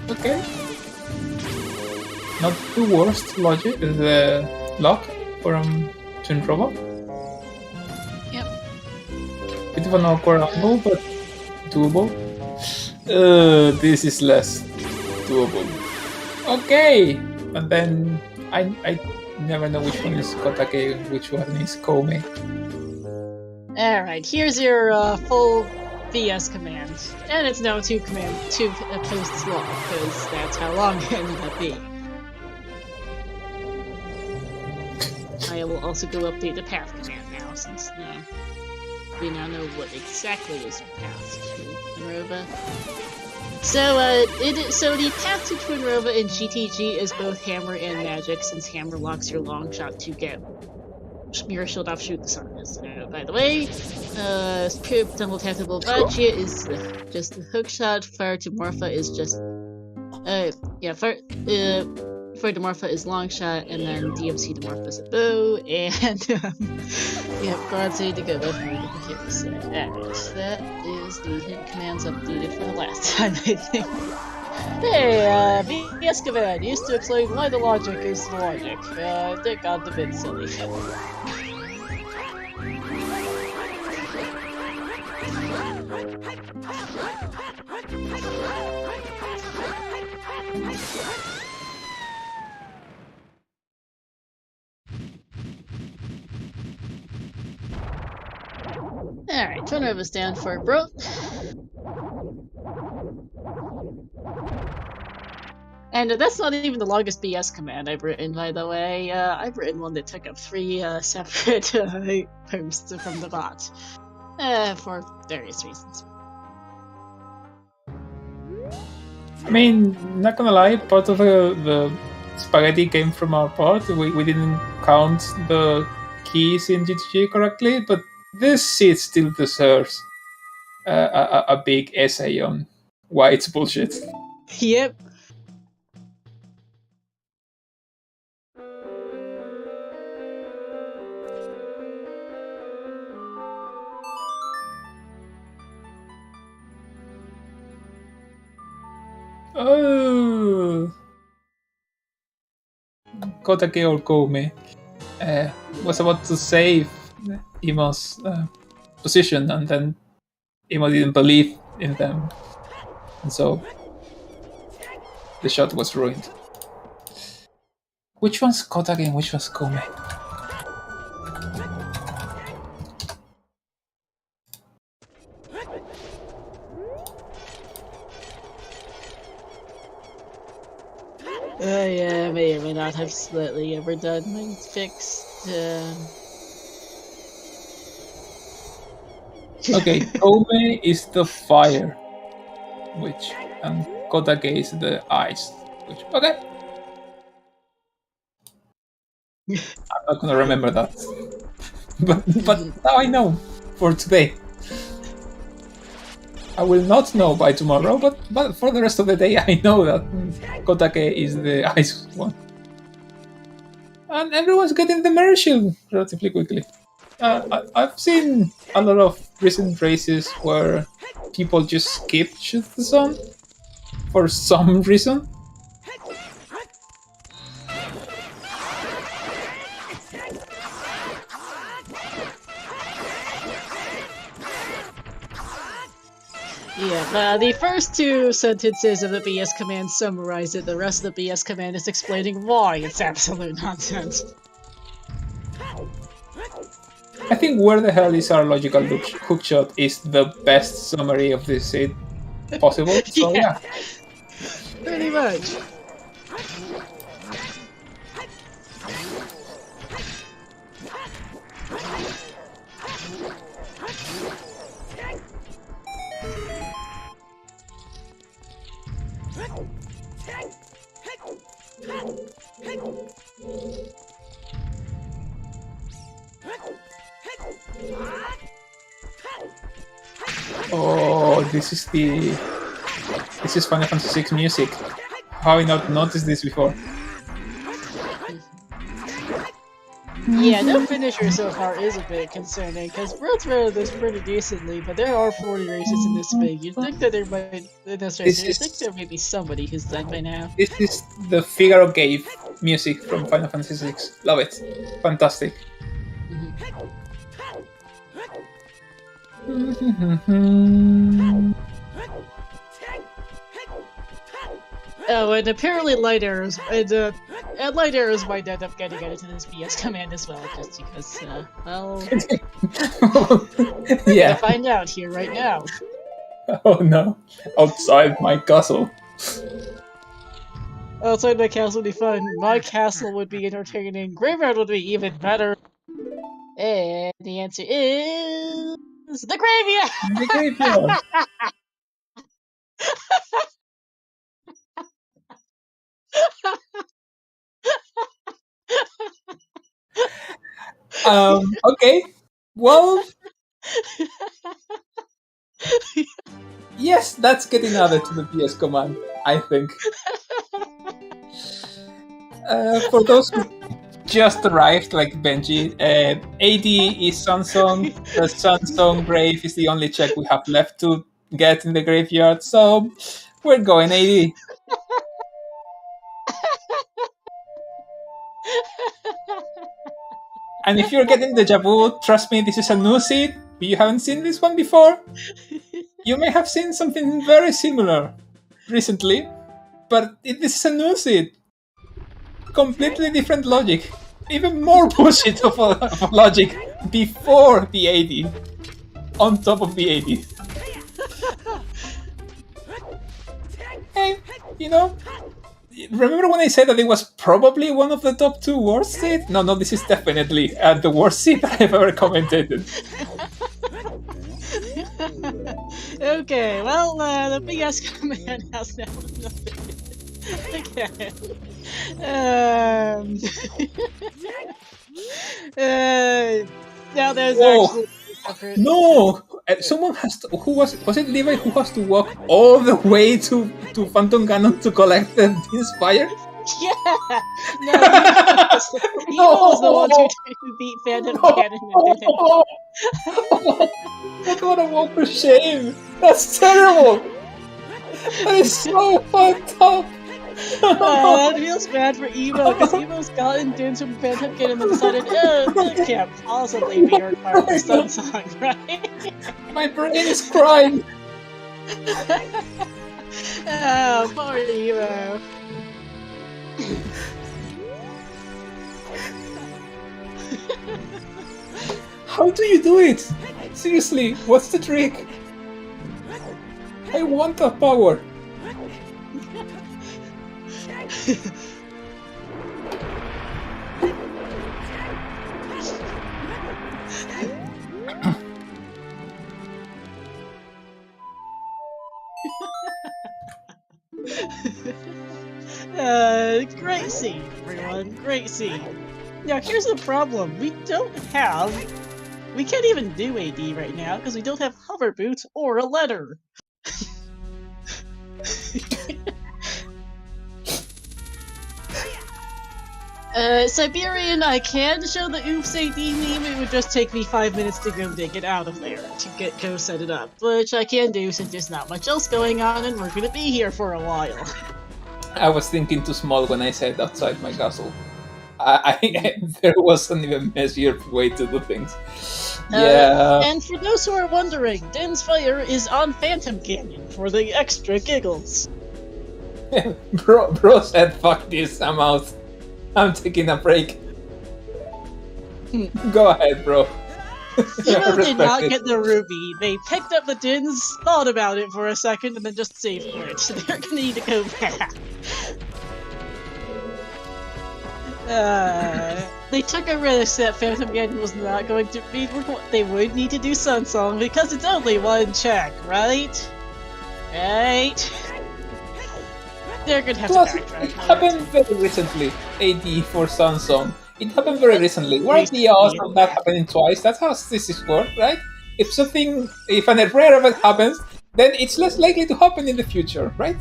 Okay. Not the worst logic, the lock from Twin Robot. Yep. Bit of an awkward angle, but doable. This is less doable. Okay! And then I never know which one is Kotake and which one is Koumi. Alright, here's your full BS command. And it's now two posts long, because that's how long it ended up being. I will also go update the path command now, since we now know what exactly is the path to Twinrova. So the path to Twinrova in GTG is both hammer and magic, since hammer locks your long shot to get Mirror Shield off Shoot the Sun. By the way, Spirit Temple Tactical Vagia is just the hook shot. Fire to Morpha is just Fire to Morpha is long shot, and then DMC to Morpha is a bow, and we have God's Aid to go with me. Okay, so that is the hint commands updated for the last time, I think. Hey, BS command used to explain why the logic is the logic. They got a bit silly. Alright, turn of us down for bro. And that's not even the longest BS command I've written, by the way. I've written one that took up 3 separate posts from the bot. For various reasons. I mean, not gonna lie, part of the spaghetti came from our part. We didn't count the keys in GTG correctly, but this seed still deserves a big essay on why it's bullshit. Yep. Oh, Kotake or Kome was about to save Imo's position, and then Imo didn't believe in them, and so the shot was ruined. Which one's Kotake and which one's Kome? Yeah, may or may not have slightly overdone my fixed. Okay, Kome is the fire witch, and Kotake is the ice witch. Okay. I'm not gonna remember that. but now I know for today. I will not know by tomorrow, but for the rest of the day I know that Kotake is the ice one. And everyone's getting the mirror shield relatively quickly. I've seen a lot of recent races where people just skip Shoot the Sun for some reason. Yeah, the first 2 sentences of the BS command summarize it. The rest of the BS command is explaining why it's absolute nonsense. I think Where the Hell is Our Logical Hookshot is the best summary of this seed possible. So yeah. Pretty much. Oh, this is Final Fantasy VI music. How have I not noticed this before? Yeah, no finisher so far is a bit concerning, because World's rated this pretty decently, but there are 40 races in this big. You'd think that there might, in this race, you'd think there may be somebody who's done by now. This is the Figaro Cave music from Final Fantasy VI. Love it. Fantastic. Oh, and apparently light arrows, and light arrows might end up getting into this BS command as well, just because, well... Yeah. We'll find out here right now. Oh no. Outside my castle. Outside my castle would be fun. My castle would be entertaining. Graveyard would be even better. And the answer is... the graveyard! The graveyard! Okay. Well... Yes, that's getting added to the PS command, I think. For those who just arrived, like Benji, AD is Sunsong. The Sunsong grave is the only check we have left to get in the graveyard, so we're going AD. And if you're getting deja vu, trust me, this is a new seed. You haven't seen this one before. You may have seen something very similar recently, but this is a new seed. Completely different logic. Even more bullshit of a logic before the AD. on top of the 80. Hey, you know, remember when I said that it was probably one of the top 2 worst seeds? No, this is definitely the worst seed I've ever commentated. Okay, well, the BS command has now nothing. Okay. Now there's actually separate. No! Someone has to. Who was it? Levi who has to walk all the way to Phantom Ganon to collect the Inspire? Yeah. No, Emo was the one who beat Phantom Ganon and didn't. What a walk of shame! That's terrible. That is so fucked up. That feels bad for Emo, because Emo's gotten dins from Phantom Ganon and decided, that can't possibly be required for Sun Song, right? My brain is crying. Oh, poor Emo. How do you do it? Seriously, what's the trick? I want that power. Great scene, everyone. Great scene. Now, here's the problem. We can't even do AD right now because we don't have hover boots or a letter. Siberian, I can show the Oops AD meme. It would just take me 5 minutes to go dig it out of there to go set it up, which I can do since there's not much else going on and we're gonna be here for a while. I was thinking too small when I said outside my castle. There was an even messier way to do things. Yeah. And for those who are wondering, Din's Fire is on Phantom Canyon for the extra giggles. Bro said, "Fuck this, I'm out. I'm taking a break." Go ahead, bro. Emo did not get the ruby. They picked up the Dins, thought about it for a second, and then just saved for it. So they're gonna need to go back. They took a risk that Phantom Ganon was not going to be. They would need to do Sun Song because it's only one check, right? Right? They're gonna have to backtrack. It happened very recently. AD for Sun Song. It happened very recently. What are the odds of that happening twice? That's how statistics work, right? If a rare event happens, then it's less likely to happen in the future, right?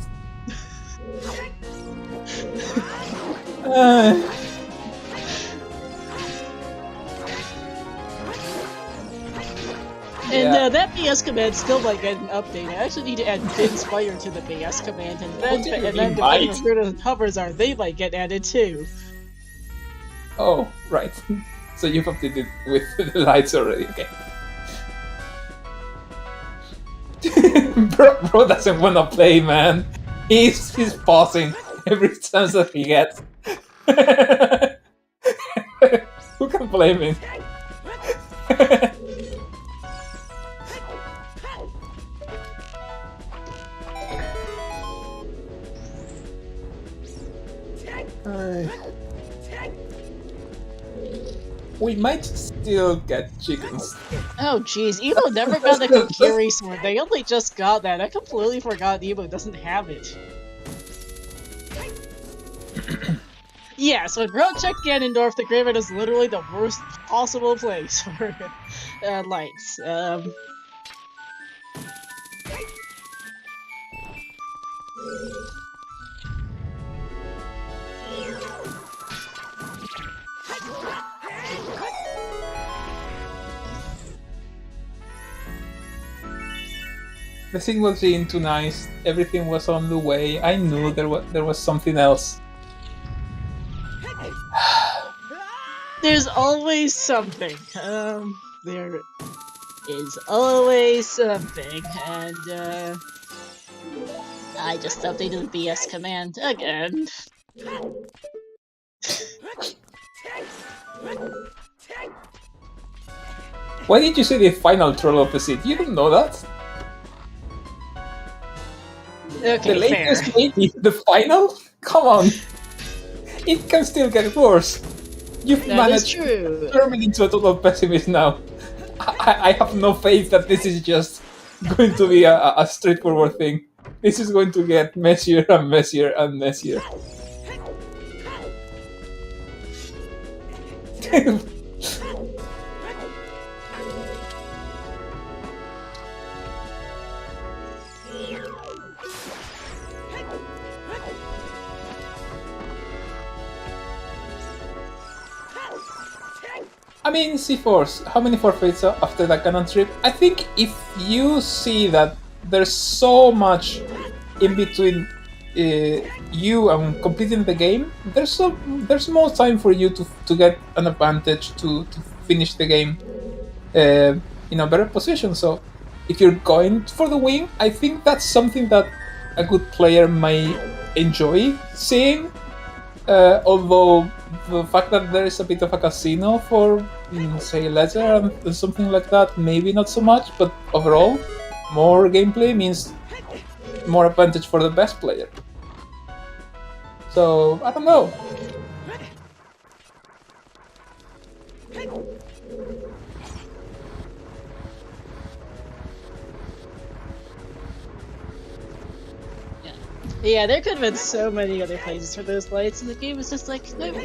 And that BS command still might get an update. I actually need to add Din's Fire to the BS command, and then depending on where the hovers are, they might get added too. Oh, right. So you've updated with the lights already, okay. bro doesn't wanna play, man. He's pausing every chance that he gets. Who can blame him? We might still get chickens. Oh jeez, Emo never got the Kokiri sword. They only just got that. I completely forgot Emo doesn't have it. Yeah, so Grotchuk Ganondorf, the Graveyard is literally the worst possible place for lights. The scene was being too nice. Everything was on the way. I knew there was something else. There's always something. There is always something, and I just updated the BS command again. Why did you say the final troll of the seed? You don't know that. Okay, The latest fair. maybe the final? Come on. It can still get worse. You've That is managed true. to turn me into a total pessimist now. I have no faith that this is just going to be a straightforward thing. This is going to get messier and messier and messier. I mean, C-Force, how many forfeits after that cannon trip? I think if you see that there's so much in between you and completing the game, there's more time for you to get an advantage to finish the game in a better position. So if you're going for the win, I think that's something that a good player may enjoy seeing. Although the fact that there is a bit of a casino for, say, Ledger and something like that, maybe not so much, but overall, more gameplay means more advantage for the best player. So, I don't know. Yeah, there could have been so many other places for those lights, and the game was just like, nope.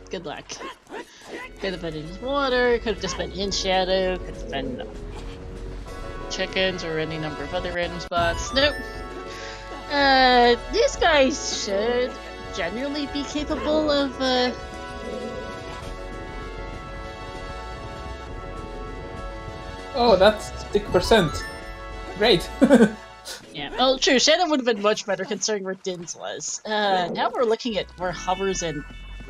Good luck. Could have been in water, could have just been in shadow, could have been chickens or any number of other random spots. Nope. These guys should generally be capable of, Oh, that's 6%. Great. Yeah, well, true, Shadow would have been much better considering where Dins was. Now we're looking at where Hovers and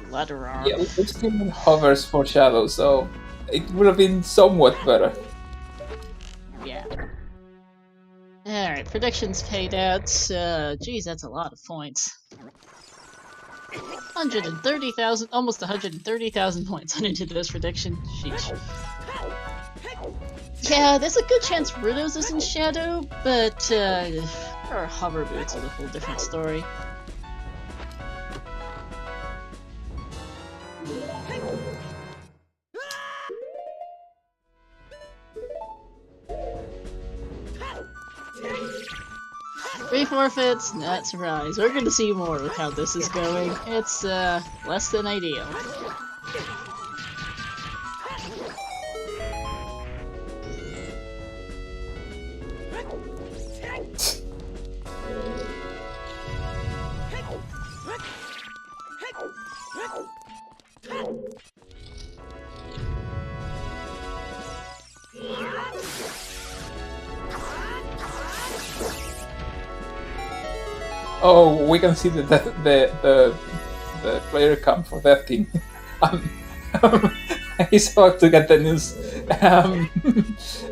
Letter are. Yeah, we've seen hovers for Shadow, so it would have been somewhat better. Yeah. Alright, predictions paid out. Geez, that's a lot of points. 130,000, almost 130,000 points went into this prediction. Sheesh. Yeah, there's a good chance Riddles is in Shadow, but our hover boots are a whole different story. Three forfeits, not surprised. We're gonna see more with how this is going. It's less than ideal. Oh, we can see the player come for Death King. He's about to get the news.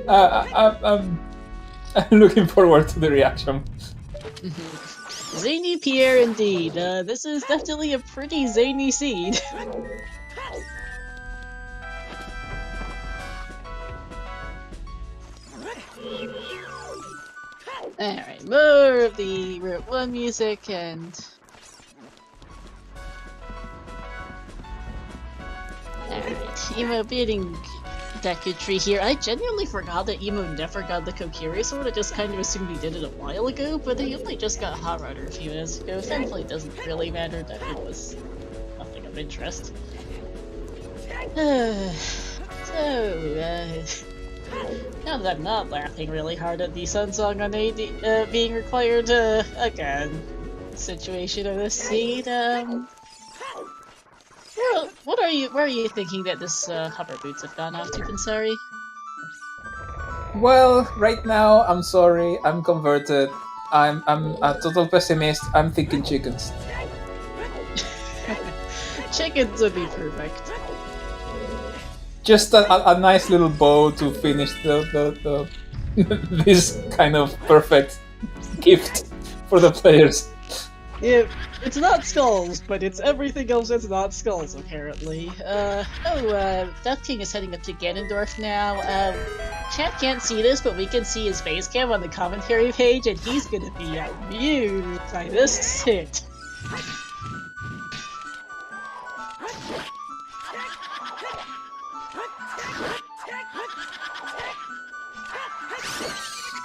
I'm looking forward to the reaction. Zany Pierre indeed. This is definitely a pretty zany seed. Alright, more of the Route 1 music and... Alright, Emo beating Deku Tree here. I genuinely forgot that Emo never got the Kokiri sword. I just kind of assumed he did it a while ago, but he only just got Hot Rider a few minutes ago. Thankfully, it doesn't really matter. Deku was nothing of interest. Now that I'm not laughing really hard at the Sun Song on AD being required, again, situation of this seed, where are you thinking that this, hover boots have gone off to, Pinsari? Well, right now, I'm sorry, I'm converted. I'm a total pessimist. I'm thinking chickens. Chickens would be perfect. Just a nice little bow to finish the this kind of perfect gift for the players. Yeah, It's not skulls, but it's everything else that's not skulls, apparently. Death King is heading up to Ganondorf now. Chat can't see this, but we can see his face cam on the commentary page, and he's gonna be amused by this hit.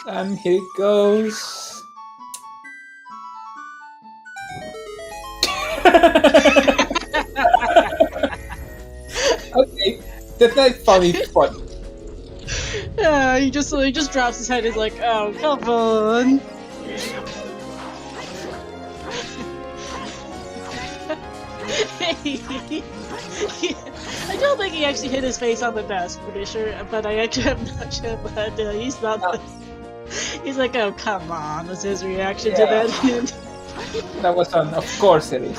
And here it goes. Okay, that's not funny, but Yeah, he just drops his head. He's like, "Oh, come on." I don't think he actually hit his face on the desk, pretty sure, but I'm not sure. But he's not. He's like, "Oh, come on!" Was his reaction to that hit? That was on. Of course, it is.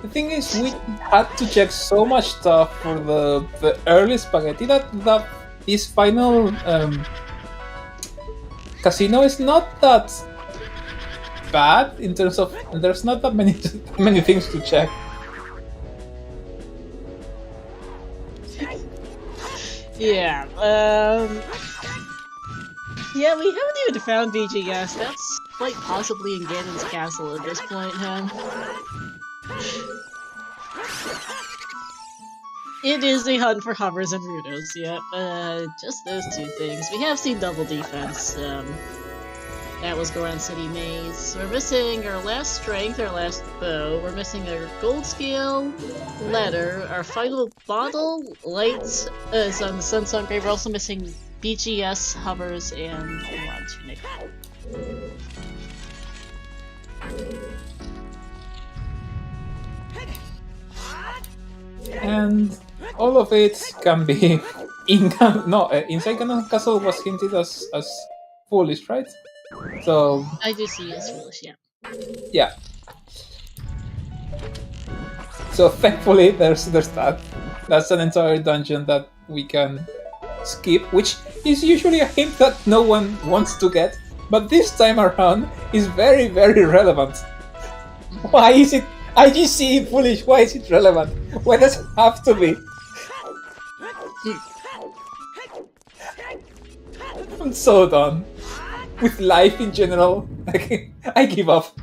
The thing is, we had to check so much stuff for the early spaghetti that this final casino is not that bad in terms of there's not that many things to check. Yeah. Yeah, we haven't even found BGS. That's quite possibly in Ganon's castle at this point, huh? It is a hunt for hovers and Rudos, yep. Just those two things. We have seen double defense. That was Goron City Maze. We're missing our last strength, our last bow. We're missing our gold scale, letter, our final bottle, lights, is on the Sunsong Grave. We're also missing BGS, hovers, and Wand Tunic. And all of it can be inside Ganon Castle was hinted as foolish, right? So I do see it's foolish, yeah. yeah. So thankfully there's that. That's an entire dungeon that we can skip, which is usually a hint that no one wants to get, but this time around is very, very relevant. Why is it? I just see it foolish. Why is it relevant? Why does it have to be? I'm so done with life in general. I give up.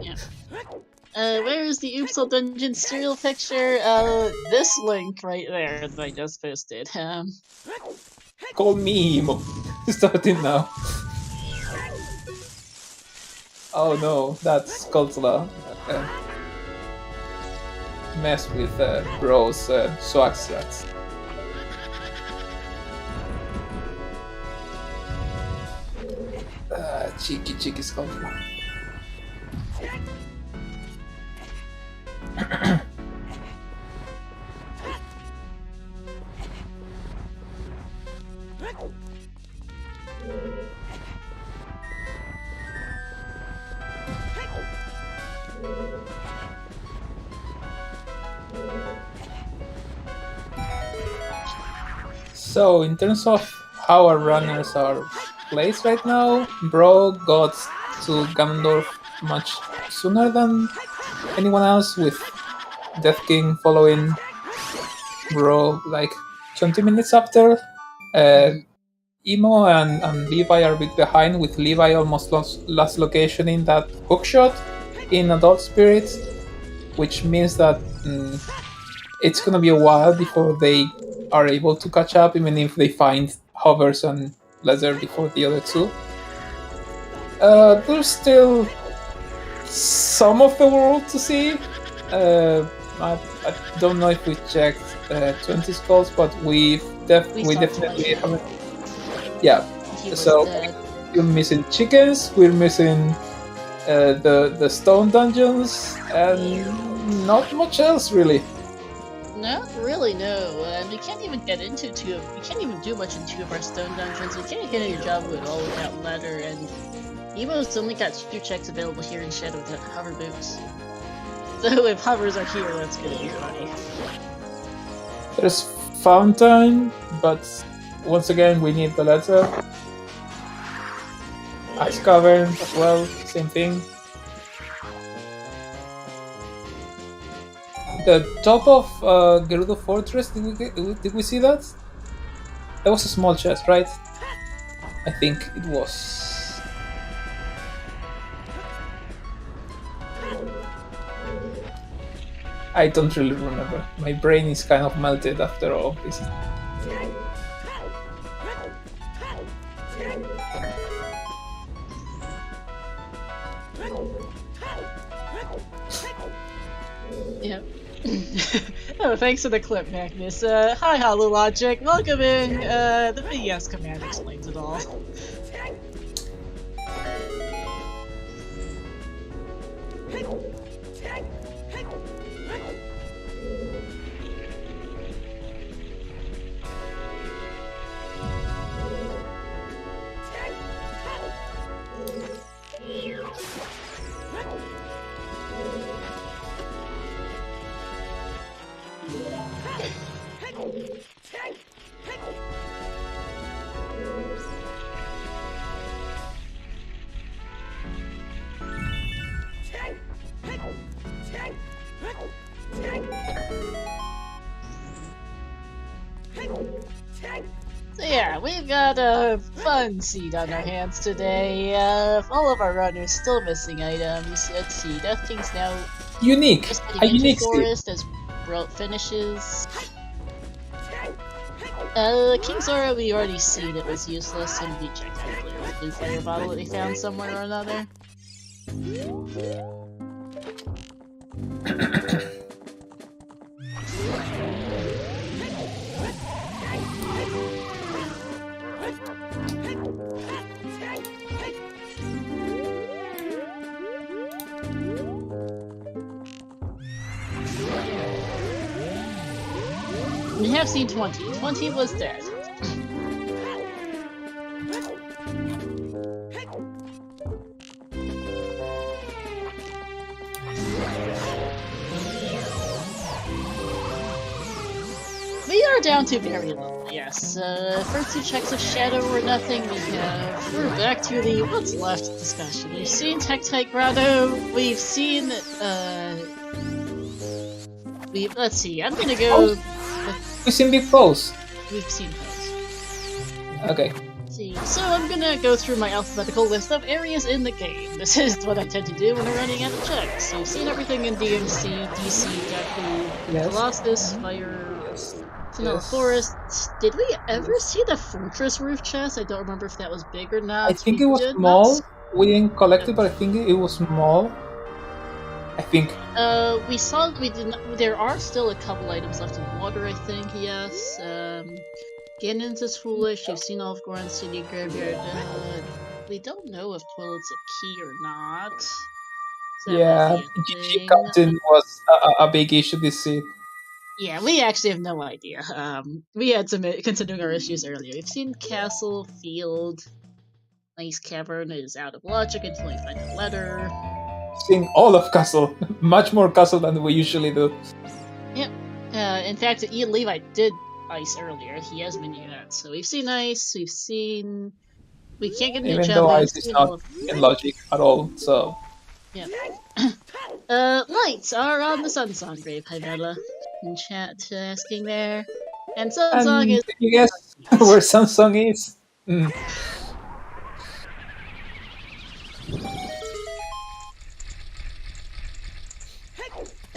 Yeah. Where is the Oopsal Dungeon serial picture? This link right there that I just posted. Call me emo. Starting now. Oh no, that's Skulltula. Mess with bros swag strats. Cheeky Skulltula. So, in terms of how our runners are placed right now, Bro got to Ganondorf much sooner than anyone else, with Death King following Bro like 20 minutes after. Emo and Levi are a bit behind, with Levi almost last location in that hookshot in Adult Spirit, which means that it's gonna be a while before they are able to catch up, even if they find hovers and leather before the other two. There's still some of the world to see. I don't know if we checked 20 skulls, but we definitely haven't. Yeah, so we're missing chickens, we're missing the stone dungeons, and not much else really. Not really, no. We can't even get into we can't even do much in 2 of our stone dungeons. We can't get any job at all without ladder, and Emo's only got 2 checks available here in Shadow with hover boots. So if hovers are here, that's gonna be funny. There's Fountain, but once again we need the letter. Ice Cavern as well, same thing. The top of Gerudo Fortress, did we see that? That was a small chest, right? I think it was. I don't really remember. My brain is kind of melted after all this. Yep. Oh, thanks for the clip, Magnus. Hi, HoloLogic. Welcome in. The VS command explains it all. So yeah, we've got a fun seed on our hands today. All of our runners still missing items. Let's see, Death King's now Unique! just A heading into unique seed. forest as Bro finishes. King's Aura we already seen it was useless, and we checked out the blue fire bottle that we found somewhere or another. We have seen 20. 20 was dead. We are down to very little, yes. First 2 checks of Shadow were nothing. We're back to the what's left discussion. We've seen Tectite Grotto. We've seen, let's see, I'm gonna go... We've seen Big Falls. We've seen those. Okay. See, so I'm gonna go through my alphabetical list of areas in the game. This is what I tend to do when I'm running out of checks. So you've seen everything in DMC, DC, Deku, Yes. Colossus, Fire, Yes. Vanilla Forest. Did we ever see the Fortress roof chest? I don't remember if that was big or not. I think We it was did small. not- We didn't collect it, but I think it was small. I think. We saw, we did not, there are still a couple items left in water, I think, yes. Ganon's is foolish, you've seen all of Goron's City Graveyard. We don't know if Toilet's a key or not. So that Yeah, might be a GG thing. Captain was a big issue this seed. Yeah, we actually have no idea. We had some considering our issues earlier. We've seen Castle, Field, Nice Cavern is out of logic until we find a letter. Seeing all of Castle, much more Castle than we usually do. Yep. In fact, Ian Levi did Ice earlier. He has been doing that. So we've seen Ice, we've seen... We can't get into Even Chad, though we've Ice is seen not all of... in logic at all, so. Yeah. Lights are on the Sunsong grave, hi Bella. In chat asking there. And Sunsong And is... can you guess where Samsung is? Mm.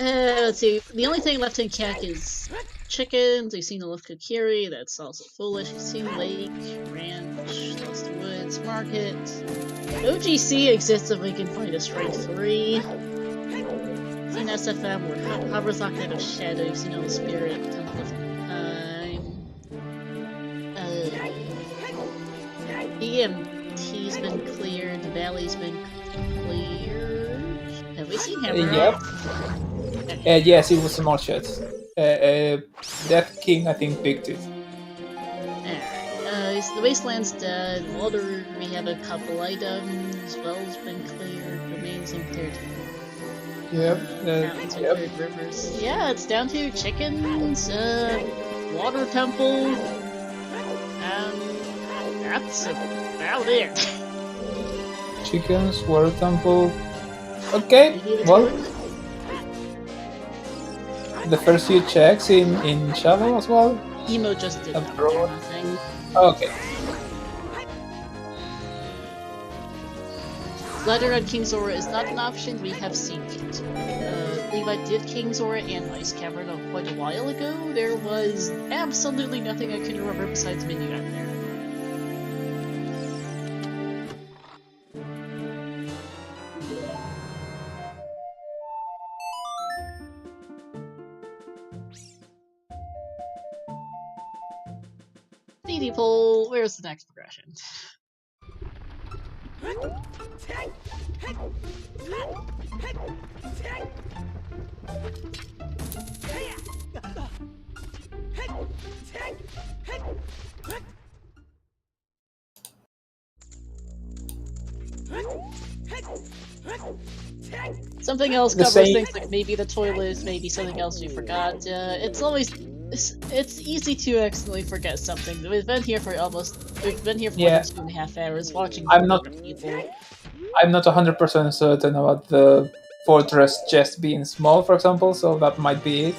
Let's see. The only thing left in Kak is chickens. We've seen the Lift Kokiri, that's also foolish. We've seen Lake, Ranch, Lost Woods, Market. OGC exists if we can find a Strike 3. Seen SFM, where Hover's locked out of Shadow. You've seen Old Spirit, Temple of Time. EMT's been cleared, the Valley's been cleared. Have we seen Hammer? Yep. Yes, it was small shots. Death King, I think, picked it. Alright, the Wasteland's dead. Water, we have a couple items. Well's been cleared. Domains and cleared. Yep. Mountains and cleared rivers. Yeah, it's down to chickens, water temple, and that's about it. Chickens, water temple. Okay, well, the first few checks in Shadow as well. Emo just did nothing. Okay. Ladder at King's Aura is not an option. We have seen King's Aura. Levi did King's Aura and Ice Cavern quite a while ago. There was absolutely nothing I can remember besides menu out there. DD poll, where's the next progression? Something else covers things like maybe the toilet, maybe something else we forgot. It's easy to accidentally forget something. We've been here for more than 2.5 hours watching people. I'm not 100% certain about the fortress chest being small, for example, so that might be it.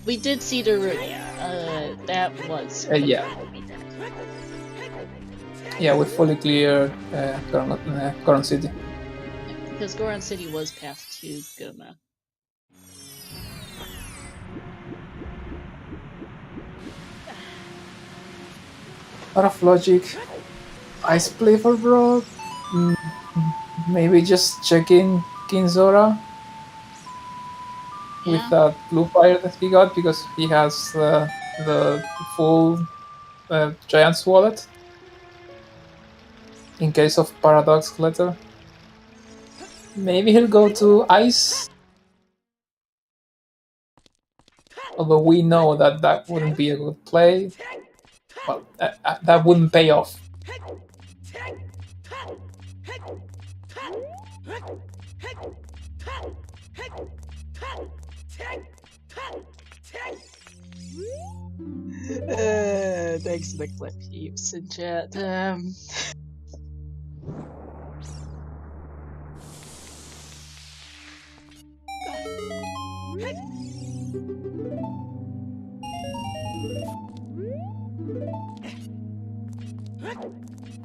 We did see the Runia. That was. Yeah. Yeah, we fully cleared Goron City. Because Goron City was path to Goma. Out of logic. Ice flavor, bro. Maybe just checking Kinzora with that blue fire that he got because he has the full Giant's Wallet in case of Paradox Letter. Maybe he'll go to Ice. Although we know that that wouldn't be a good play. Well, that wouldn't pay off. Thanks for the clip peeps in chat.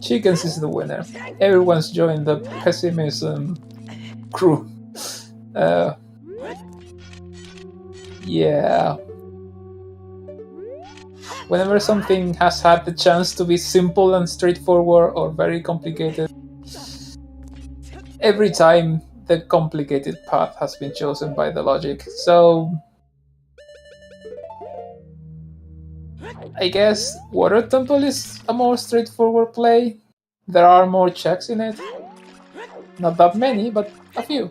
Chickens is the winner. Everyone's joined the pessimism crew. Yeah. Whenever something has had the chance to be simple and straightforward or very complicated, every time the complicated path has been chosen by the logic. So I guess Water Temple is a more straightforward play. There are more checks in it. Not that many, but a few.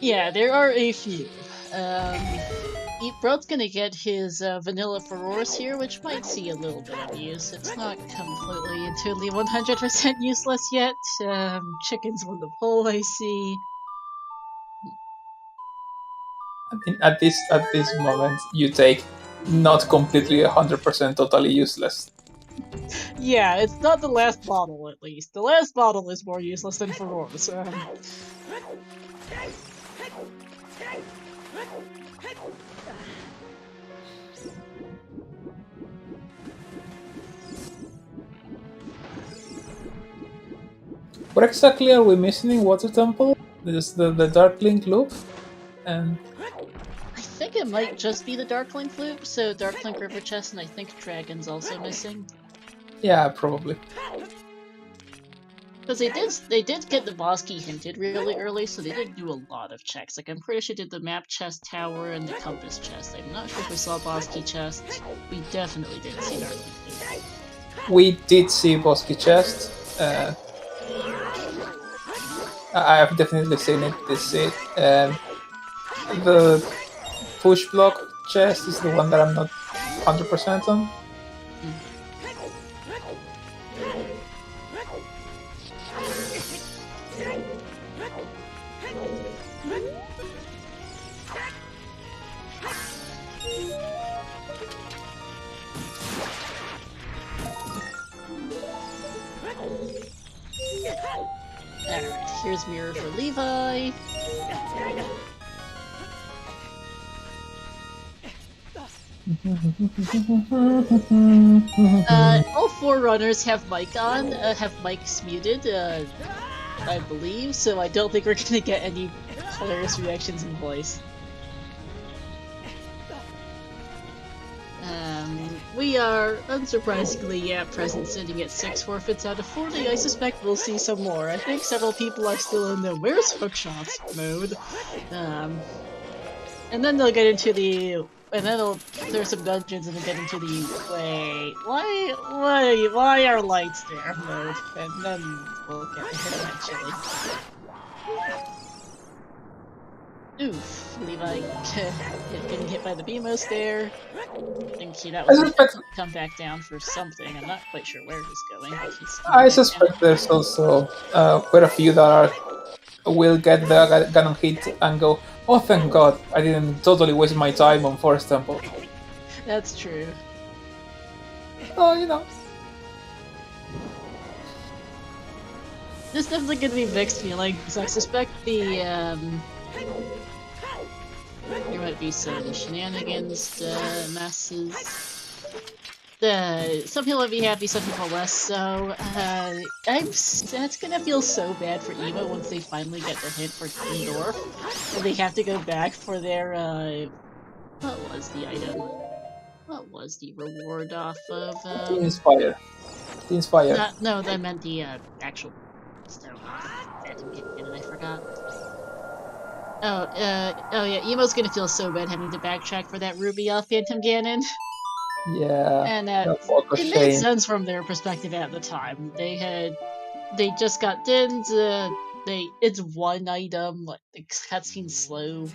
Yeah, there are a few. Broad's gonna get his vanilla Furores here, which might see a little bit of use. It's not completely and totally 100% useless yet. Chickens won the poll, I see. I mean, at this moment, you take not completely 100% totally useless. Yeah, it's not the last bottle, at least. The last bottle is more useless than Furores. What exactly are we missing in Water Temple? There's the Dark Link loop, and I think it might just be the Dark Link loop, so Dark Link River Chest, and I think Dragon's also missing. yeah, probably. Because they did get the boss key hinted really early, so they did do a lot of checks. Like, I'm pretty sure they did the map chest tower and the compass chest. I'm not sure if we saw boss key chest. We definitely didn't see that. We did see boss key chest. I have definitely seen it. The push block chest is the one that I'm not 100% on. Alright, here's mirror for Levi. All four runners have mic on, have mics muted, I believe, so I don't think we're gonna get any hilarious reactions in voice. We are, unsurprisingly, at present sitting at 6 forfeits out of 40. I suspect we'll see some more. I think several people are still in the where's hookshot mode. And then they'll get into the, and then they'll clear some dungeons and then get into the, wait, why are lights there mode? And then we'll get to it eventually. Oof, Levi getting hit by the BMOS there. I think that was going to come back down for something. I'm not quite sure where he's going. But I suspect there's also quite a few that will get the gun hit and go, oh thank god, I didn't totally waste my time on Forest Temple. That's true. Oh, you know. There's definitely going to be mixed feelings. I suspect there might be some shenanigans, messes. Some people might be happy, some people less so. That's gonna feel so bad for Emo once they finally get the hint for Dindorf. And they have to go back for their, what was the item? What was the reward off of, The Inspire. The Inspire. No, I meant the, actual stone off. I forgot. Oh yeah, Emo's gonna feel so bad having to backtrack for that Ruby off Phantom Ganon. Yeah, And it made sense from their perspective at the time. They just got dins, it's one item, like, the cutscene's slow,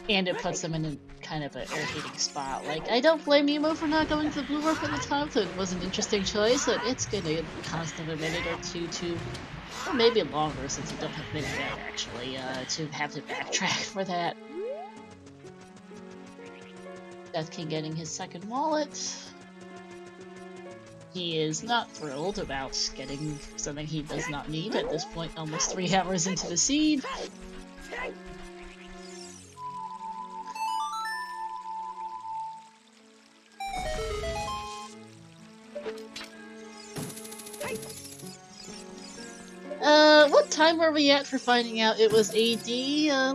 and it puts them in a kind of an irritating spot. Like, I don't blame Emo for not going to the Blue Warp at the time, so it was an interesting choice, but it's gonna cost them a minute or two to, or maybe longer since you don't have many down actually, to have to backtrack for that. Death King getting his second wallet. He is not thrilled about getting something he does not need at this point, almost 3 hours into the seed. What time were we at for finding out it was AD?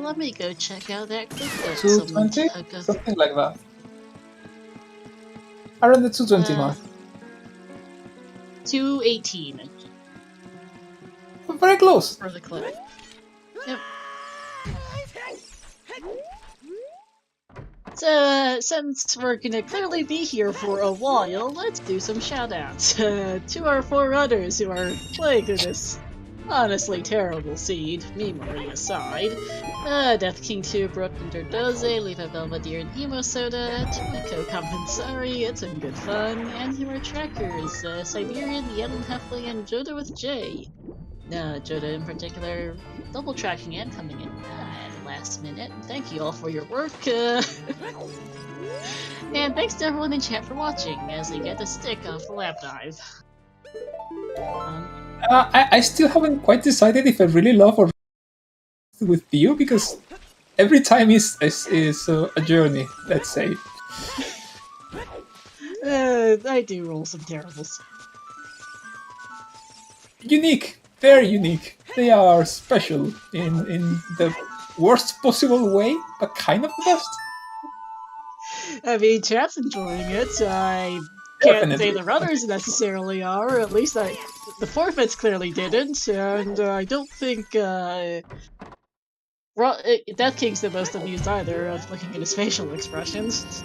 Let me go check out that quick. 220? Something like that. Around the 220 mark. 218. Very close. For the clip. Yep. So, since we're gonna clearly be here for a while, let's do some shoutouts to our 4 runners who are playing through this honestly terrible seed, memory aside. Death King 2, Brooke and Dordoze, Levi Belvedere and Emo Soda, Tomiko Compensari, It's Some Good Fun, and your trackers, Siberian, Yellen Heffley, and Joda with J. Joda in particular, double tracking and coming in at the last minute. Thank you all for your work. And thanks to everyone in chat for watching as we get the stick off the lap dive. I still haven't quite decided if I really love or with Pio, because every time is a journey, let's say. I do roll some terribles. Unique, very unique. They are special in the worst possible way, but kind of the best. I mean, chat's enjoying it, so can't say Definitely. the runners necessarily are, or at least the forfeits clearly didn't, and I don't think Death King's the most amused either, looking at his facial expressions.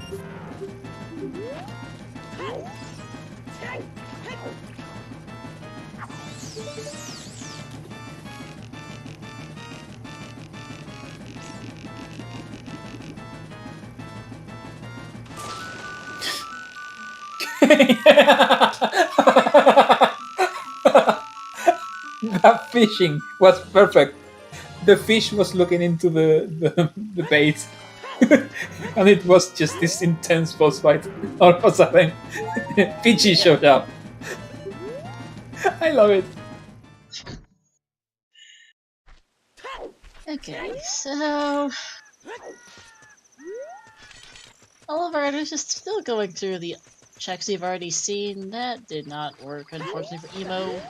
That fishing was perfect. The fish was looking into the bait. And it was just this intense boss fight. All of a sudden, Peachy showed up. I love it. Okay, so Oliver is just still going through the checks you've already seen. That did not work, unfortunately, for Emo.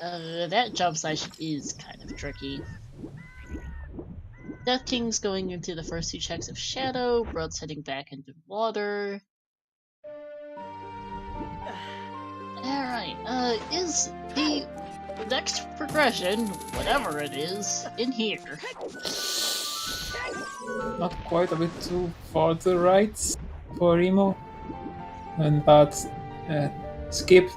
That jump station is kind of tricky. Death King's going into the first two checks of Shadow, Broad's heading back into water. Alright, is the next progression, whatever it is, in here? Not quite, a bit too far to the right for Emo. And that skip.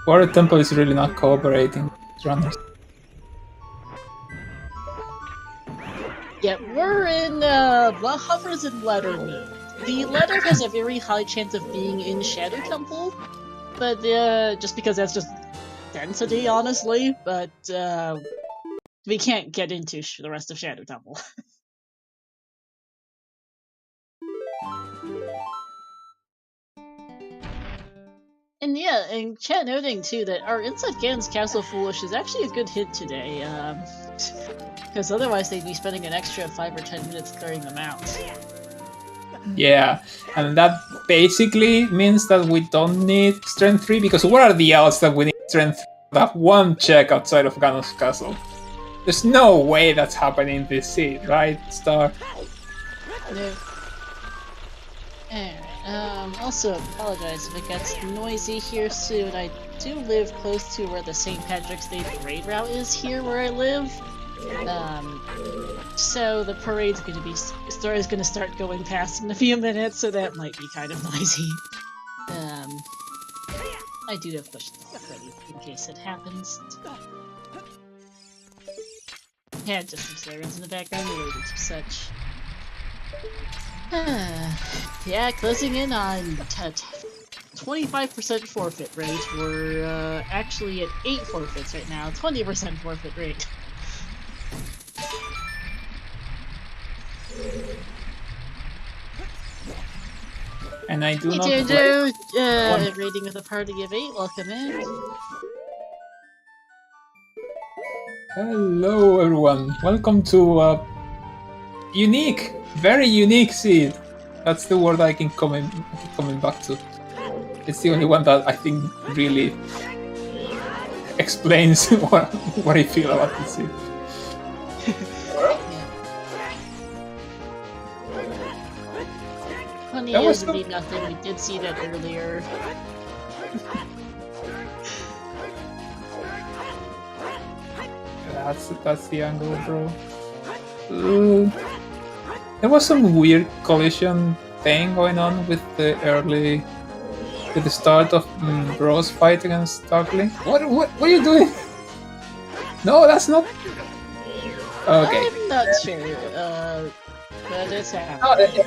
Water Temple is really not cooperating with runners. Yeah, we're in, Hover's in Letter mode. The Letter has a very high chance of being in Shadow Temple, but, just because that's just density, honestly, but, we can't get into the rest of Shadow Temple. And yeah, and chat noting too that our Inside Ganon's Castle Foolish is actually a good hit today, because otherwise they'd be spending an extra 5 or 10 minutes clearing them out. Yeah, and that basically means that we don't need Strength 3, because what are the odds that we need Strength 3 for that one check outside of Ganon's Castle? There's no way that's happening this seed, right, Star? No. Alright, also apologize if it gets noisy here soon. I do live close to where the St. Patrick's Day parade route is here where I live. So the parade's gonna start going past in a few minutes, so that might be kind of noisy. I do have questions ready in case it happens. Yeah, just some sirens in the background related to such. Yeah, closing in on 25% forfeit rate. We're actually at 8 forfeits right now, 20% forfeit rate. And I do hey, not Jojo, raiding with a party of 8, welcome in. Hello everyone, welcome to unique, very unique seed. That's the word I keep coming back to. It's the only one that I think really explains what I feel about this seed. Funny is indeed nothing, we did see that earlier. That's the angle, bro. There was some weird collision thing going on with the start of Bro's fight against Darkling. What are you doing? No, that's not. Okay. I'm not sure, but it's happening.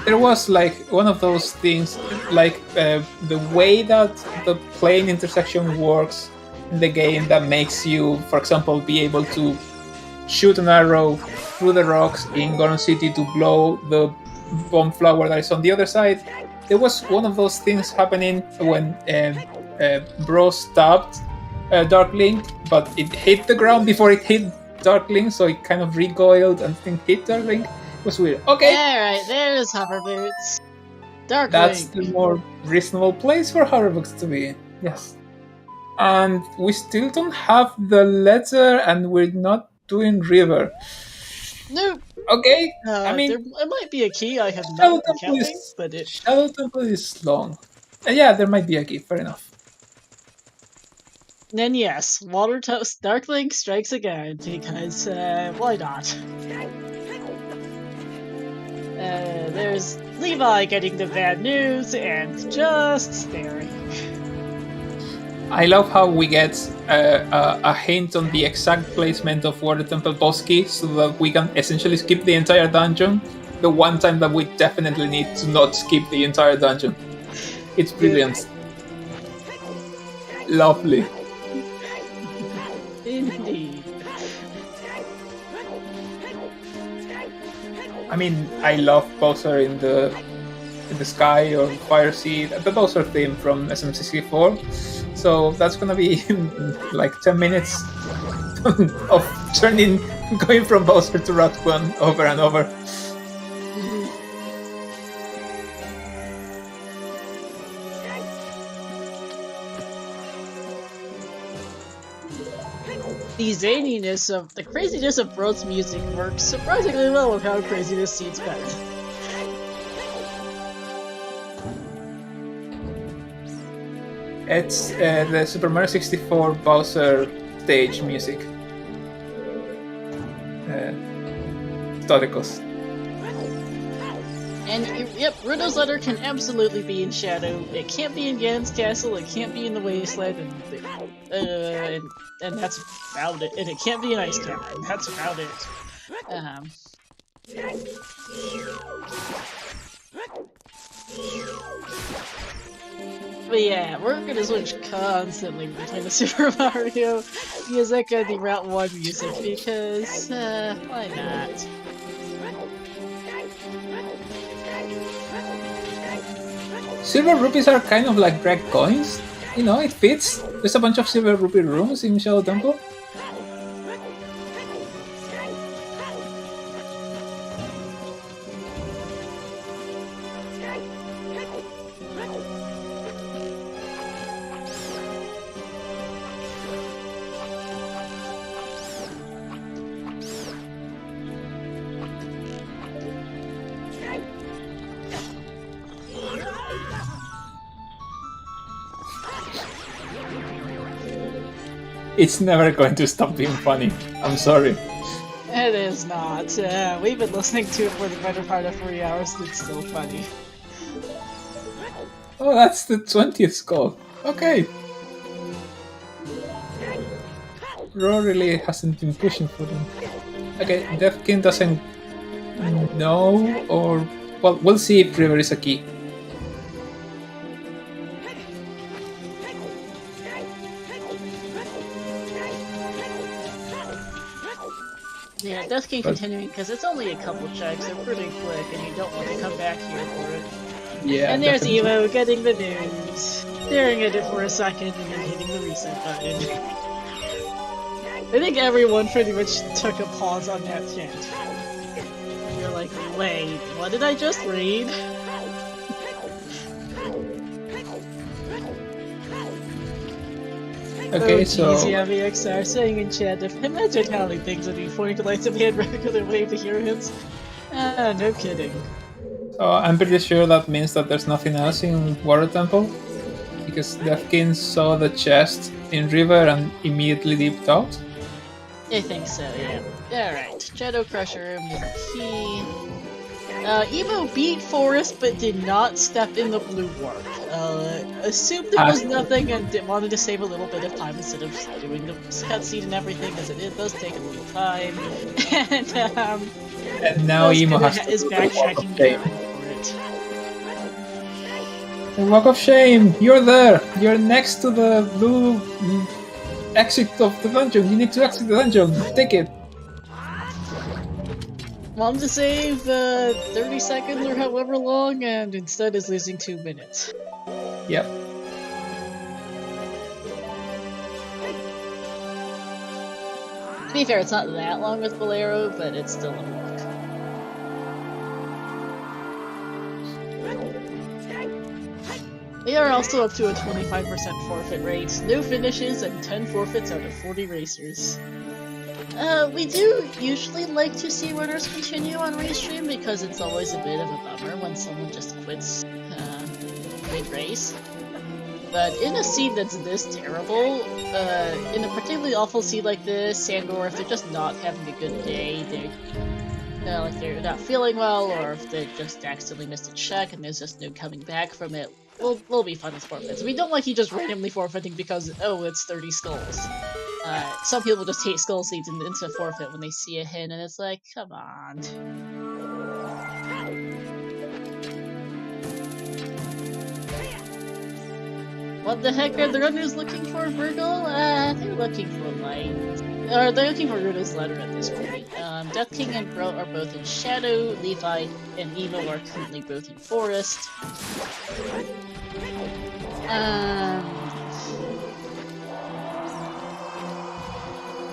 There was like one of those things, like the way that the plane intersection works in the game that makes you, for example, be able to shoot an arrow through the rocks in Goron City to blow the bomb flower that is on the other side. There was one of those things happening when Bro stabbed Darkling, but it hit the ground before it hit Darkling, so it kind of recoiled and then hit Darkling. It was weird. Okay. Alright, there's hover boots. Darkling. That's the more reasonable place for hover boots to be. Yes. And we still don't have the letter, and we're not doing river. Nope. Okay, I mean, There might be a key I have not Shadow been Temple counting, is but it. Shadow Temple is long. Yeah, there might be a key. Fair enough. Then yes, Darkling strikes again because why not? There's Levi getting the bad news and just staring. I love how we get a hint on the exact placement of where the temple boss key, so that we can essentially skip the entire dungeon. The one time that we definitely need to not skip the entire dungeon. It's brilliant. Lovely. Indeed. I mean, I love Bowser in the sky or Fire Sea, the Bowser theme from SMCC4. So that's gonna be like 10 minutes of going from Bowser to Ratwan over and over. The craziness of Broad's music works surprisingly well with how craziness seems better. It's the Super Mario 64 Bowser stage music. Historicals. And yep, Rindo's letter can absolutely be in Shadow. It can't be in Ganon's castle. It can't be in the Wasteland, and that's about it. And it can't be in Ice Cap. And that's about it. But yeah, we're gonna switch constantly between the Super Mario music and the Route 1 music because, why not? Silver rupees are kind of like red coins. You know, it fits. There's a bunch of silver rupee rooms in Shadow Temple. It's never going to stop being funny. I'm sorry. It is not. We've been listening to it for the better part of 3 hours and it's still funny. Oh, that's the 20th skull. Okay. Ro really hasn't been pushing for them. Okay, Defkin doesn't know, or... Well, we'll see if River is a key. Yeah, Death King continuing because it's only a couple checks, they're pretty quick, and you don't want to come back here for it. Yeah, and there's definitely. Evo getting the news, staring at it for a second, and then hitting the reset button. I think everyone pretty much took a pause on that chant. You're like, wait, what did I just read? Okay, so... VXR saying in chat, imagine counting things when you point like to be a regular way to hear hints. No kidding. So I'm pretty sure that means that there's nothing else in Water Temple, because Defkin saw the chest in River and immediately dipped out. I think so, yeah. Alright, Shadow Crusher, key. Evo beat Forest but did not step in the blue warp. Assumed there was nothing and wanted to save a little bit of time instead of doing the cutscene and everything, because it does take a little time. And now Emo is backtracking down for it. The Walk of Shame! You're there! You're next to the blue exit of the dungeon. You need to exit the dungeon. Take it. Wanted to save 30 seconds or however long, and instead is losing 2 minutes. Yep. To be fair, it's not that long with Bolero, but it's still a walk. We are also up to a 25% forfeit rate, no finishes, and 10 forfeits out of 40 racers. We do usually like to see runners continue on restream because it's always a bit of a bummer when someone just quits mid-race. But in a seed that's this terrible, in a particularly awful seed like this, or if they're just not having a good day, like they're not feeling well, or if they just accidentally missed a check and there's just no coming back from it, we'll be fine with forfeits. We don't like you just randomly forfeiting because, oh, it's 30 skulls. Some people just hate skull seeds and into forfeit when they see a hint, and it's like, come on. What the heck are the runners looking for, Virgil? They're looking for light. Or they're looking for Rudo's letter at this point. Death King and Bro are both in Shadow, Levi and Emo are currently both in Forest.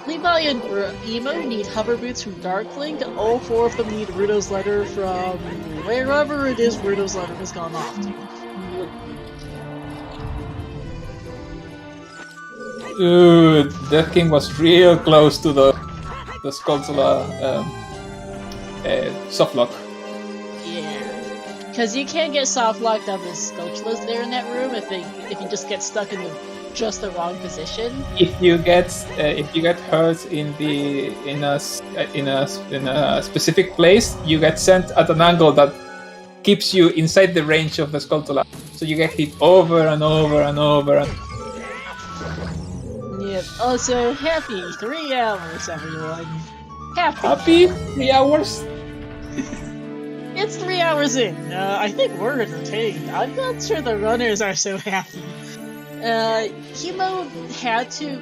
Levi and Emo need hover boots from Darklink. All 4 of them need Rudo's letter from wherever it is Rudo's letter has gone off to. Dude, Death King was real close to the Skulltula softlock. Yeah, because you can't get softlocked on the Skulltulas there in that room if you just get stuck in just the wrong position. If you get hurt in a specific place, you get sent at an angle that keeps you inside the range of the Skulltula. So you get hit over and over and over. Yep. Also, happy 3 hours, everyone. Happy 3 hours? It's 3 hours in. I think we're entertained. I'm not sure the runners are so happy. Emo had to...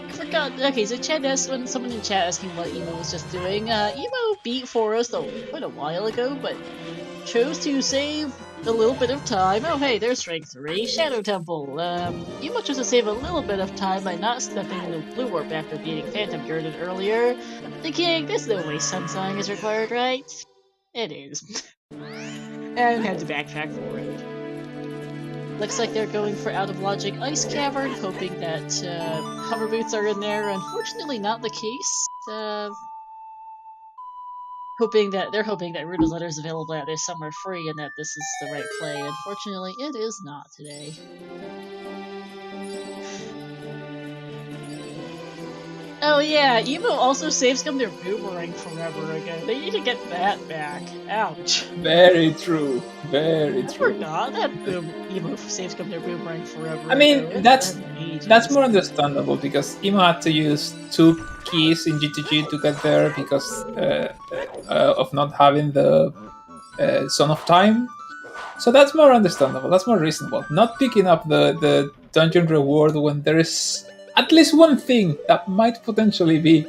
I forgot. Okay, so chat asked, when someone in chat asking what Emo was just doing, Emo beat Forest quite a while ago, but chose to save a little bit of time. Oh hey, there's rank 3, Shadow Temple. Emo chose to save a little bit of time by not stepping in the blue warp after beating Phantom Girded earlier. Thinking, there's no way Sunsong is required, right? It is. And had to backtrack for it. Looks like they're going for Out of Logic Ice Cavern, hoping that hover boots are in there. Unfortunately not the case. They're hoping that Rudo's letter is available out there somewhere free and that this is the right play. Unfortunately, it is not today. Oh yeah, Emo also savescummed their boomerang forever ago. They need to get that back. Ouch. Very true. Very true. I forgot that Emo savescummed their boomerang forever I mean, ago. that's more understandable because Emo had to use 2 keys in GTG to get there because of not having the Son of Time. So that's more understandable. That's more reasonable. Not picking up the dungeon reward when there is at least one thing that might potentially be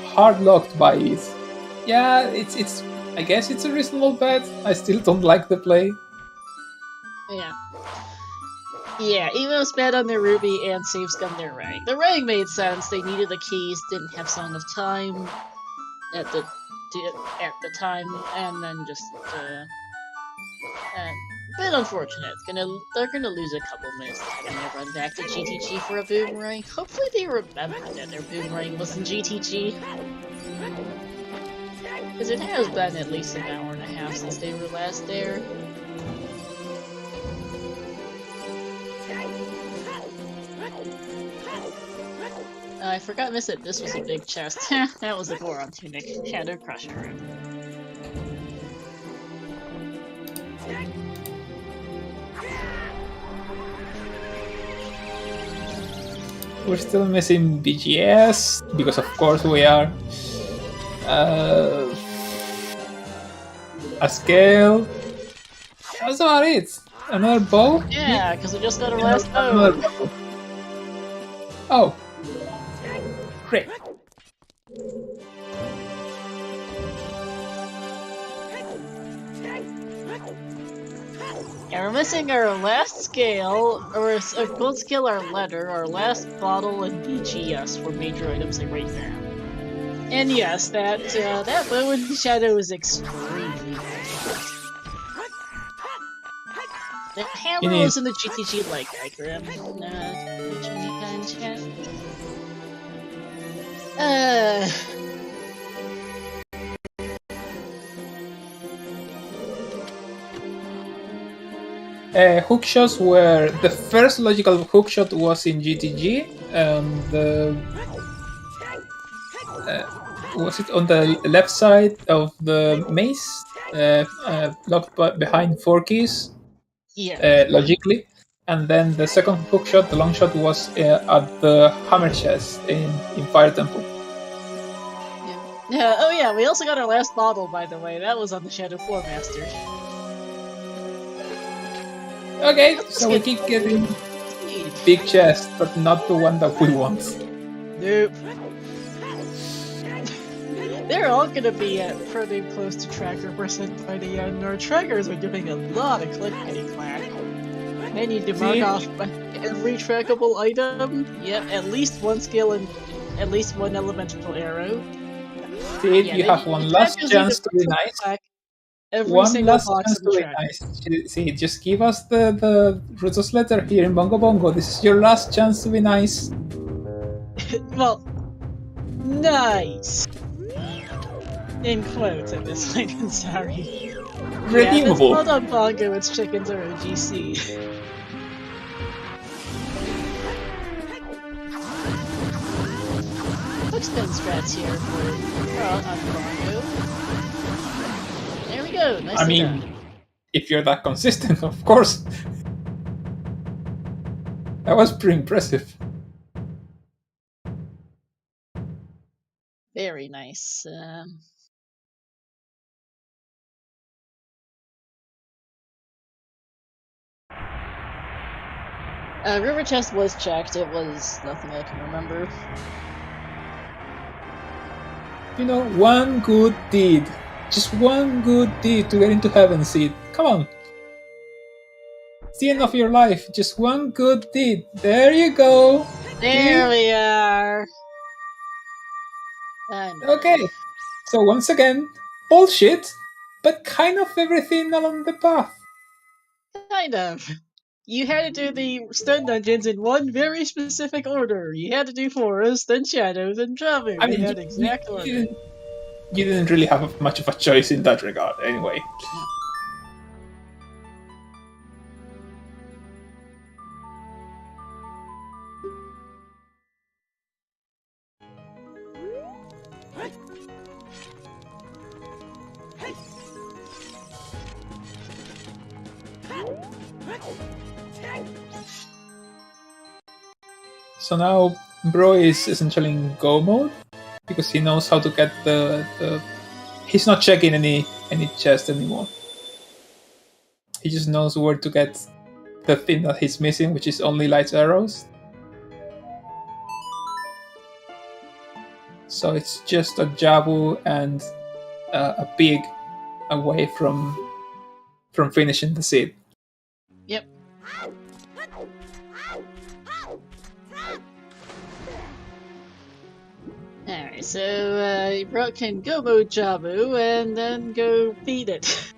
hard locked by it. Yeah, it's. I guess it's a reasonable bet. I still don't like the play. Yeah. Yeah, Emo's bet on their Ruby and savescum their rank. The rank made sense. They needed the keys, didn't have Song of Time at the time, and then just bit unfortunate. They're gonna lose a couple minutes when they run back to GTG for a boomerang. Hopefully they remember that their boomerang was in GTG. Because it has been at least an hour and a half since they were last there. I forgot to miss it. This was a big chest. That was a Goron tunic. Shadow Crusher room. We're still missing BGS, because of course we are. A scale. That's about it. Another bow? Yeah, because we just got a last bow. Oh. Great. And we're missing our last scale, or a gold scale, our letter, our last bottle, and BGS for major items like right now. And yes, that bow in shadow is extremely difficult. The hammer was in the GTG like diagram. Uh, Hookshots were the first logical hookshot was in GTG. Was it on the left side of the maze, locked behind 4 keys, yeah. logically, and then the second hookshot, the long shot, was at the hammer chest in Fire Temple. Yeah. Oh yeah, we also got our last model, by the way. That was on the Shadow 4 Master. Okay, so we keep getting big chest, but not the one that we want. Nope. They're all gonna be pretty close to tracker percent by the end. Our trackers are doing a lot of clickety-clack. I need to mark off every trackable item. Yep, at least one skill and at least one elemental arrow. See, you have one last chance to be nice. One last chance to be nice. See, just give us the Rutos letter here in Bongo Bongo. This is your last chance to be nice. Well, nice. In quotes at this point, I'm sorry. Redeemable. Yeah, it's not on Bongo, it's chickens or OGC. Quick spin strats here for on Bongo. There we go, nice. I mean, done. If you're that consistent, of course. That was pretty impressive. Very nice. River chest was checked. It was nothing I can remember. You know, one good deed. Just one good deed to get into Heaven Seed. Come on. It's the end of your life. Just one good deed. There you go. There we are. Okay. So once again, bullshit, but kind of everything along the path. Kind of. You had to do the stun dungeons in one very specific order. You had to do Forest, then Shadow, then Javu. I mean, that exact order. You didn't really have much of a choice in that regard, anyway. So now Bro is essentially in go mode because he knows how to get the he's not checking any chest anymore. He just knows where to get the thing that he's missing, which is only light arrows. So it's just a Jabu and a pig away from finishing the seed. Yep. Alright, so Bro can go mode Jabu and then go feed it.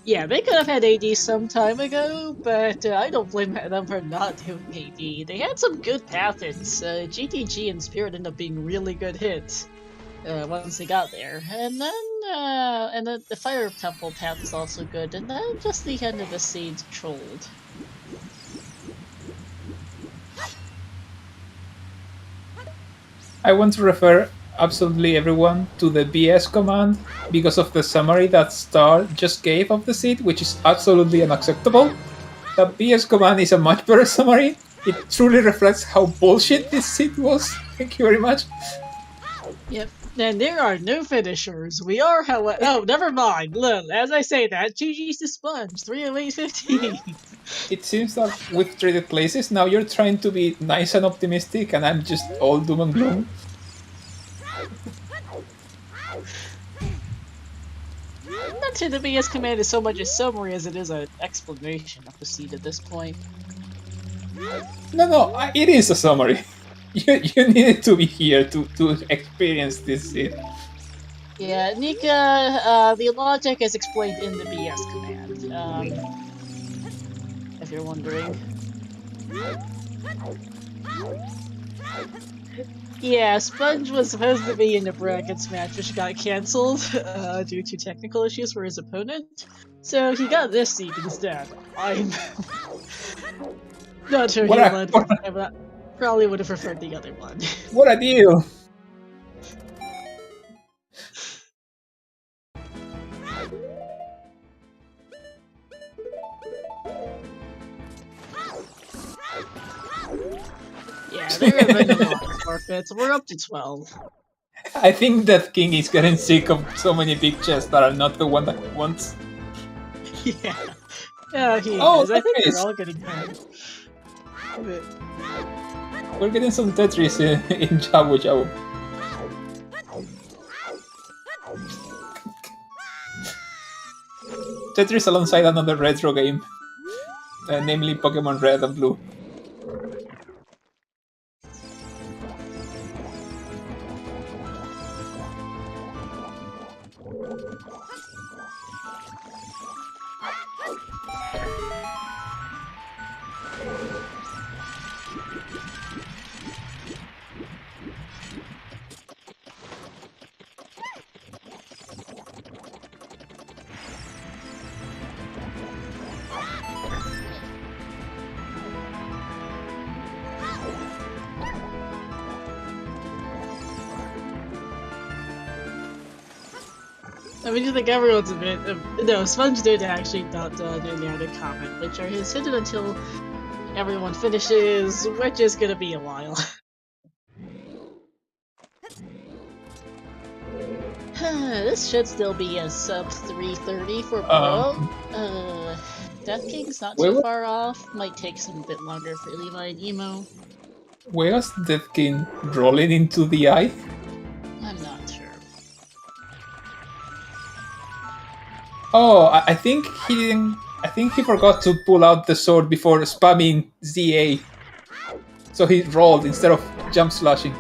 Yeah, they could have had AD some time ago, but I don't blame them for not doing AD. They had some good path hits. GTG and Spirit ended up being really good hits once they got there. And then the Fire Temple path was also good, and then just the end of the seed trolled. I want to refer absolutely everyone to the BS command because of the summary that Star just gave of the seed, which is absolutely unacceptable. The BS command is a much better summary. It truly reflects how bullshit this seed was. Thank you very much. Yep. And there are no finishers. We are, however. Oh, never mind. Look, as I say that, GG's to Sponge, 308.15. It seems that we've traded places. Now you're trying to be nice and optimistic, and I'm just all doom and gloom. Not to the BS command is so much a summary as it is an explanation of the seed at this point. No, it is a summary. You needed to be here to experience this scene. Yeah, Nika, the logic is explained in the BS command, if you're wondering. Yeah, Sponge was supposed to be in the brackets match, which got cancelled due to technical issues for his opponent. So he got this seed instead. I'm not sure he would. Probably would have preferred the other one. What a deal! Yeah, there have been a lot of forfeits. We're up to 12. I think that King is getting sick of so many big chests that are not the one that he wants. Yeah. Yeah, he is. I think they're all getting tired. We're getting some Tetris in Jabu Jabu. Tetris alongside another retro game, namely Pokemon Red and Blue. I mean, you think everyone's a bit. No, Sponge did actually not add a comment, which are his hidden until everyone finishes, which is gonna be a while. This should still be a sub 330 for Pro. Death King's not too far off. Might take some bit longer for Levi and Emo. Where was Death King rolling into the eye? I'm not sure. Oh, I think he didn't. I think he forgot to pull out the sword before spamming ZA. So he rolled instead of jump slashing.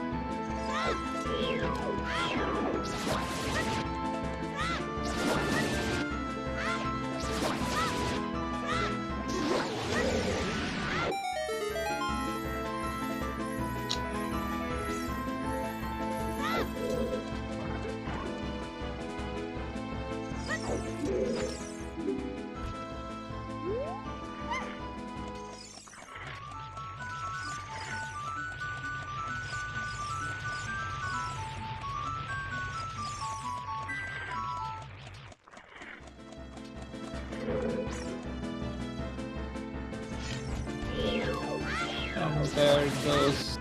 There goes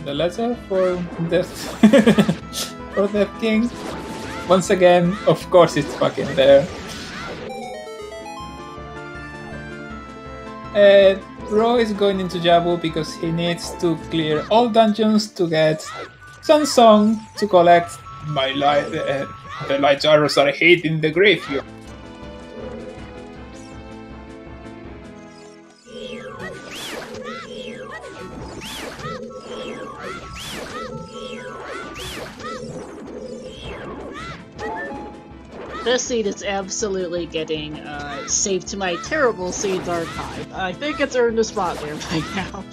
the letter for Death for Death King. Once again, of course, it's fucking there. Ro is going into Jabu because he needs to clear all dungeons to get Song to collect my light. The light arrows are hid in the graveyard. This seed is absolutely getting saved to my terrible seeds archive. I think it's earned a spot there by now.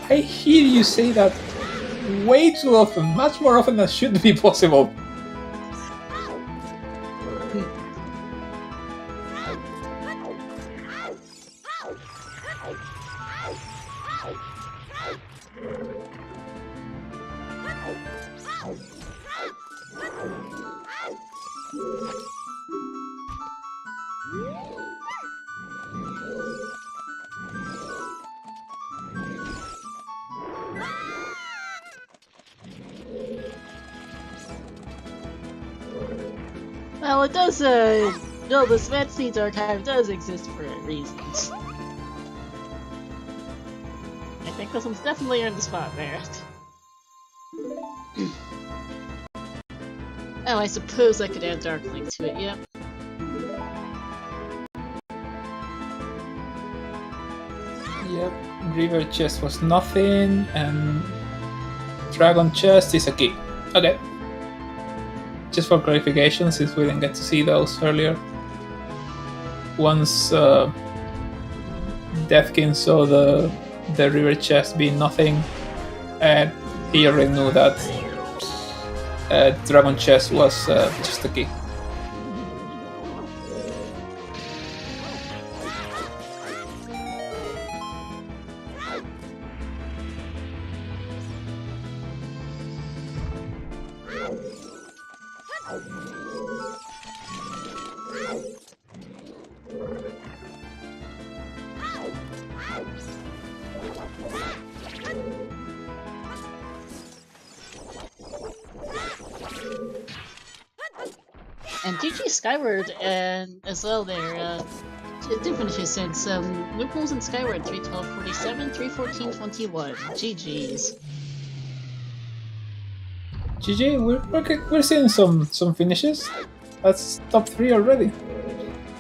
I hear you say that way too often, much more often than should be possible. Well, it does, no, the Svet Seeds archive does exist for a reason. I think this one's definitely earned the spot there. Oh, I suppose I could add Dark Link to it, yep. Yep, River chest was nothing, and dragon chest is a key. Okay. Just for clarification, since we didn't get to see those earlier. Once Deathkin saw the river chest being nothing, he already knew that dragon chest was just a key. And GG Skyward and as well there. It did finish his since loopholes in Skyward 312.47, 314.21. GG's. GG, we're seeing some finishes. That's top 3 already.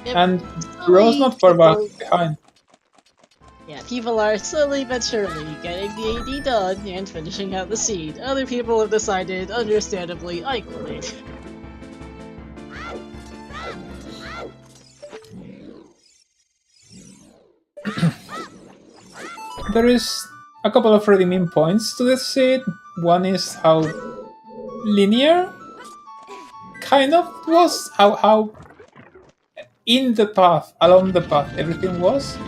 Yep. And Rose not far back behind. Yeah, people are slowly but surely getting the AD done and finishing out the seed. Other people have decided, understandably, I quit. There is a couple of redeeming points to this seed. One is how linear kind of was, how in the path, along the path, everything was.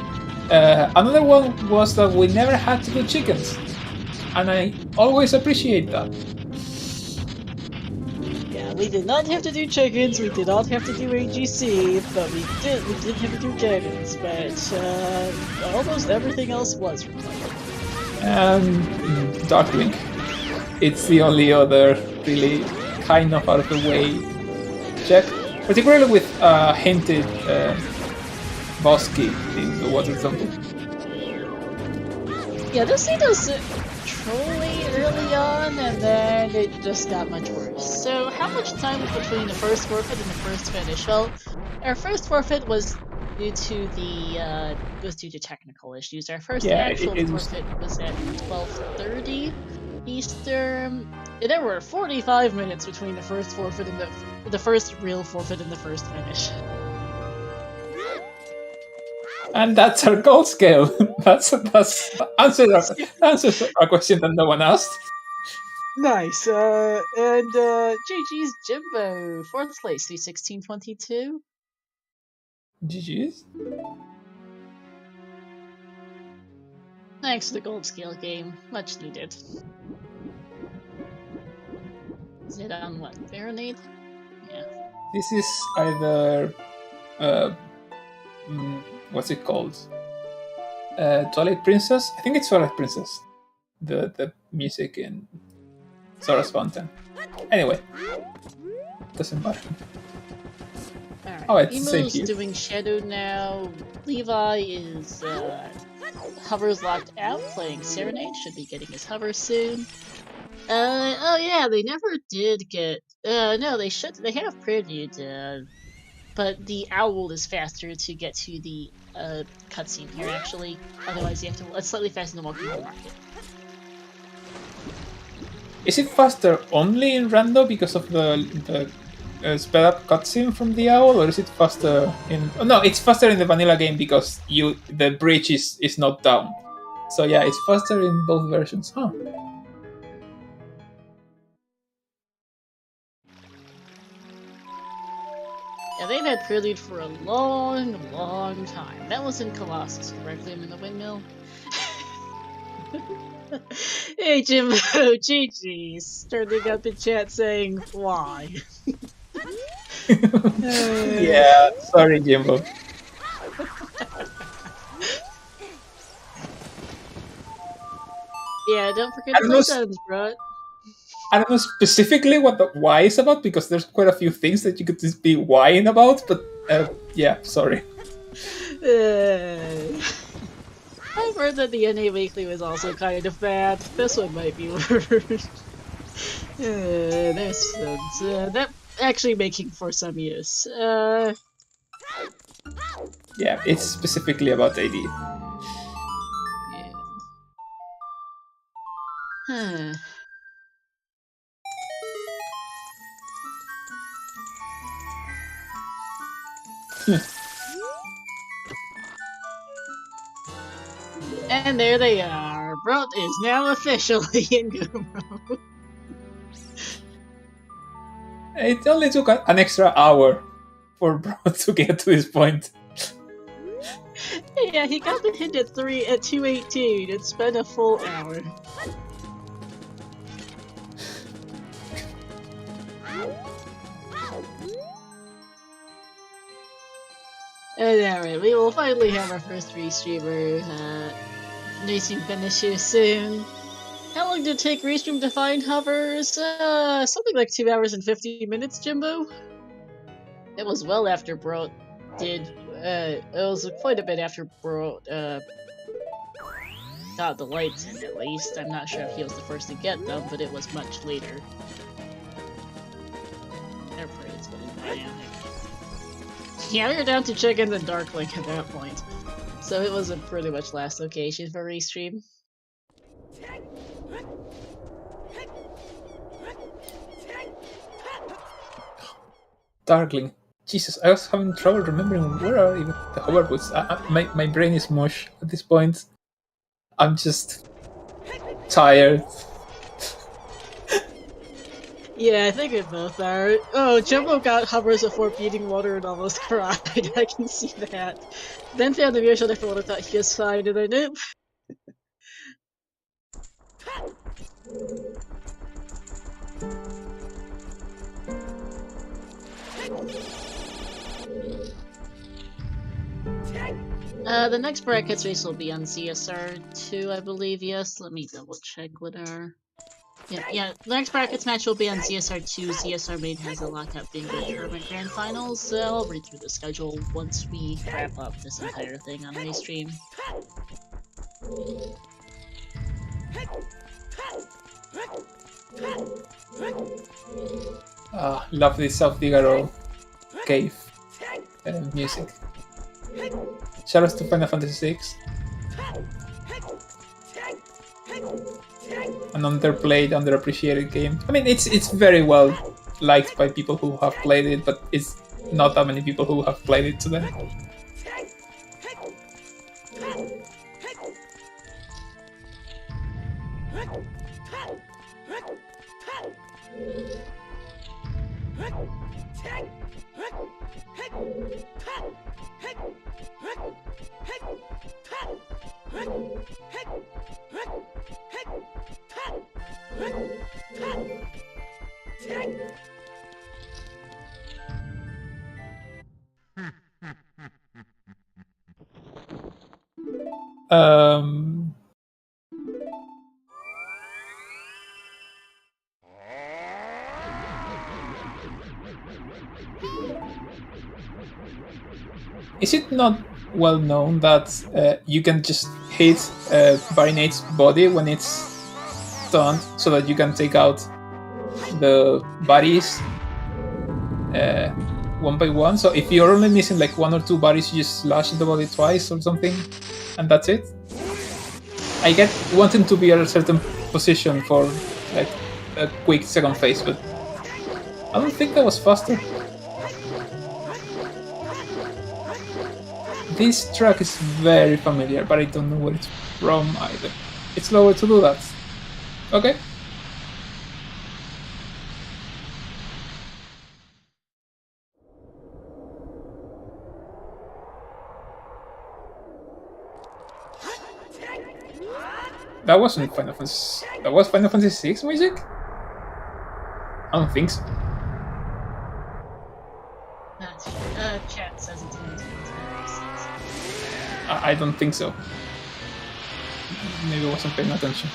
Another one was that we never had to do chickens, and I always appreciate that. Yeah, we did not have to do chickens, we did not have to do AGC, but we did have to do chickens, but almost everything else was required. Darkwing. It's the only other really kind of out of the way check, particularly with hinted boss key in the water temple. Yeah, this scene was truly early on, and then it just got much worse. So, how much time was between the first forfeit and the first finish? Well, our first forfeit was due to technical issues. Our first actual forfeit was at 12:30 Eastern. There were 45 minutes between the first forfeit and the first real forfeit and the first finish. And that's our goal scale. that's answers our question that no one asked. Nice. And GG's Jimbo, 4th place, 316.22. GG's. Thanks to the gold scale game, much needed. Is it on what? Baronade? Yeah. This is either what's it called? Twilight Princess? I think it's Twilight Princess. The music in Sora's Fountain. Anyway, doesn't matter. Alright, oh, it's the same Emo's here. doing Shadow now. Levi is hovers locked out, playing Serenade. Should be getting his hover soon. Oh yeah, they never did get. No, they should. They have previewed. But the owl is faster to get to the cutscene here, actually. Otherwise, you have to. It's slightly faster than walking to the market. Is it faster only in rando because of the sped up cutscene from the owl, or is it faster in? Oh, no, it's faster in the vanilla game because the bridge is not down. So yeah, it's faster in both versions, huh? Yeah, they've had Prelude for a long, long time. That was in Colossus, correctly? I'm in the windmill. Hey Jimbo, GG's. Turning up in chat saying, why? Yeah, sorry, Jimbo. Yeah, don't forget to play Suns, bro. I don't know specifically what the why is about, because there's quite a few things that you could just be whying about, but yeah, sorry. I've heard that the NA Weekly was also kind of bad. This one might be worse. There's that actually making for some use. Yeah, it's specifically about AD. Yeah. And there they are. Brot is now officially in Guru. It only took an extra hour for Bro to get to this point. Yeah, he got the hit at 2:18. It's been a full hour. And alright, we will finally have our first restreamer. Racing finishes soon. How long did it take Restream to find hovers? Something like 2 hours and 50 minutes, Jimbo? It was well after Bro did. It was quite a bit after Bro got the lights in, at least. I'm not sure if he was the first to get them, but it was much later. Their parade's going by. Yeah, we were down to check in the Dark Link at that point. So it was a pretty much last location for Restream. Darkling. Jesus, I was having trouble remembering where are even the hoverboards. My brain is mush at this point. I'm just tired. Yeah, I think we both are. Oh, Jumbo got hovers before beating water and almost cried. I can see that. Then found the mirror shot for what I thought he was fine, and then nope. The next brackets race will be on CSR 2, I believe, yes. Let me double check what our... Yeah, the next brackets match will be on CSR 2. CSR main has a lockout being the tournament grand finals, so I'll read through the schedule once we wrap up this entire thing on Restream. Lovely South Figaro cave music. Shoutouts to Final Fantasy VI. An underplayed, underappreciated game. I mean, it's very well liked by people who have played it, but it's not that many people who have played it today. Is it not well known that you can just hit Barinate's body when it's stunned so that you can take out the bodies one by one? So if you're only missing like 1 or 2 bodies, you just slash the body twice or something, and that's it? I get wanting to be at a certain position for like a quick second phase, but I don't think that was faster. This track is very familiar, but I don't know where it's from either. It's slower to do that. Okay. That wasn't Final Fantasy. That was Final Fantasy VI music? I don't think so. Chat says it's in I don't think so. Maybe I wasn't paying attention.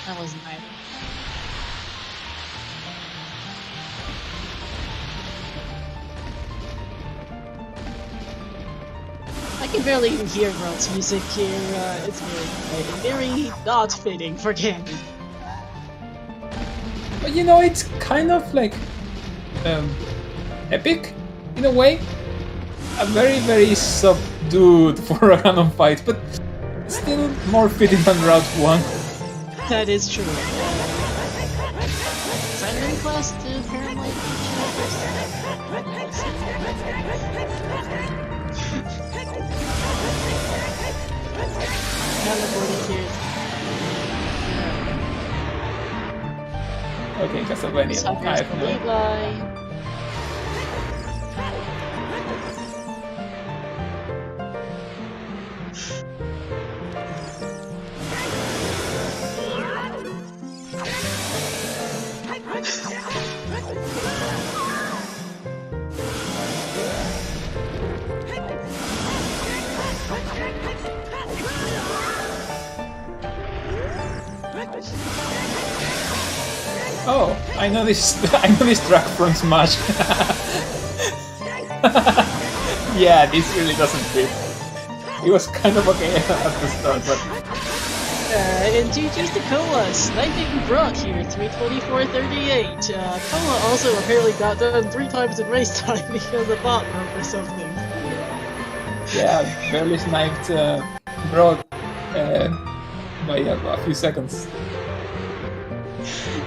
That wasn't either. I can barely even hear Grant's music here. It's very not fitting for canon. But you know, it's kind of like epic in a way. A very, very subdued for a random fight, but still more fitting than Route 1. That is true. Assignment class to apparently Okay, Castlevania. I have no. Oh, I know this. I know this track from Smash. Yeah, this really doesn't fit. It was kind of okay at the start, but. And GG's to Kola, sniping Brock here, 324.38. Kola also apparently got done 3 times in race time because the bot broke or something. Yeah, barely sniped Brock by a few seconds.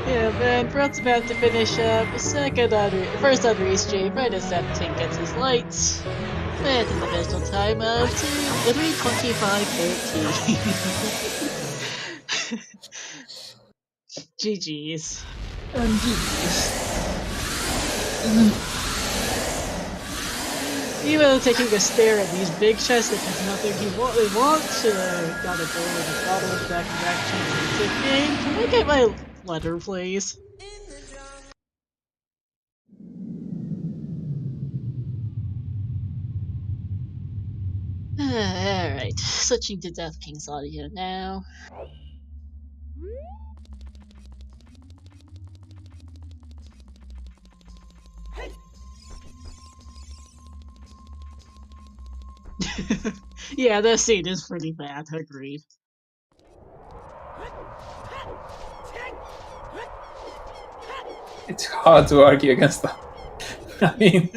Yeah, man, Brock's about to finish up first on race J, right as that tank gets his lights. With an official time of 3:25.13. GG's. GG's. Even taking a stare at these big chests that has nothing he wants. Gotta go with a bottle of back-to-back championship game. Can I get my letter, please? Alright, switching to Death King's audio now. Yeah, that scene is pretty bad, agreed. It's hard to argue against that. I mean...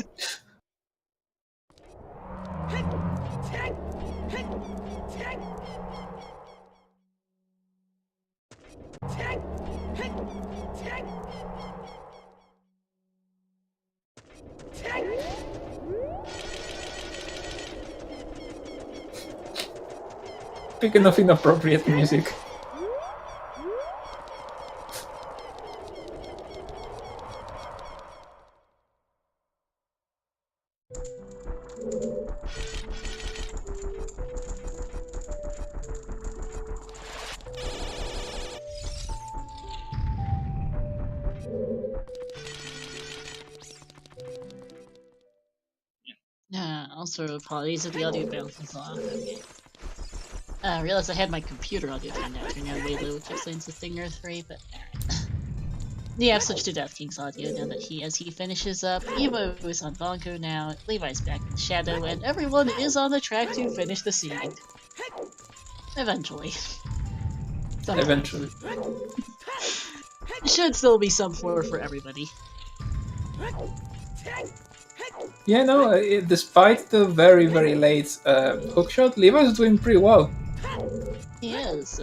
Speaking of inappropriate music. Also, apologies if the audio bounces off. I realized I had my computer audio turned out way low, which explains the thing or 3, but alright. Yeah, I've switched to Death King's audio now that as he finishes up. Evo is on Bongo now, Levi's back in Shadow, and everyone is on the track to finish the seed. Eventually. Eventually. Should still be sub 4 for everybody. Yeah, no, despite the very, very late hookshot, Levi's doing pretty well. He is,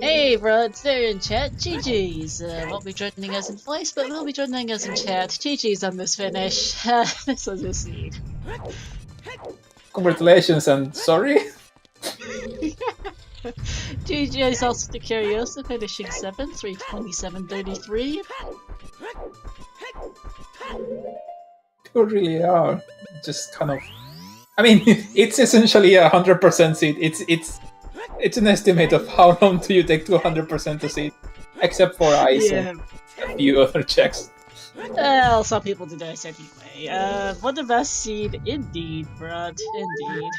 Hey, bro, it's there in chat. GG's. Won't be joining us in voice, but will be joining us in chat. GG's on this finish. This was a seed. Congratulations and sorry. GG's also to Curiosa, finishing 7th, 3:27.33. People really are just kind of. I mean, it's essentially 100% seed. It's an estimate of how long do you take to 100% a seed, except for ice and a few other checks. Well, some people do this anyway. What the best seed, indeed, Brad, indeed.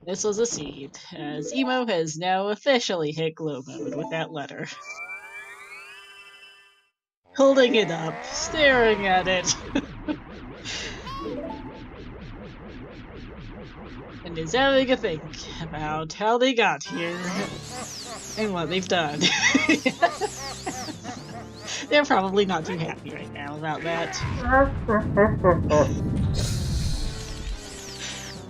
This was a seed, as Emo has now officially hit glow mode with that letter. Holding it up, staring at it. And is having a think about how they got here and what they've done. They're probably not too happy right now about that.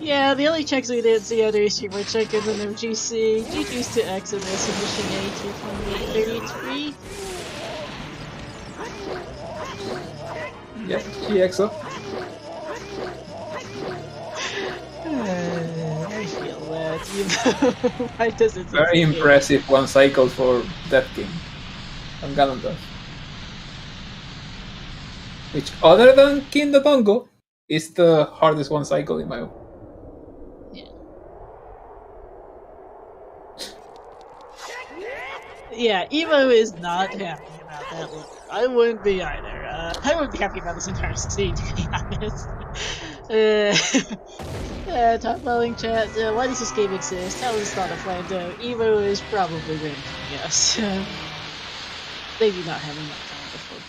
Yeah, the only checks we didn't see on Stream were check-ins and MGC. GG's to Exodus finishing A228.33. Yeah, GXO. I feel that. Why does it Very impressive one cycle for Death King on Ganondorf. Which, other than King Dodongo, is the hardest one cycle in my opinion. Yeah, Evo is not happy about that one. I wouldn't be either. I wouldn't be happy about this entire scene, to be honest. Top following chat. Why does this game exist? How is this not a plan? Evo is probably random, yes. They do not have enough time before.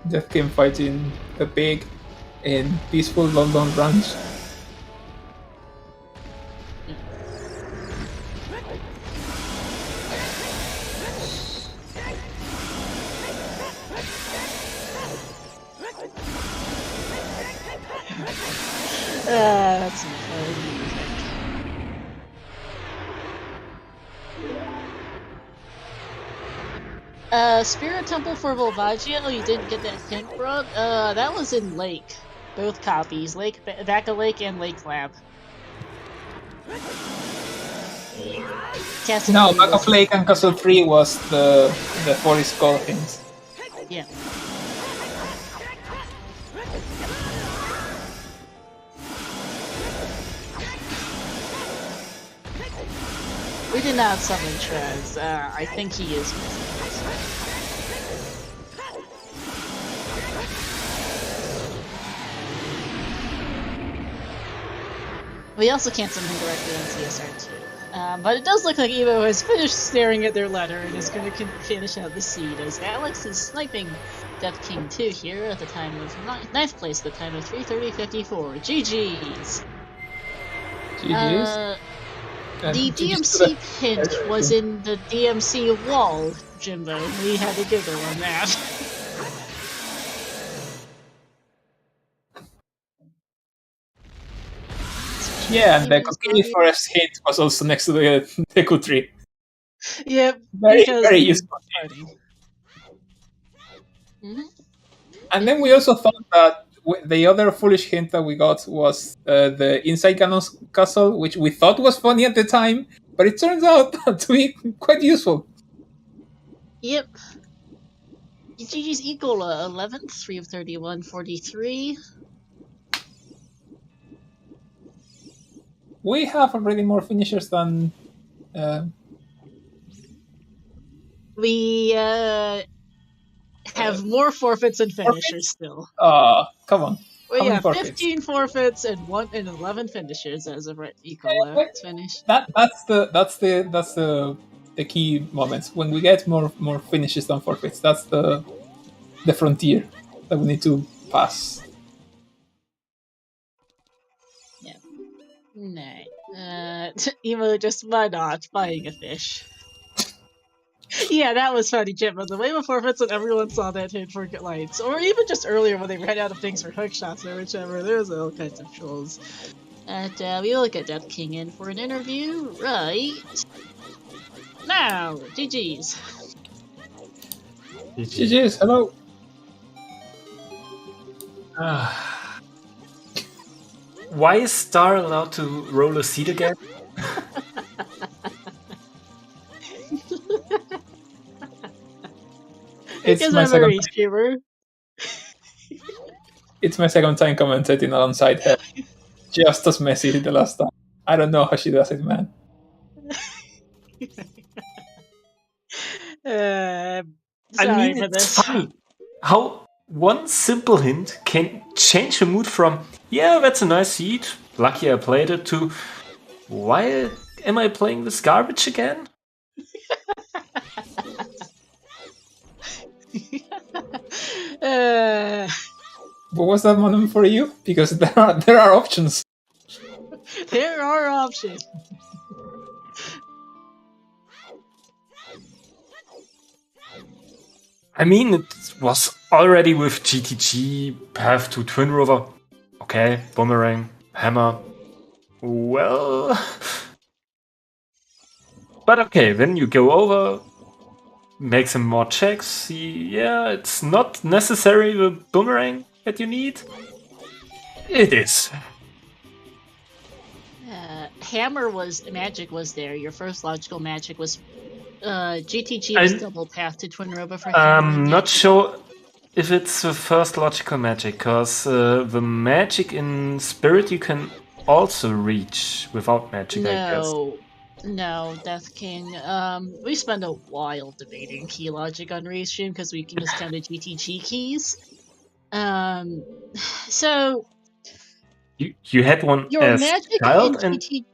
Death King fighting a pig in peaceful London ranch. That's fun. Spirit Temple for Volvaggio, you didn't get that hint, bro? That was in Lake. Both copies. Lake, Vaca Lake and Lake Lab. No, Vaca Lake and Castle 3 was the Forest Skull things. Yeah. We did not summon Trez. I think he is missing. We also can't summon him directly on CSR2. But it does look like Evo has finished staring at their letter and is going to finish out the seed, as Alex is sniping Death King 2 here at the time of 9th place at the time of 3:30:54. GG's! GG's? The DMC hint was in the DMC wall, Jimbo. We had to giggle on that. Yeah, and the Kokiri Forest hint was also next to the Deku tree. Yep, very useful. And then we also thought that the other foolish hint that we got was the Inside Ganon's Castle, which we thought was funny at the time, but it turns out to be quite useful. Yep. GG's equal 11th, 3 of 31, 43. We have already more finishers than... We have more forfeits and finishers still. Come on. We have 15 forfeits and 11 finishers as of equal finish. That's the key moments when we get more finishes than forfeits. That's the frontier that we need to pass. Yeah. Nah. Emo, just why not buying a fish? Yeah, that was funny, Jim. But the way of forfeits when everyone saw that hit for lights, or even just earlier when they ran out of things for hook shots or whichever, there was all kinds of trolls. And we will get Death King in for an interview right now. GG's. GG's. Hello. Why is Star allowed to roll a seed again? It's my second time. It's my second time commentating alongside her. Just as messy the last time. I don't know how she does it, man. Sorry for this. It's funny how one simple hint can change the mood from, yeah, that's a nice seed, lucky I played it, to, why am I playing this garbage again? what was that moment for you? Because there are options. There are options. I mean, it was already with GTG, path to Twin Rover. Okay, boomerang, hammer. Well... But okay, then you go over, make some more checks, see, yeah, it's not necessary the boomerang that you need. It is. Hammer magic was there. Your first logical magic was GTG was double path to Twin Robo for Hammer. I'm not sure if it's the first logical magic, because the magic in Spirit you can also reach without magic, I guess. No, Death King. We spent a while debating key logic on Restream because we miscounted GTG keys. So you had one your as magic child in and GT,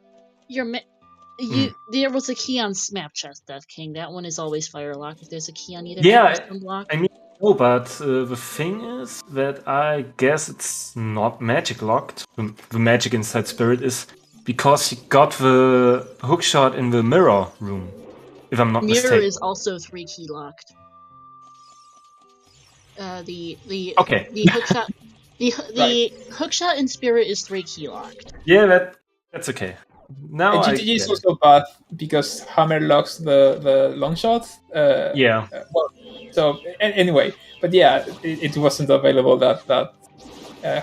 there was a key on Smap Chest, Death King. That one is always fire locked. If there's a key on either, unlock. I mean, no, but the thing is that I guess it's not magic locked. The magic inside Spirit is because you got the hookshot in the mirror room, if I'm not mistaken. Mirror is also 3 key locked. The hookshot hookshot in Spirit is 3 key locked. Yeah, that's okay. Now GTG is also bad because Hammer locks the long shot. So anyway, but yeah, it wasn't available that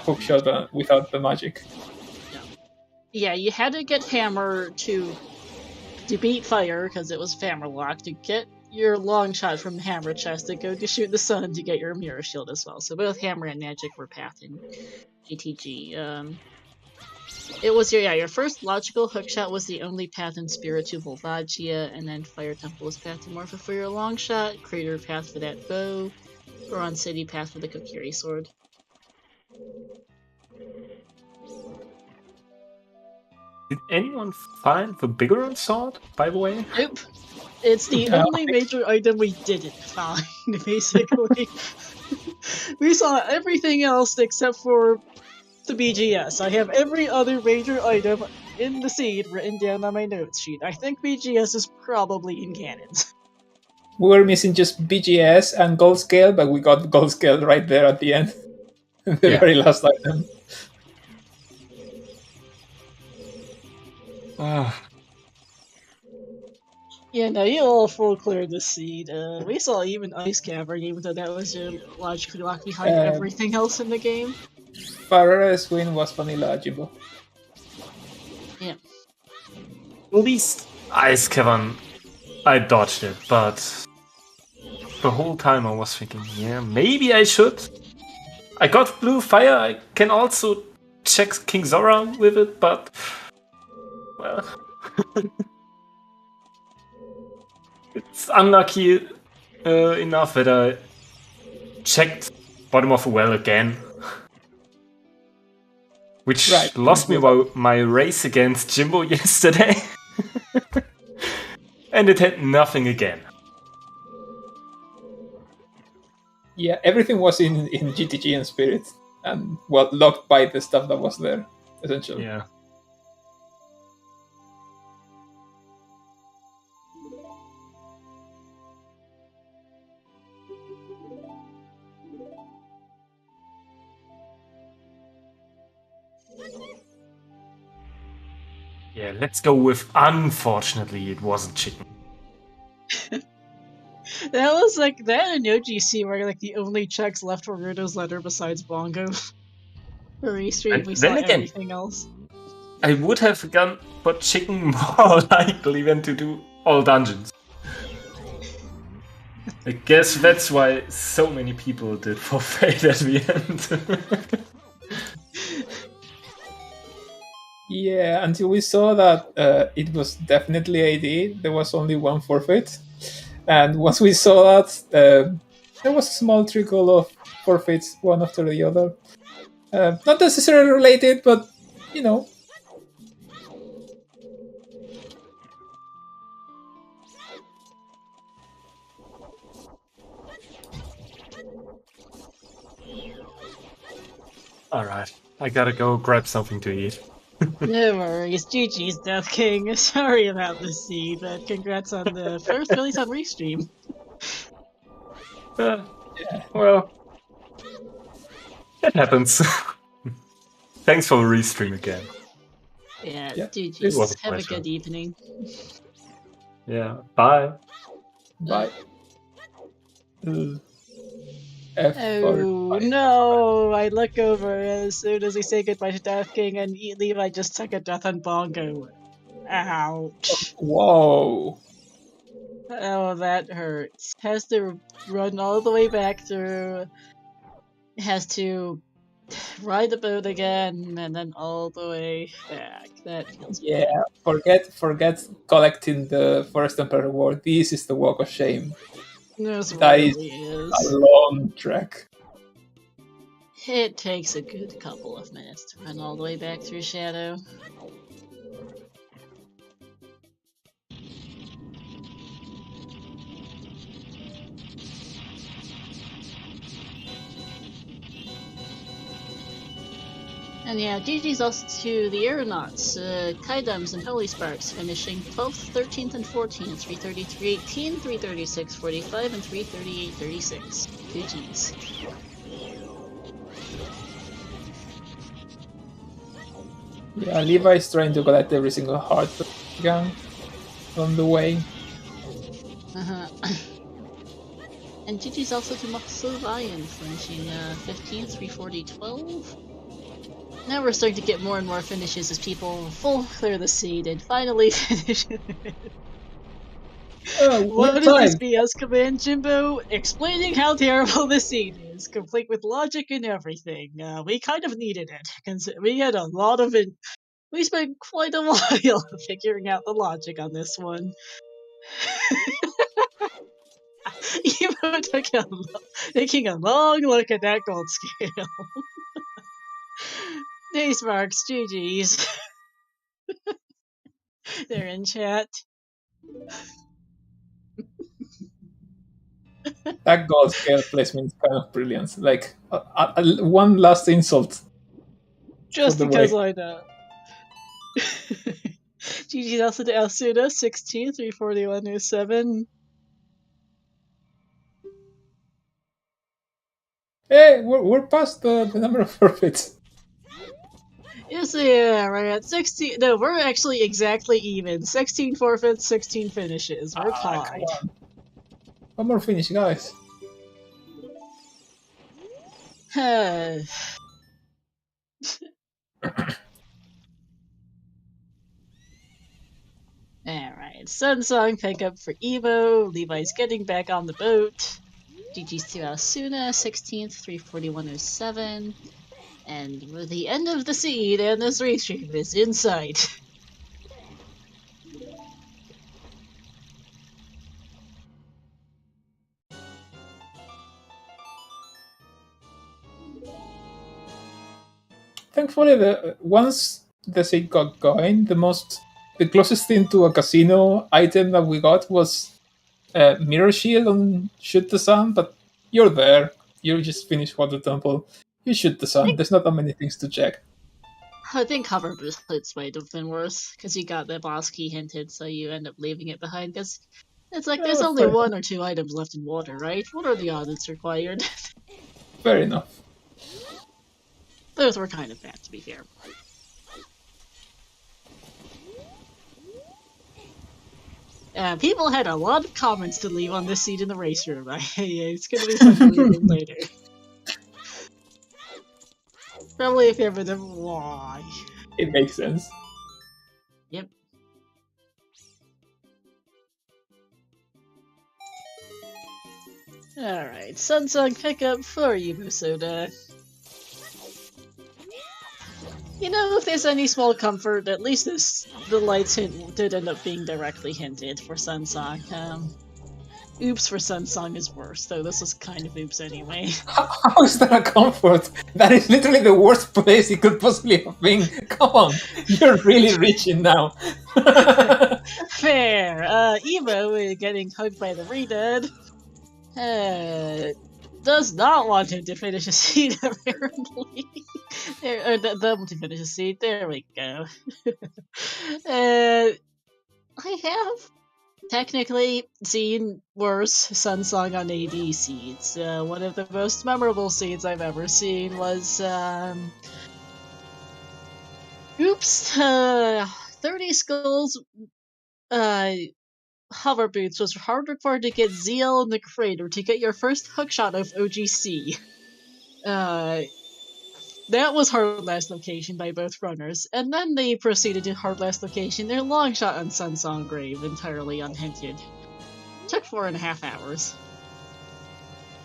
hook shot without the magic. Yeah, you had to get Hammer to beat Fire because it was Hammer locked to get your long shot from Hammer Chest to go to shoot the sun to get your mirror shield as well. So both Hammer and Magic were path in GTG. It was your first logical hookshot was the only path in Spirit to Volvagia, and then Fire Temple was path to Morpha for your long shot, Crater path for that bow, Goron City path for the Kokiri sword. Did anyone find the Bigoron sword, by the way? Nope. It's the only major item we didn't find, basically. We saw everything else except for the BGS. I have every other major item in the seed written down on my notes sheet. I think BGS is probably in cannons. We were missing just BGS and Gold Scale, but we got Gold Scale right there at the end. The very last item. Yeah, no, you all full cleared the seed. We saw even Ice Cavern, even though that was logically locked behind everything else in the game. Farrer's win was Vanilla Jimbo. Yeah. At least Ice Cavern, I dodged it, but the whole time I was thinking, yeah, maybe I should. I got Blue Fire, I can also check King Zora with it, but... well... it's unlucky enough that I checked bottom of a well again. Which lost me my race against Jimbo yesterday. And it had nothing again. Yeah, everything was in GTG and Spirit. And, well, locked by the stuff that was there, essentially. Yeah. Yeah, let's go with unfortunately it wasn't chicken. That was like that and OGC were like the only checks left for Rudo's letter besides Bongo. For Restream, we saw everything else. I would have gone for chicken more likely than to do all dungeons. I guess that's why so many people did forfeit at the end. Yeah, until we saw that it was definitely AD, there was only one forfeit. And once we saw that, there was a small trickle of forfeits, one after the other. Not necessarily related, but, you know. Alright, I gotta go grab something to eat. No worries, GG's Death King. Sorry about the seed, but congrats on the first release on Restream. Well, it happens. Thanks for the restream again. Yeah, Yeah, it was GG's. a Have a pleasure. good evening. Yeah, bye. Bye. F Oh no! I look over as soon as we say goodbye to Death King, and Levi just took a death on Bongo. Ouch. Whoa. Oh, that hurts. Has to run all the way back through. Has to ride the boat again, and then all the way back. That feels Yeah, forget collecting the Forest Emperor reward. This is the walk of shame. This That is really is. a long trek. It takes a good couple of minutes to run all the way back through Shadow. And yeah, GG's also to the Aeronauts, Kaidams and Holy Sparks, finishing 12th, 13th, and 14th, 333, 18, 336, 45, and 338, 36. GG's. Yeah, Levi's trying to collect every single heart gun on the way. Uh-huh. And GG's also to Muscle Lion, finishing 15th, 340, 12. Now we're starting to get more and more finishes as people full clear the seed and finally finish. What is this BS command, Jimbo? Explaining how terrible the seed is, complete with logic and everything. We kind of needed it, because we had a lot of it. We spent quite a while figuring out the logic on this one. Evo taking a long look at that gold scale. Hey Sparks, GG's. They're in chat. That gold scale placement is kind of brilliant. Like one last insult. Just the because way. I know. GG's also to Alsuda, 16, 34107. Hey, we're past the number of forfeits. Yes, yeah, we're at 16. No, we're actually exactly even. 16 forfeits, 16 finishes. We're tied. One more finish, guys. Alright, Sunsong pickup for Evo. Levi's getting back on the boat. GG's to Asuna, 16th, 34107. And with the end of the seed and this restream is in sight. Thankfully, once the seed got going, the closest thing to a casino item that we got was Mirror Shield on Shoot the Sun, but you're there. You just finished Water Temple. You shoot the sun. There's not that many things to check. I think Hover Blitz might have been worse, because you got the boss key hinted, so you end up leaving it behind, because it's like there's only fair one or two items left in water, right? What are the odds it's required? Fair enough. Those were kind of bad, to be fair. People had a lot of comments to leave on this seat in the race room. It's gonna be fun to leave them later. Probably if ever the why. It makes sense. Yep. Alright, Sunsong pickup for you, Musoda. You know, if there's any small comfort, at least the lights hint did end up being directly hinted for Sunsong. Oops for Sunsong is worse, though this was kind of oops anyway. How is that a comfort? That is literally the worst place it could possibly have been. Come on, you're really reaching now. Fair. Evo getting hugged by the Redud. does not want him to finish a seed, apparently. Or them to finish a seed. There we go. I have technically seen worse Sun Song on AD seeds. One of the most memorable seeds I've ever seen was, oops, 30 skulls, hover boots was hard required to get ZL in the crater to get your first hookshot of OGC. That was hard last location by both runners, and then they proceeded to hard last location their long shot on Sun Song Grave entirely unhinted. Took 4.5 hours.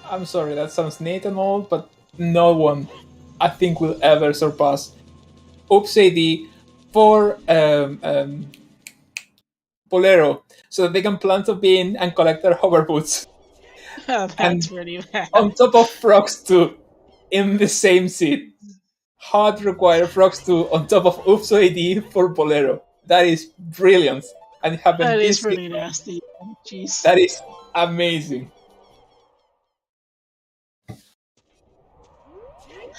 I'm sorry, that sounds neat and all, but no one, I think, will ever surpass OoT AD for Bolero, so that they can plant a bean and collect their hover boots. Oh, that's And pretty bad. on top of Frogs 2 in the same seed. Hard require Frogs 2 on top of OoT AD for Bolero. That is brilliant. And it happened That this is pretty season. nasty. Jeez. That is amazing.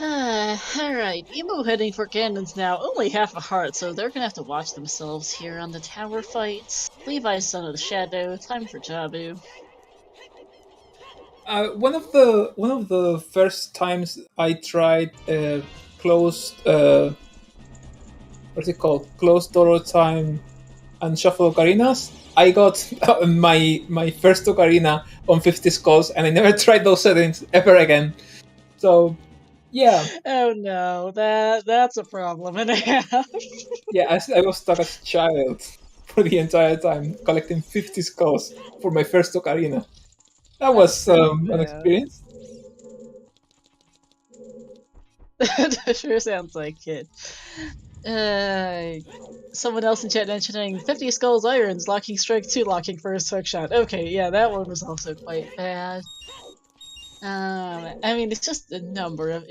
Alright, Emo heading for cannons now. Only half a heart, so they're gonna have to watch themselves here on the tower fights. Levi's Son of the Shadow, time for Jabu. One of the first times I tried closed what's it called? Closed door time and shuffle ocarinas. I got my first ocarina on 50 skulls, and I never tried those settings ever again. So yeah. Oh no, that's a problem and a half. Yeah, I was stuck as a child for the entire time, collecting 50 skulls for my first ocarina. That was an experience. That sure sounds like it. Someone else in chat mentioning 50 skulls irons, locking strike 2, locking first hookshot. Okay, yeah, that one was also quite bad. I mean, it's just a number of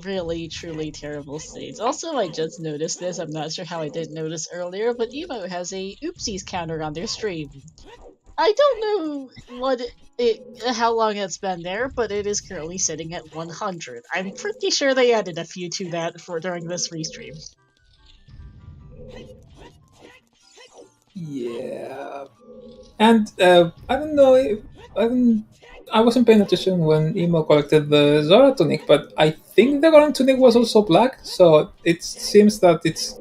really, truly terrible states. Also, I just noticed this. I'm not sure how I didn't notice earlier, but Evo has a oopsies counter on their stream. I don't know how long it's been there, but it is currently sitting at 100. I'm pretty sure they added a few to that during this restream. Yeah, and I don't know. I wasn't paying attention when Emo collected the Zora tunic, but I think the Goron tunic was also black, so it seems that it's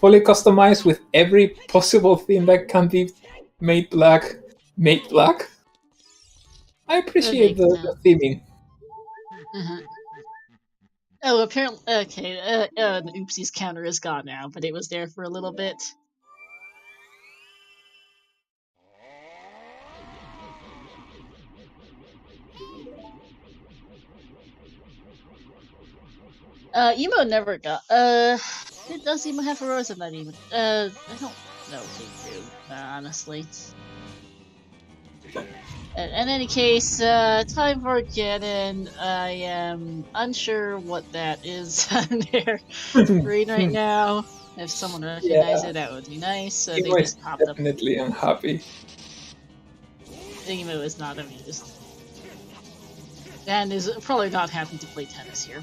fully customized with every possible thing that can be made black. Made black. I appreciate the theming. Oh, apparently, okay. The oopsies counter is gone now, but it was there for a little bit. Emo never got. Does Emo have a rose in that even? I don't know if they do, honestly. In any case, time for Ganon. I am unsure what that is on their screen right now. If someone recognizes it, that would be nice. So Emo they just popped up. Definitely unhappy. Emo is not amused. And is probably not happy to play tennis here.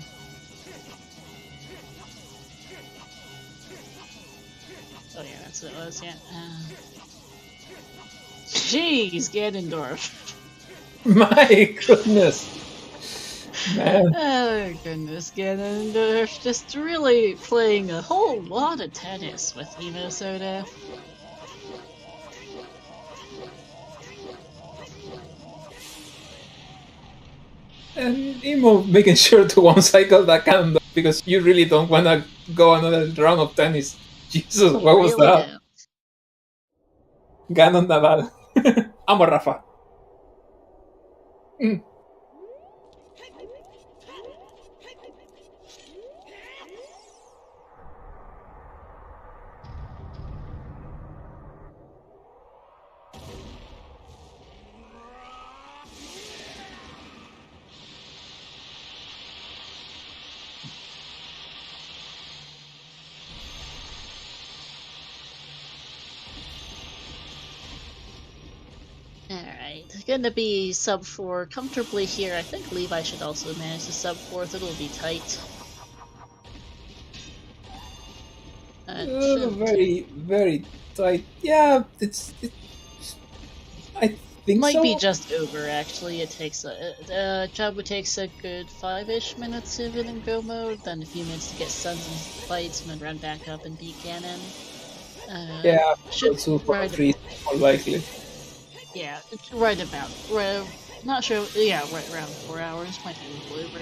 Oh yeah, that's what it was, yeah. Jeez, Ganondorf. My goodness. Man. Oh goodness, Ganondorf. Just really playing a whole lot of tennis with Emo Soda. And Emo making sure to one-cycle that Ganondorf because you really don't want to go another round of tennis. Jesus, what was that? Ganon Nadal. Amo Rafa. Alright. gonna be sub 4 comfortably here. I think Levi should also manage to sub 4th. It'll be tight. Very, very tight. Yeah, I think might so. be just over, actually. It takes Jabu takes a good 5-ish minutes to win in go mode, then a few minutes to get stuns and fights, and then run back up and beat Ganon. Yeah, should so right 3 more likely. Yeah, it's right about. Not sure. Yeah, right around 4 hours. Might be a little over.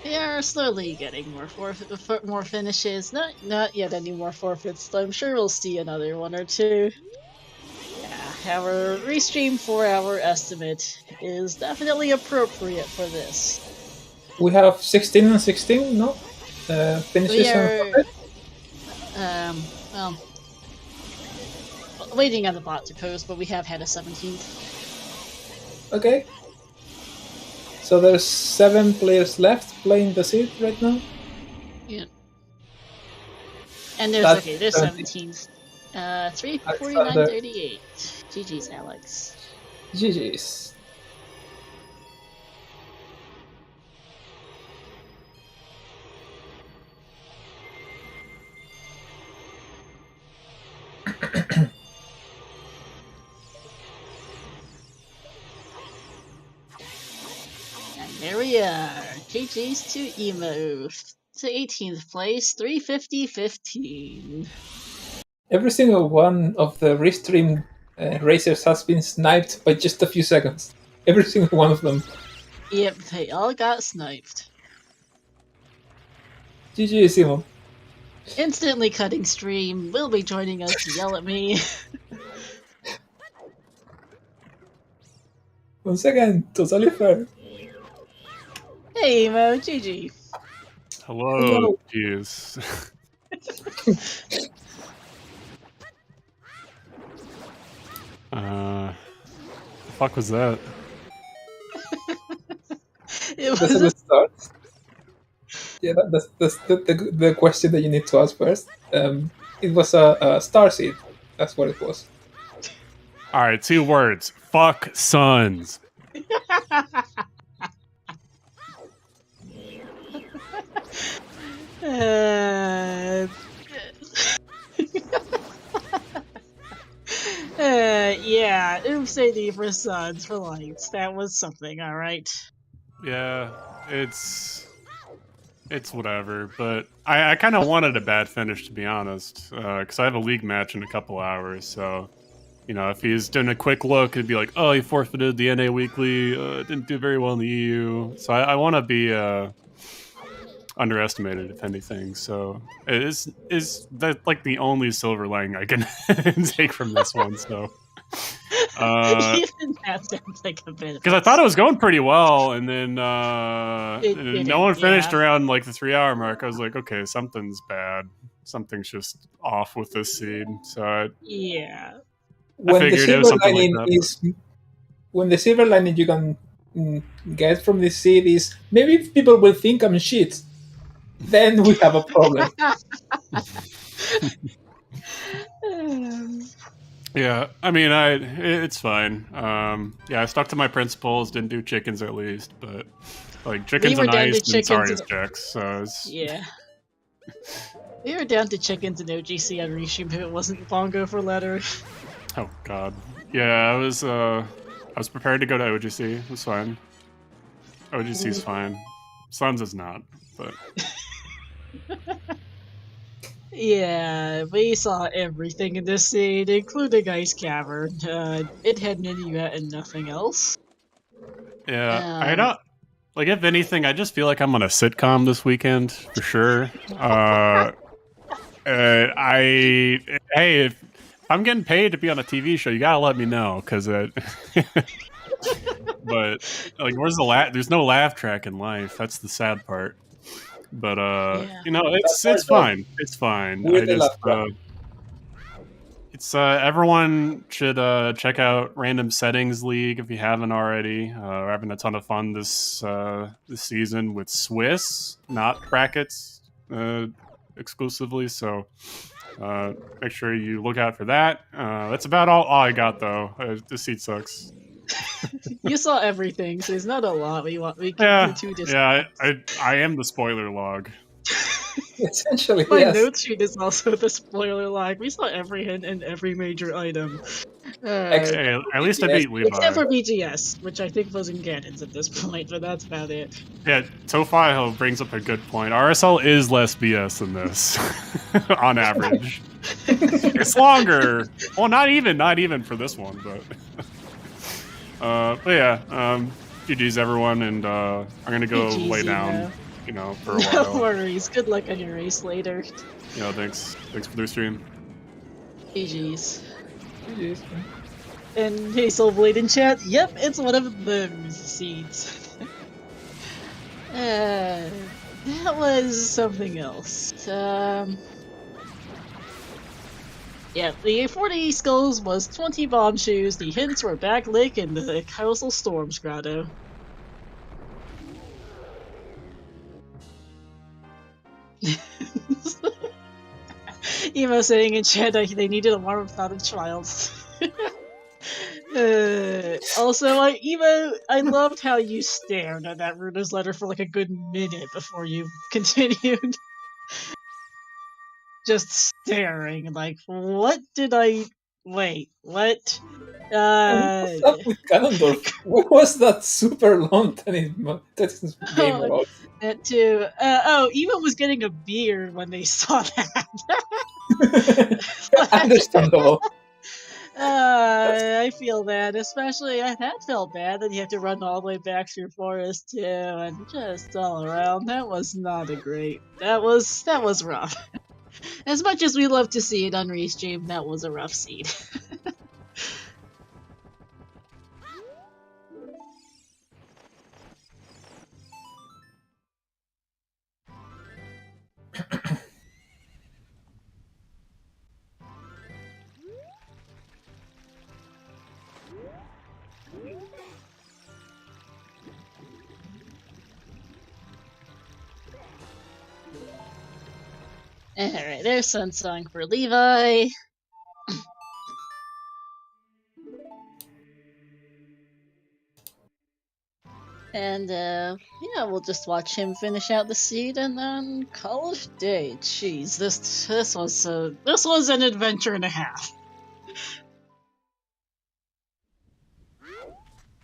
We are slowly getting more finishes. Not yet any more forfeits, though I'm sure we'll see another one or two. Yeah, our restream 4-hour estimate is definitely appropriate for this. We have 16 and 16, no? Finishes We are, and well, waiting on the bot to post, but we have had a 17th. okay. So there's 7 players left playing the seed right now. Yeah. And there's That's there's 17th. 3:49:38. GG's, Alex. GG's. And there we are. GG's to Emo. To 18th place, 350.15. Every single one of the restream racers has been sniped by just a few seconds. Every single one of them. Yep, they all got sniped. GG, Simo. Instantly cutting stream will be joining us to yell at me. Once again, totally fair. Hey, Emo, GG. Hello, jeez. The fuck was that? It That's a was good start. Yeah, that's the question that you need to ask first. It was a star seed. That's what it was. All right, 2 words. Fuck sons. Yeah, oops, AD for Suns for lights. That was something, alright. Yeah, it's whatever, but I kind of wanted a bad finish, to be honest, because I have a league match in a couple hours, so, you know, if he's doing a quick look, it'd be like, oh, he forfeited the NA Weekly, didn't do very well in the EU, so I want to be underestimated, if anything, so is that like the only silver lining I can take from this one, so... Even that sounds like a bit. Because I thought it was going pretty well, and then no one finished yeah. around like the 3-hour mark. I was like, okay, something's bad. Something's just off with this seed. So yeah. When the figured it silver was something lining like that, is, when the silver lining you can get from this seed is maybe people will think I'm shit. Then we have a problem. Yeah, I mean, it's fine. Yeah, I stuck to my principles. Didn't do chickens at least, but like chickens were and down to ice and sorry chickens as checks. So yeah. We were down to chickens and OGC on Reshim if it wasn't Bongo for letter. Oh god. Yeah, I was prepared to go to OGC. It was fine. OGC's fine. Suns is not, but yeah, we saw everything in this scene, including Ice Cavern. It had Minuet and nothing else. yeah, I don't like. If anything, I just feel like I'm on a sitcom this weekend for sure. Hey, if I'm getting paid to be on a TV show, you gotta let me know, because but like, where's the laugh? There's no laugh track in life. That's the sad part. But Yeah. you know, it's fine. It's fine. I just it's everyone should check out Random Settings League if you haven't already. We're having a ton of fun this season with Swiss, not brackets. exclusively. So make sure you look out for that. That's about all I got though. The seat sucks. You saw everything, so there's not a lot we can Yeah, do this. yeah. I am the spoiler log. Essentially, My yes. note sheet is also the spoiler log. We saw every hint and every major item. Hey, at least I Yes. beat Levi. Except for BGS, which I think was in Ganon's at this point, but that's about it. Yeah, Tofile brings up a good point. RSL is less BS than this, on average. It's longer. Well, not even for this one, but yeah, GG's everyone, and I'm gonna go GGs, lay you down, know. for a No while. worries. Good luck on your race later. Thanks for the stream. GGs. GG's. And hey, Soulblade in chat. Yep, it's one of those seeds. That was something else. Yeah, the 40 skulls was 20 bomb shoes, the hints were Backlick and the Coastal Storms Grotto. Emo saying in chat that they needed a more thought child. Also, Emo, I loved how you stared at that Runa's letter for like a good minute before you continued. Just staring, like, what did I... Wait, what? What's up with Ganondorf? What was that super long tennis game about? That too. Emo was getting a beard when they saw that. Understandable. I feel bad, especially that felt bad that you have to run all the way back through forest too, and just all around. That was not a great. That was rough. As much as we love to see it on Restream, that was a rough seed. Alright, there's Sun Song for Levi. And yeah, we'll just watch him finish out the seed and then call it a day. Jeez, this was an adventure and a half.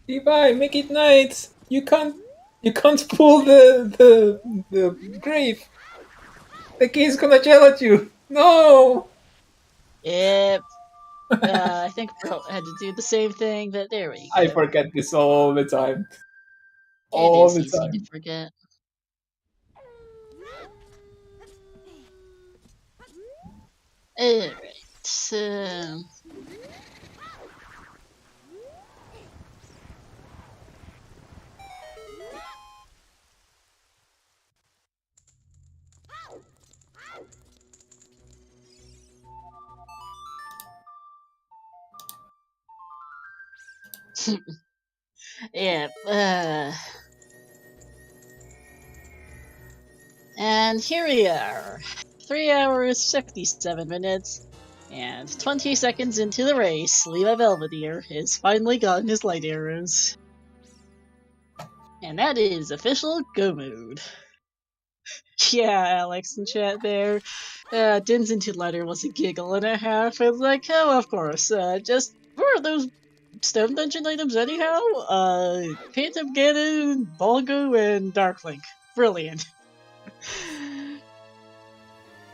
Levi, make it night. You can't pull the grave. The kid's gonna yell at you. No. Yep. I think Bro had to do the same thing, but there we go. I forget this all the time. It is easy to forget. Alright, so... yeah, and here we are. 3 hours, 57 minutes, and 20 seconds into the race, Levi Belvedere has finally gotten his light arrows. And that is official go mode. Yeah, Alex in chat there. Din's into letter was a giggle and a half. It's like, oh, of course. Just where are those stone dungeon items anyhow? Phantom Ganon, Bongo, and Darklink. Brilliant.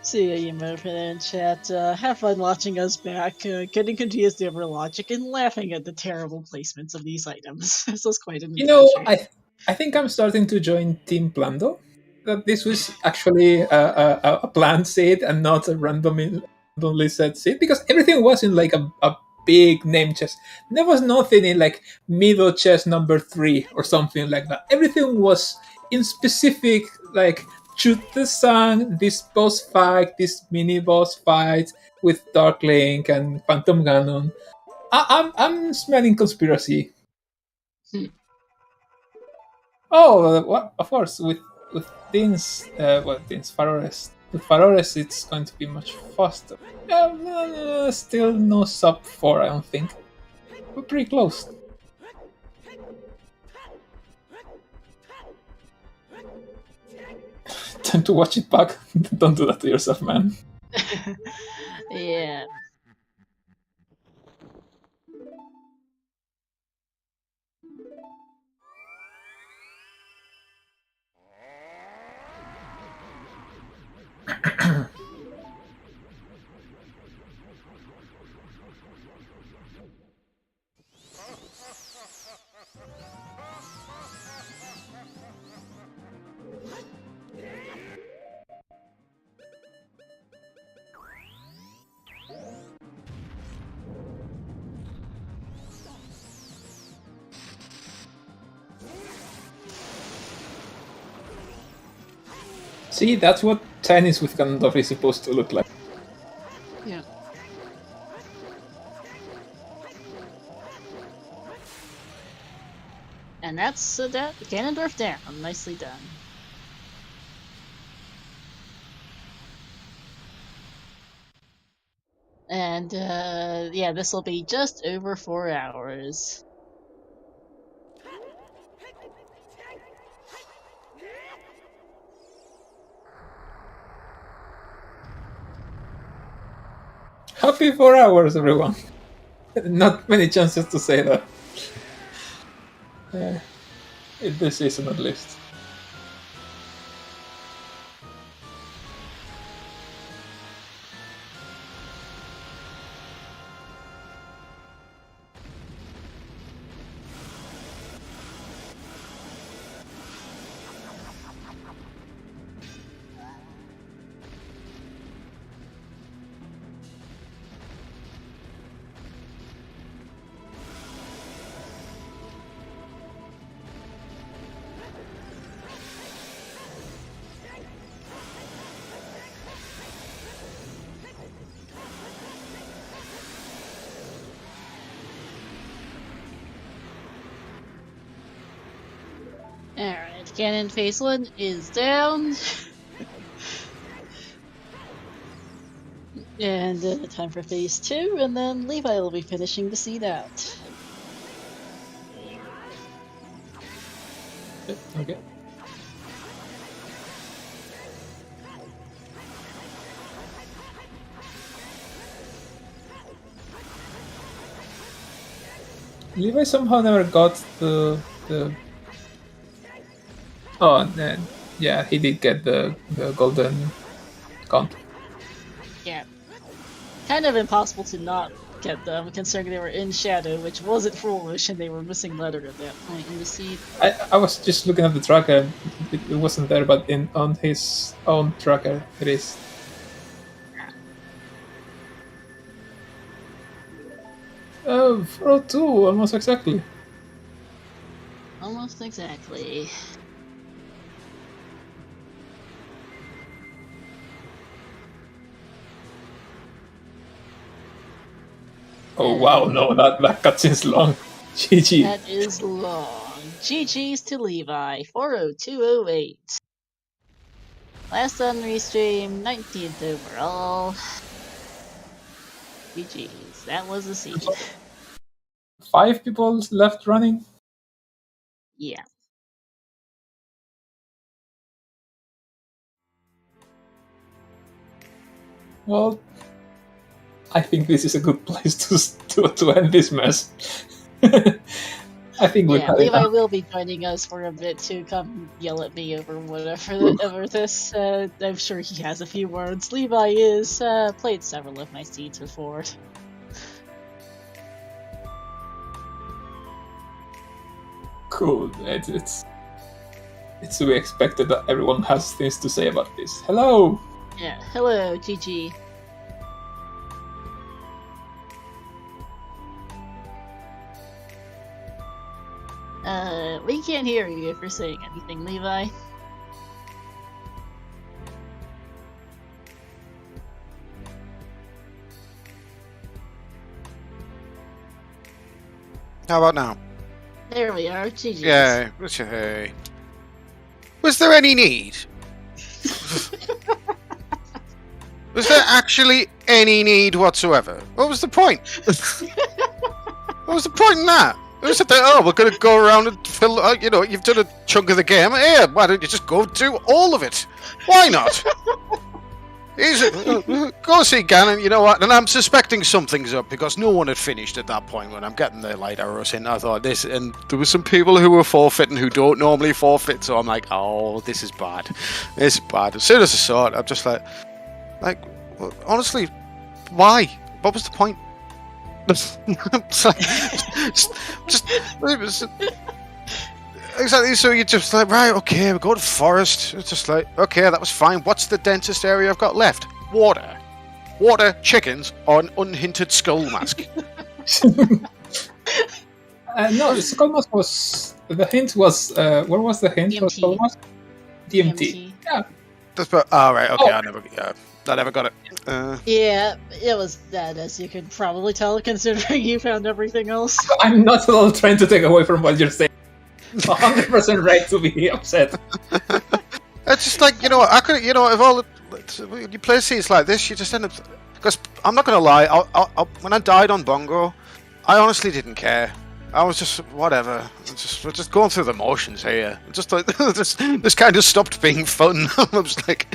See ya, Emo, for that in chat. Have fun watching us back, getting confused over logic and laughing at the terrible placements of these items. This was quite an adventure. I think I'm starting to join Team Plando. That this was actually a planned seed and not a randomly set seed, because everything was in like a big name chest. There was nothing in like middle chest number 3 or something like that. Everything was in specific, like, shoot the song, this boss fight, this mini boss fight with Dark Link and Phantom Ganon. I'm smelling conspiracy. Oh, of course, with Din's Din's Forest With Farores, it's going to be much faster. Still no sub 4, I don't think. We're pretty close. Time to watch it back. Don't do that to yourself, man. Yeah. See, that's what tennis with Ganondorf is supposed to look like. Yeah. And that's that. Ganondorf down. Nicely done. And yeah, this will be just over 4 hours. Happy 4 hours, everyone. Not many chances to say that. In this season, at least. Alright, Ganon phase 1 is down. And time for phase 2, and then Levi will be finishing the seed out. Okay. Levi somehow never got the oh, yeah, he did get the golden count. Yeah. Kind of impossible to not get them, considering they were in shadow, which wasn't foolish, and they were missing letter at that point in the seed. I was just looking at the tracker, it wasn't there, but on his own tracker it is. Oh, 402, almost exactly. Almost exactly. Oh wow, no, that cutscene's long. GG. That is long. GG's to Levi, 40208. Last on restream, 19th overall. GG's. That was the seed. 5 people left running. Yeah. Well, I think this is a good place to end this mess. I think we've had Levi enough. will be joining us for a bit to come yell at me over whatever this. I'm sure he has a few words. Levi is played several of my seeds before. Cool. It's to be expected that everyone has things to say about this. Hello. Yeah. Hello, GG. We can't hear you if you're saying anything, Levi. How about now? There we are, GG. Yeah, okay. Was there any need? there actually any need whatsoever? What was the point? What was the point in that? It was we're going to go around and fill, you've done a chunk of the game. Here, why don't you just go do all of it? Why not? Go see Ganon, you know what? And I'm suspecting something's up because no one had finished at that point when I'm getting the light arrows in. I thought this, and there were some people who were forfeiting who don't normally forfeit, so I'm like, oh, this is bad. This is bad. As soon as I saw it, I'm just like, well, honestly, why? What was the point? Exactly, so you're just like, right, okay, we go to the forest. It's just like, okay, that was fine. What's the densest area I've got left? Water. Water, chickens, or an unhinted skull mask. No, the skull mask was... The hint was... where was the hint for skull mask? DMT. Yeah. Right, okay, Oh. I never got it. Yeah, it was that, as you could probably tell, considering you found everything else. I'm not at all trying to take away from what you're saying. 100% right to be upset. It's just like, I could, if all you play scenes like this, you just end up... Because I'm not going to lie, when I died on Bongo, I honestly didn't care. I was just, whatever. We're just going through the motions here. Just like, this kind of stopped being fun. I was like...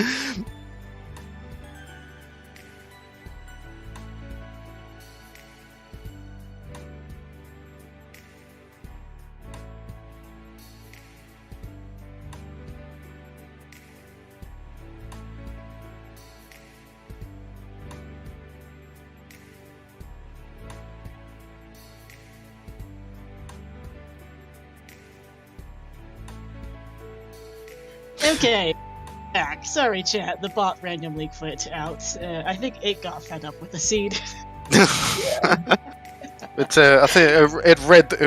Okay, back. Sorry, chat. The bot randomly quit out. I think it got fed up with the seed. But I think it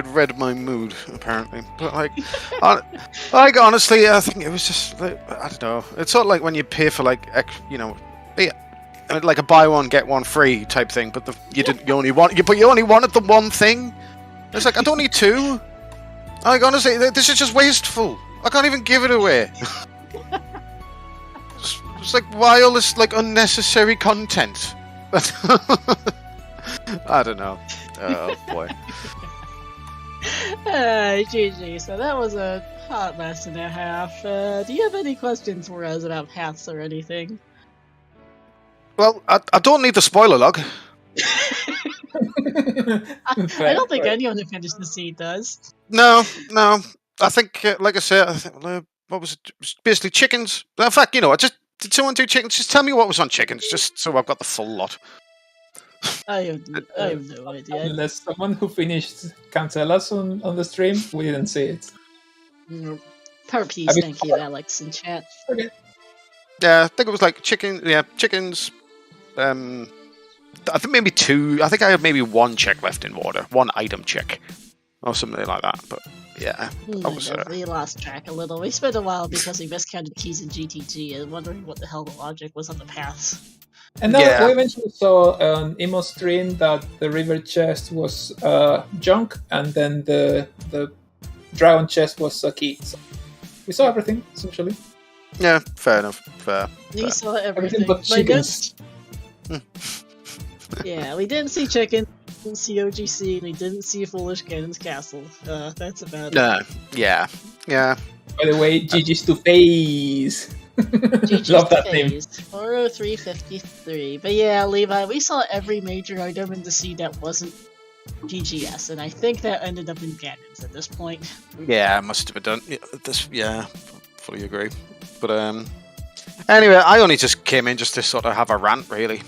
read my mood apparently. But honestly, I think it was just like, I don't know. It's sort of like when you pay for like a buy one get one free type thing, but you only wanted the one thing. It's like I don't need two. Like honestly, this is just wasteful. I can't even give it away. It's like why all this like unnecessary content. I don't know. Oh boy. GG. So that was a hot mess and a half. Do you have any questions for us about paths or anything? Well, I don't need the spoiler log. I don't think anyone who finished the seed does. No. I think, like I said, what was it? Basically chickens. In fact, did someone do chickens? Just tell me what was on chickens, just so I've got the full lot. I have no idea. Unless someone who finished can tell us on the stream, we didn't see it. Please, thank you, Alex, in chat. Okay. Yeah, I think it was like chickens. I think maybe two. I think I had maybe one check left in water, one item check, or something like that. But yeah, we lost track a little. We spent a while because we miscounted keys in GTG and wondering what the hell the logic was on the paths. And then we eventually saw on Emo stream that the river chest was junk, and then the dragon chest was a key. So we saw everything essentially. Yeah, fair enough. Fair. We saw everything but chickens. Yeah, we didn't see chicken, didn't see OGC, and we didn't see Foolish Ganon's Castle. That's about it. Yeah. By the way, GG's to FaZe. Love that name. 40353. But yeah, Levi, we saw every major item in the seed that wasn't GGS, and I think that ended up in Ganon's at this point. Yeah, I must have done this. Yeah, fully agree. But anyway, I only just came in just to sort of have a rant, really.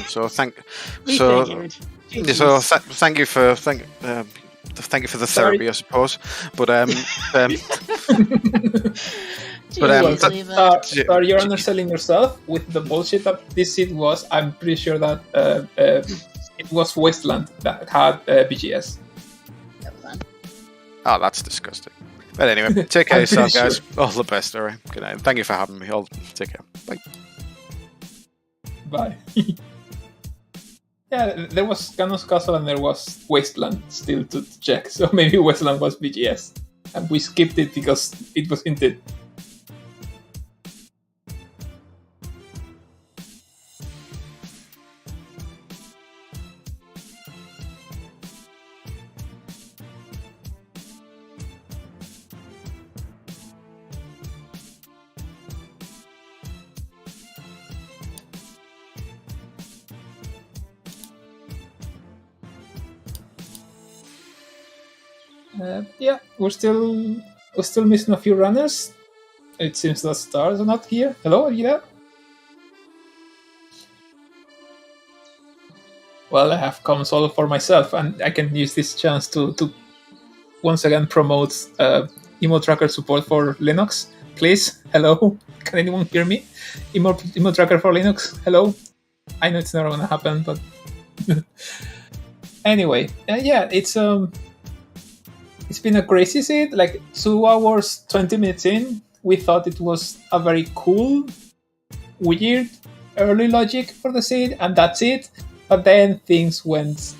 So thank you for the therapy, I suppose. But you're underselling yourself with the bullshit that this seed was. I'm pretty sure that it was Wasteland that had BGS. Oh, that's disgusting. But anyway, take care of yourself, guys. All the best, alright? Good night. Thank you for having me. I'll take care. Bye. Bye. Yeah, there was Ganon's Castle and there was Wasteland still to check, so maybe Wasteland was BGS. And we skipped it because it was hinted. Yeah, we're still missing a few runners. It seems that Stars are not here. Hello, are you there? Well, I have console for myself, and I can use this chance to once again promote Emo Tracker support for Linux. Please, hello, can anyone hear me? Emo Tracker for Linux, hello. I know it's never gonna happen, but anyway, yeah, it's been a crazy seed. Like 2 hours, 20 minutes in, we thought it was a very cool, weird early logic for the seed, and that's it. But then things went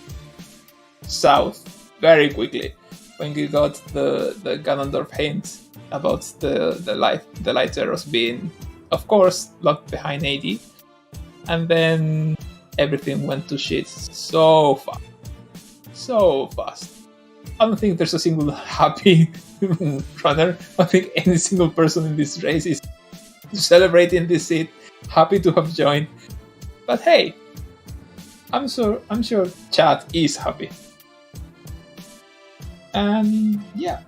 south very quickly when we got the Ganondorf hint about the light arrows being, of course, locked behind AD, and then everything went to shit so fast. I don't think there's a single happy runner. I think any single person in this race is celebrating this seed, happy to have joined. But hey, I'm sure chat is happy. And yeah,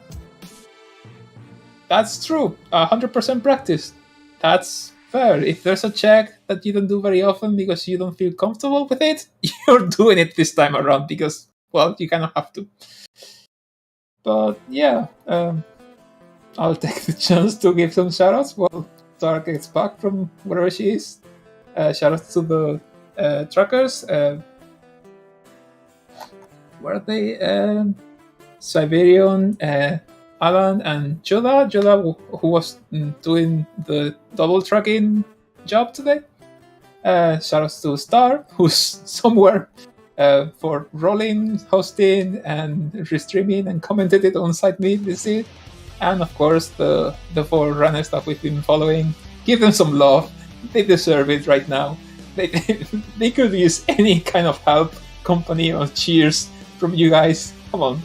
that's true. 100% practice. That's fair. If there's a check that you don't do very often because you don't feel comfortable with it, you're doing it this time around because, well, you kind of have to. But yeah, I'll take the chance to give some shoutouts while Tara gets back from wherever she is. Shoutouts to the trackers. Where are they? Siberian, Alan, and Joda. Joda, who was doing the double tracking job today. Shoutouts to Star, who's somewhere for rolling, hosting, and restreaming and commented it on Site Meet this year. And of course, the 4 runners that we've been following. Give them some love. They deserve it right now. They could use any kind of help, company, or cheers from you guys. Come on.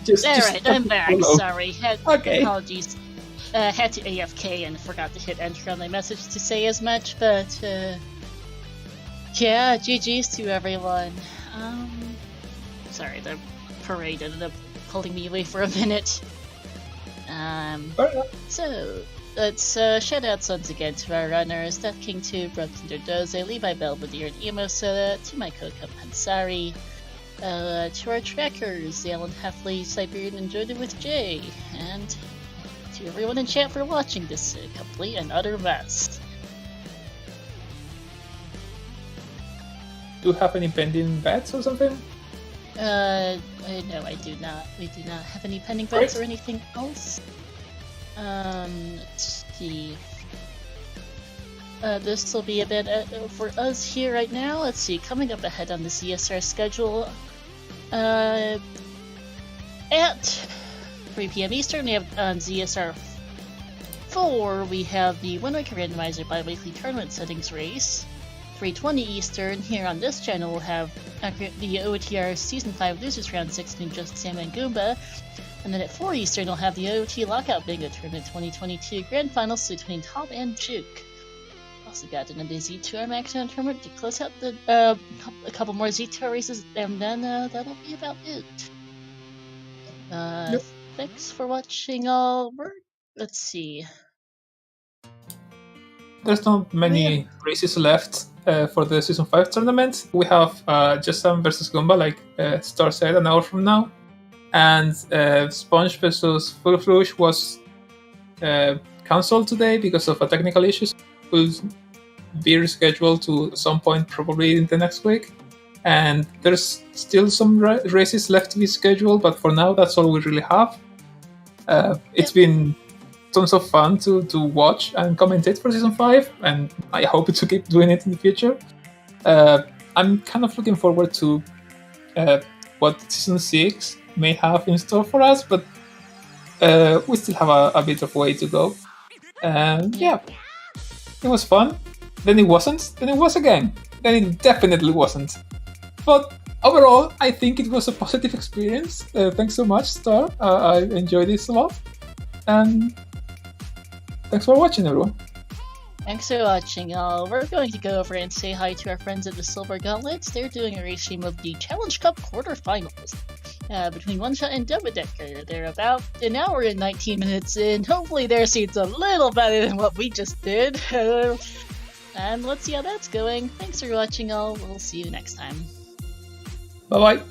Alright, I'm back. Follow. Sorry. Okay. Apologies. Had to AFK and forgot to hit enter on my message to say as much, but yeah, GG's to everyone. Sorry, the parade ended up pulling me away for a minute. So let's shoutouts once again to our runners: Death King 2, Broken Doze, Levi Belvedere, and Emo Soda, to my co-cup Hansari, to our trackers, Alan Heffley, Siberian, and Joda with J, and to everyone in chat for watching this complete and utter mess. Do you have any pending bets or something? No, I do not. We do not have any pending bets or anything else. Let's see. This will be a bit for us here right now. Let's see, coming up ahead on the ZSR schedule. At 3 p.m. Eastern, we have on ZSR 4, we have the Wind Waker Randomizer bi-weekly tournament settings race. 3:20 Eastern, here on this channel, we'll have the OOTR Season 5 Losers Round 6 between Just Sam and Goomba. And then at 4 Eastern, we'll have the OOT Lockout Bingo Tournament 2022 Grand Finals between Tom and Juke. Also got another Z2R Maximum Tournament to close out the a couple more Z2R races, and then that'll be about it. Yep. Thanks for watching all. Let's see. There's not many races left for the Season 5 tournament. We have Just Sam versus Goomba, like Star said, an hour from now. And Sponge versus Full Flush was cancelled today because of a technical issues. Will be rescheduled to some point probably in the next week. And there's still some races left to be scheduled, but for now that's all we really have. It's been tons of fun to watch and commentate for Season 5, and I hope to keep doing it in the future. I'm kind of looking forward to what Season 6 may have in store for us, but we still have a bit of way to go. Yeah, it was fun. Then it wasn't. Then it was again. Then it definitely wasn't. But overall, I think it was a positive experience. Thanks so much, Star. I enjoyed this a lot. And thanks for watching, everyone. Thanks for watching, all. We're going to go over and say hi to our friends at the Silver Gauntlets. They're doing a race stream of the Challenge Cup quarterfinals. between One Shot and Double Decker. They're about an hour and 19 minutes in. Hopefully their seat's a little better than what we just did. And let's see how that's going. Thanks for watching all. We'll see you next time. Bye-bye.